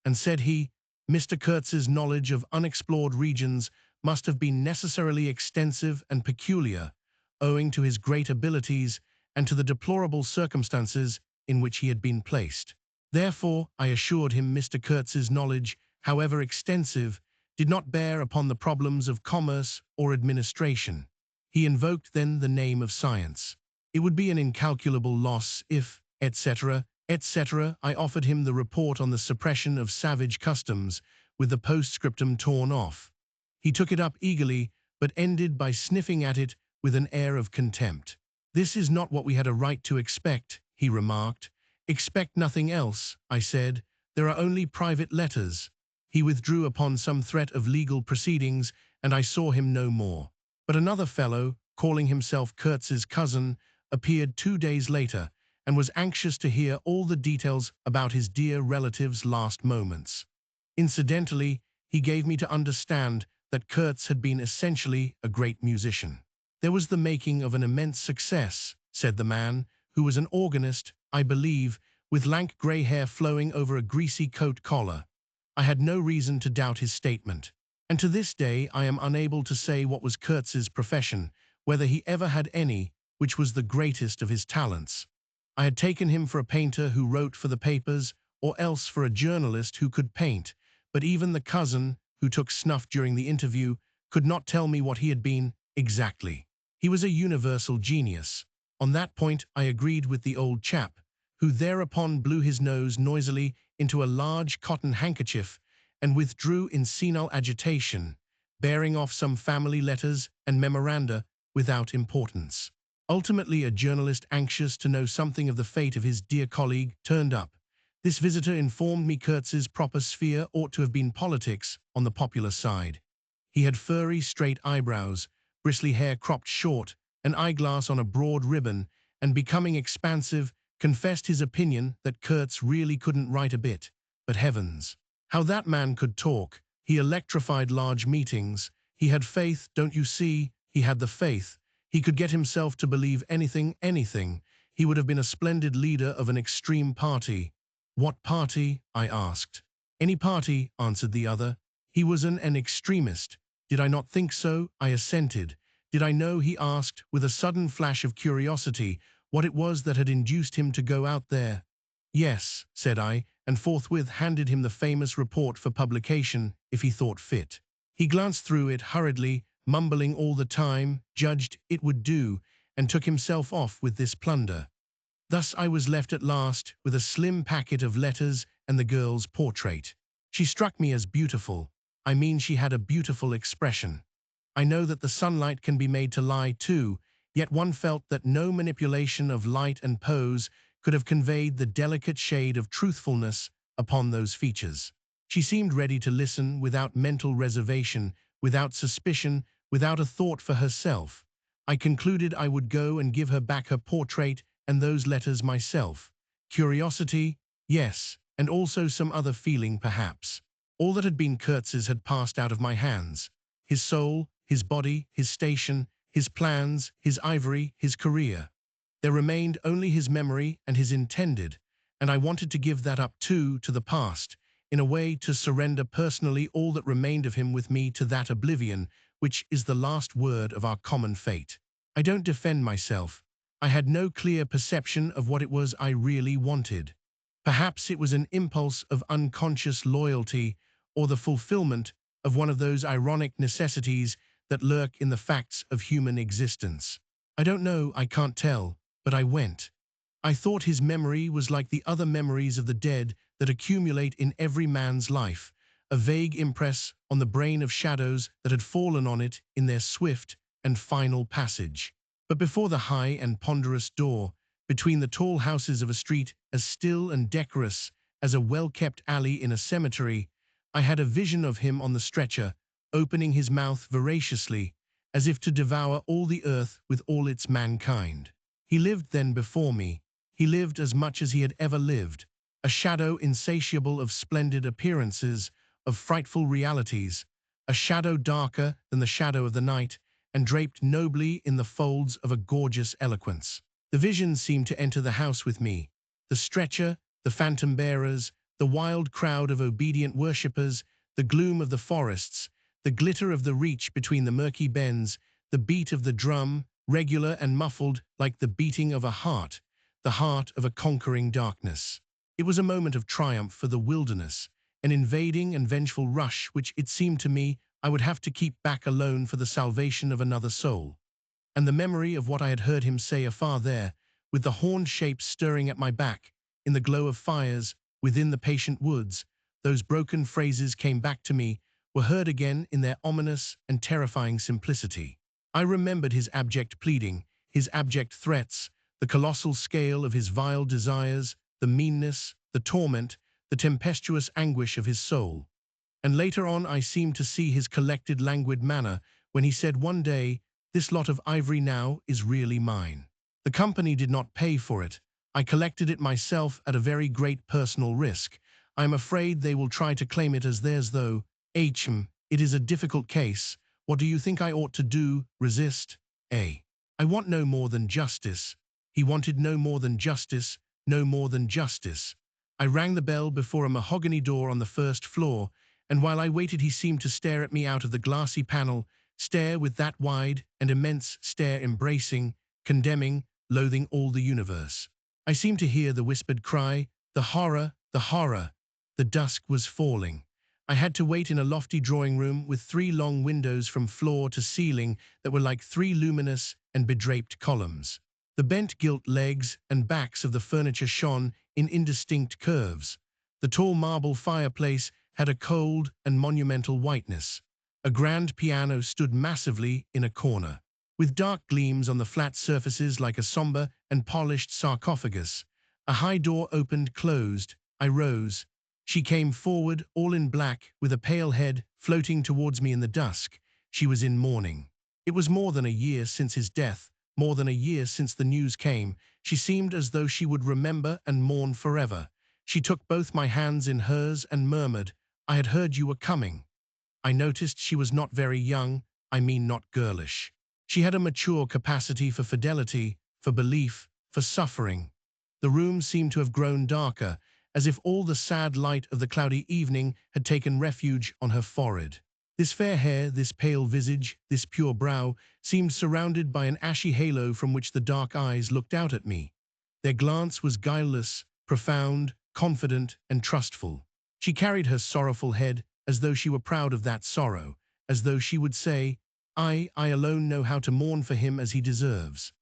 And said he, Mr. Kurtz's knowledge of unexplored regions must have been necessarily extensive and peculiar, owing to his great abilities and to the deplorable circumstances in which he had been placed. Therefore, I assured him Mr. Kurtz's knowledge, however extensive, did not bear upon the problems of commerce or administration. He invoked then the name of science. It would be an incalculable loss if, etc., etc. I offered him the report on the suppression of savage customs, with the postscriptum torn off. He took it up eagerly, but ended by sniffing at it with an air of contempt. "This is not what we had a right to expect," he remarked. "Expect nothing else," I said. "There are only private letters." He withdrew upon some threat of legal proceedings, and I saw him no more. But another fellow, calling himself Kurtz's cousin, appeared 2 days later, and was anxious to hear all the details about his dear relative's last moments. Incidentally, he gave me to understand that Kurtz had been essentially a great musician. "There was the making of an immense success," said the man, who was an organist, I believe, with lank grey hair flowing over a greasy coat collar. I had no reason to doubt his statement. And to this day I am unable to say what was Kurtz's profession, whether he ever had any, which was the greatest of his talents. I had taken him for a painter who wrote for the papers, or else for a journalist who could paint, but even the cousin, who took snuff during the interview, could not tell me what he had been exactly. He was a universal genius. On that point I agreed with the old chap, who thereupon blew his nose noisily into a large cotton handkerchief and withdrew in senile agitation, bearing off some family letters and memoranda without importance. Ultimately, a journalist anxious to know something of the fate of his dear colleague turned up. This visitor informed me Kurtz's proper sphere ought to have been politics on the popular side. He had furry, straight eyebrows, bristly hair cropped short, an eyeglass on a broad ribbon, and becoming expansive, confessed his opinion that Kurtz really couldn't write a bit. But heavens, how that man could talk! He electrified large meetings. He had faith, don't you see? He had the faith. He could get himself to believe anything. He would have been a splendid leader of an extreme party. "What party?" I asked. "Any party," answered the other. "He was an extremist." Did I not think so? I assented. Did I know, he asked, with a sudden flash of curiosity, what it was that had induced him to go out there? "Yes," said I, and forthwith handed him the famous report for publication, if he thought fit. He glanced through it hurriedly, mumbling all the time, judged it would do, and took himself off with this plunder. Thus I was left at last with a slim packet of letters and the girl's portrait. She struck me as beautiful. I mean, she had a beautiful expression. I know that the sunlight can be made to lie too, yet one felt that no manipulation of light and pose could have conveyed the delicate shade of truthfulness upon those features. She seemed ready to listen without mental reservation, without suspicion, without a thought for herself. I concluded I would go and give her back her portrait and those letters myself. Curiosity, yes, and also some other feeling perhaps. All that had been Kurtz's had passed out of my hands. His soul, his body, his station, his plans, his ivory, his career. There remained only his memory and his intended, and I wanted to give that up too, to the past, in a way to surrender personally all that remained of him with me to that oblivion, which is the last word of our common fate. I don't defend myself. I had no clear perception of what it was I really wanted. Perhaps it was an impulse of unconscious loyalty or the fulfillment of one of those ironic necessities that lurk in the facts of human existence. I don't know, I can't tell, but I went. I thought his memory was like the other memories of the dead that accumulate in every man's life, a vague impress on the brain of shadows that had fallen on it in their swift and final passage. But before the high and ponderous door, between the tall houses of a street as still and decorous as a well-kept alley in a cemetery, I had a vision of him on the stretcher, opening his mouth voraciously, as if to devour all the earth with all its mankind. He lived then before me. He lived as much as he had ever lived, a shadow insatiable of splendid appearances, of frightful realities, a shadow darker than the shadow of the night, and draped nobly in the folds of a gorgeous eloquence. The vision seemed to enter the house with me. The stretcher, the phantom bearers, the wild crowd of obedient worshippers, the gloom of the forests, the glitter of the reach between the murky bends, the beat of the drum, regular and muffled like the beating of a heart, the heart of a conquering darkness. It was a moment of triumph for the wilderness, an invading and vengeful rush which it seemed to me I would have to keep back alone for the salvation of another soul. And the memory of what I had heard him say afar there, with the horned shapes stirring at my back, in the glow of fires, within the patient woods, those broken phrases came back to me, were heard again in their ominous and terrifying simplicity. I remembered his abject pleading, his abject threats, the colossal scale of his vile desires, the meanness, the torment, the tempestuous anguish of his soul. And later on I seemed to see his collected languid manner when he said one day, "This lot of ivory now is really mine. The company did not pay for it. I collected it myself at a very great personal risk. I am afraid they will try to claim it as theirs though. It is a difficult case. What do you think I ought to do? Resist? I want no more than justice." He wanted no more than justice, no more than justice. I rang the bell before a mahogany door on the first floor, and while I waited he seemed to stare at me out of the glassy panel, stare with that wide and immense stare embracing, condemning, loathing all the universe. I seemed to hear the whispered cry, "The horror, the horror." The dusk was falling. I had to wait in a lofty drawing room with 3 long windows from floor to ceiling that were like 3 luminous and bedraped columns. The bent gilt legs and backs of the furniture shone in indistinct curves. The tall marble fireplace had a cold and monumental whiteness. A grand piano stood massively in a corner, with dark gleams on the flat surfaces like a somber and polished sarcophagus. A high door opened, closed. I rose. She came forward, all in black, with a pale head floating towards me in the dusk. She was in mourning. It was more than a year since his death, more than a year since the news came. She seemed as though she would remember and mourn forever. She took both my hands in hers and murmured, "I had heard you were coming." I noticed she was not very young, I mean not girlish. She had a mature capacity for fidelity, for belief, for suffering. The room seemed to have grown darker, as if all the sad light of the cloudy evening had taken refuge on her forehead. This fair hair, this pale visage, this pure brow, seemed surrounded by an ashy halo from which the dark eyes looked out at me. Their glance was guileless, profound, confident, and trustful. She carried her sorrowful head as though she were proud of that sorrow, as though she would say, I alone know how to mourn for him as he deserves.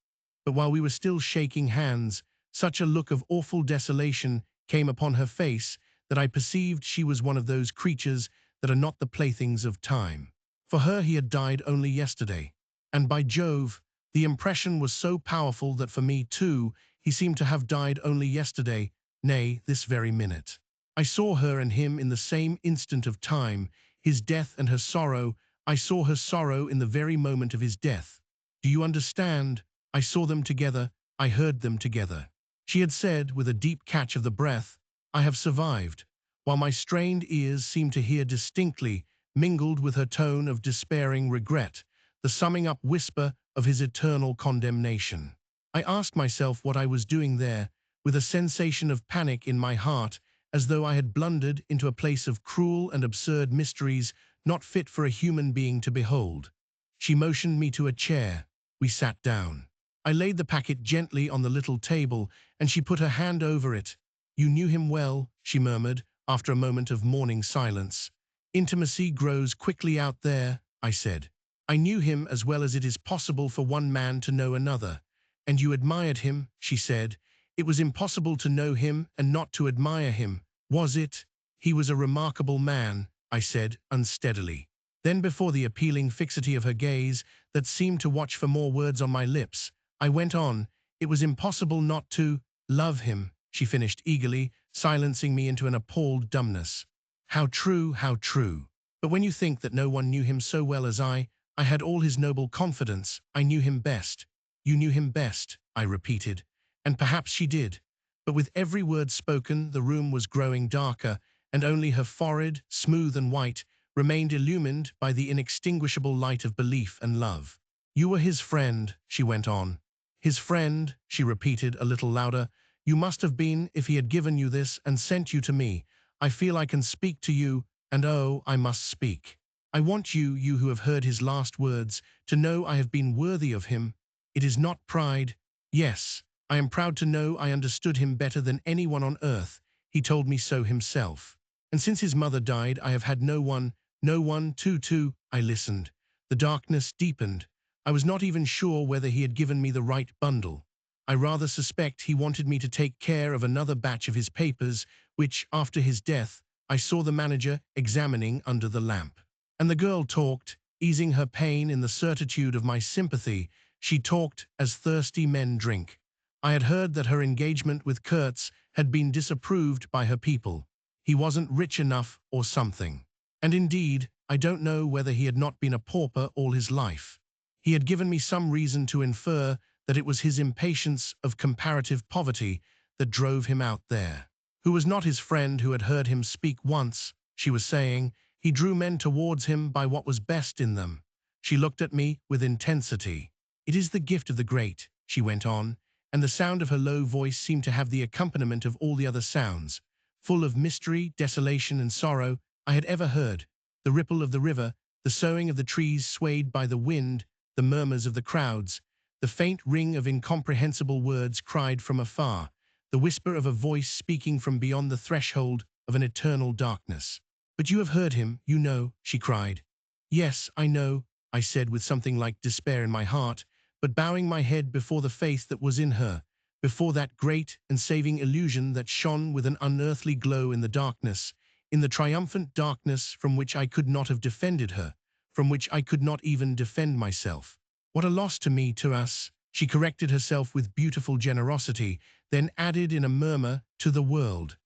But while we were still shaking hands, such a look of awful desolation came upon her face that I perceived she was one of those creatures that are not the playthings of time. For her he had died only yesterday. And by Jove, the impression was so powerful that for me too, he seemed to have died only yesterday, nay, this very minute. I saw her and him in the same instant of time, his death and her sorrow. I saw her sorrow in the very moment of his death. Do you understand? I saw them together, I heard them together. She had said, with a deep catch of the breath, I have survived, while my strained ears seemed to hear distinctly, mingled with her tone of despairing regret, the summing up whisper of his eternal condemnation. I asked myself what I was doing there, with a sensation of panic in my heart, as though I had blundered into a place of cruel and absurd mysteries not fit for a human being to behold. She motioned me to a chair. We sat down. I laid the packet gently on the little table, and she put her hand over it. You knew him well, she murmured, after a moment of mourning silence. Intimacy grows quickly out there, I said. I knew him as well as it is possible for one man to know another. And you admired him, she said. It was impossible to know him and not to admire him, was it? He was a remarkable man, I said, unsteadily. Then before the appealing fixity of her gaze, that seemed to watch for more words on my lips, I went on. It was impossible not to love him, she finished eagerly, silencing me into an appalled dumbness. How true, how true. But when you think that no one knew him so well as I had all his noble confidence, I knew him best. You knew him best, I repeated. And perhaps she did. But with every word spoken, the room was growing darker, and only her forehead, smooth and white, remained illumined by the inextinguishable light of belief and love. You were his friend, she went on. His friend, she repeated a little louder. You must have been if he had given you this and sent you to me. I feel I can speak to you, and oh, I must speak. I want you, you who have heard his last words, to know I have been worthy of him. It is not pride. Yes, I am proud to know I understood him better than anyone on earth. He told me so himself. And since his mother died, I have had no one to. I listened. The darkness deepened. I was not even sure whether he had given me the right bundle. I rather suspect he wanted me to take care of another batch of his papers, which, after his death, I saw the manager examining under the lamp. And the girl talked, easing her pain in the certitude of my sympathy. She talked as thirsty men drink. I had heard that her engagement with Kurtz had been disapproved by her people. He wasn't rich enough or something. And indeed, I don't know whether he had not been a pauper all his life. He had given me some reason to infer that it was his impatience of comparative poverty that drove him out there. Who was not his friend who had heard him speak once, she was saying. He drew men towards him by what was best in them. She looked at me with intensity. It is the gift of the great, she went on, and the sound of her low voice seemed to have the accompaniment of all the other sounds, full of mystery, desolation, and sorrow, I had ever heard. The ripple of the river, the soughing of the trees swayed by the wind, the murmurs of the crowds, the faint ring of incomprehensible words cried from afar, the whisper of a voice speaking from beyond the threshold of an eternal darkness. But you have heard him, you know, she cried. Yes, I know, I said with something like despair in my heart, but bowing my head before the faith that was in her, before that great and saving illusion that shone with an unearthly glow in the darkness, in the triumphant darkness from which I could not have defended her, from which I could not even defend myself. What a loss to me, to us, she corrected herself with beautiful generosity, then added in a murmur, to the world.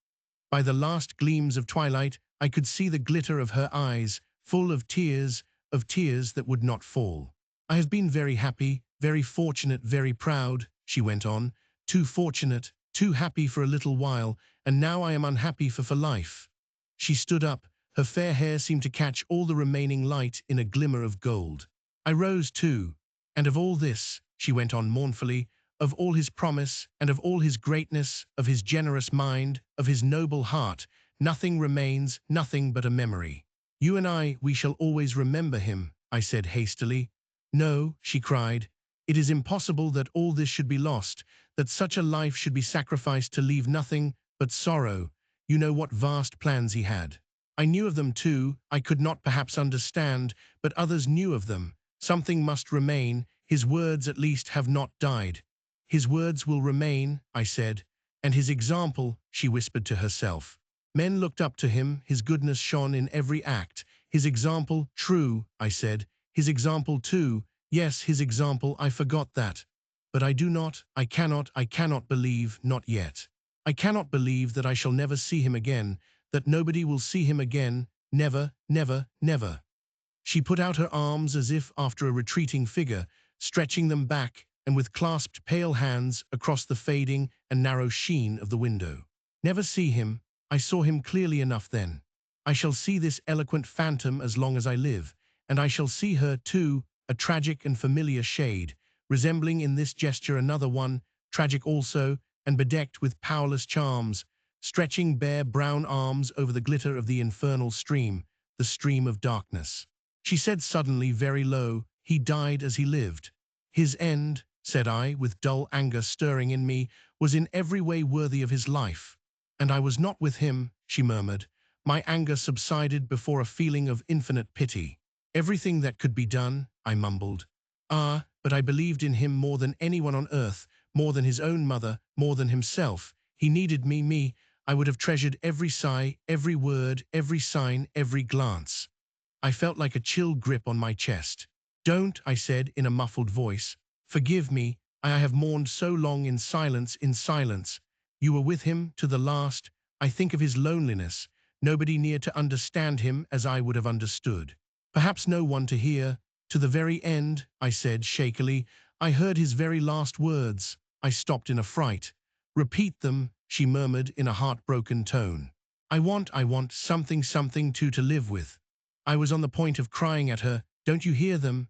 By the last gleams of twilight, I could see the glitter of her eyes, full of tears that would not fall. I have been very happy, very fortunate, very proud, she went on, too fortunate, too happy for a little while, and now I am unhappy for life. She stood up. Her fair hair seemed to catch all the remaining light in a glimmer of gold. I rose too. And of all this, she went on mournfully, of all his promise, and of all his greatness, of his generous mind, of his noble heart, nothing remains, nothing but a memory. You and I, we shall always remember him, I said hastily. No, she cried. It is impossible that all this should be lost, that such a life should be sacrificed to leave nothing but sorrow. You know what vast plans he had. I knew of them too. I could not perhaps understand, but others knew of them. Something must remain. His words at least have not died. His words will remain, I said, and his example, she whispered to herself. Men looked up to him, his goodness shone in every act. His example, true, I said. His example too, yes, his example, I forgot that. But I do not, I cannot believe, not yet. I cannot believe that I shall never see him again, that nobody will see him again, never, never, never. She put out her arms as if after a retreating figure, stretching them back and with clasped pale hands across the fading and narrow sheen of the window. Never see him. I saw him clearly enough then. I shall see this eloquent phantom as long as I live, and I shall see her too, a tragic and familiar shade, resembling in this gesture another one, tragic also, and bedecked with powerless charms, stretching bare brown arms over the glitter of the infernal stream, the stream of darkness. She said suddenly, very low, he died as he lived. His end, said I, with dull anger stirring in me, was in every way worthy of his life. And I was not with him, she murmured. My anger subsided before a feeling of infinite pity. Everything that could be done, I mumbled. Ah, but I believed in him more than anyone on earth, more than his own mother, more than himself. He needed me. I would have treasured every sigh, every word, every sign, every glance. I felt like a chill grip on my chest. Don't, I said in a muffled voice. Forgive me, I have mourned so long in silence, in silence. You were with him to the last. I think of his loneliness, nobody near to understand him as I would have understood. Perhaps no one to hear. To the very end, I said shakily. I heard his very last words. I stopped in a fright. Repeat them, she murmured in a heartbroken tone. I want something to live with. I was on the point of crying at her. Don't you hear them?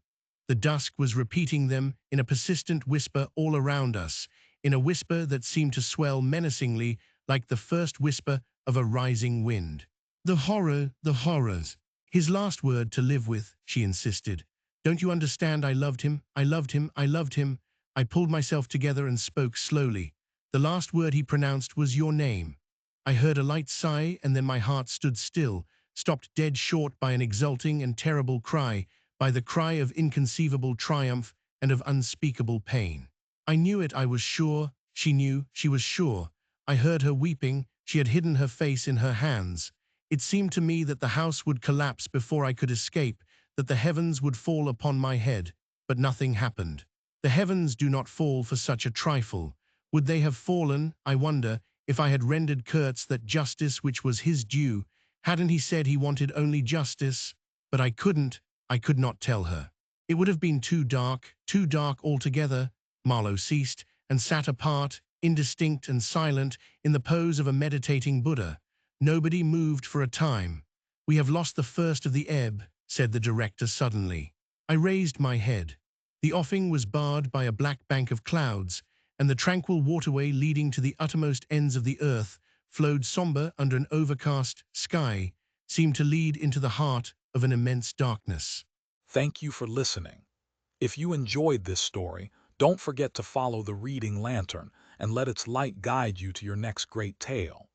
The dusk was repeating them in a persistent whisper all around us, in a whisper that seemed to swell menacingly like the first whisper of a rising wind. The horror, the horrors. His last word to live with, she insisted. Don't you understand? I loved him, I loved him, I loved him. I pulled myself together and spoke slowly. The last word he pronounced was your name. I heard a light sigh, and then my heart stood still, stopped dead short by an exulting and terrible cry, by the cry of inconceivable triumph and of unspeakable pain. I knew it, I was sure. She knew, she was sure. I heard her weeping. She had hidden her face in her hands. It seemed to me that the house would collapse before I could escape, that the heavens would fall upon my head, but nothing happened. The heavens do not fall for such a trifle. Would they have fallen, I wonder, if I had rendered Kurtz that justice which was his due? Hadn't he said he wanted only justice? But I could not tell her. It would have been too dark altogether. Marlow ceased and sat apart, indistinct and silent, in the pose of a meditating Buddha. Nobody moved for a time. We have lost the first of the ebb, said the director suddenly. I raised my head. The offing was barred by a black bank of clouds, and the tranquil waterway leading to the uttermost ends of the earth flowed somber under an overcast sky, seemed to lead into the heart of an immense darkness. Thank you for listening. If you enjoyed this story, don't forget to follow the reading lantern and let its light guide you to your next great tale.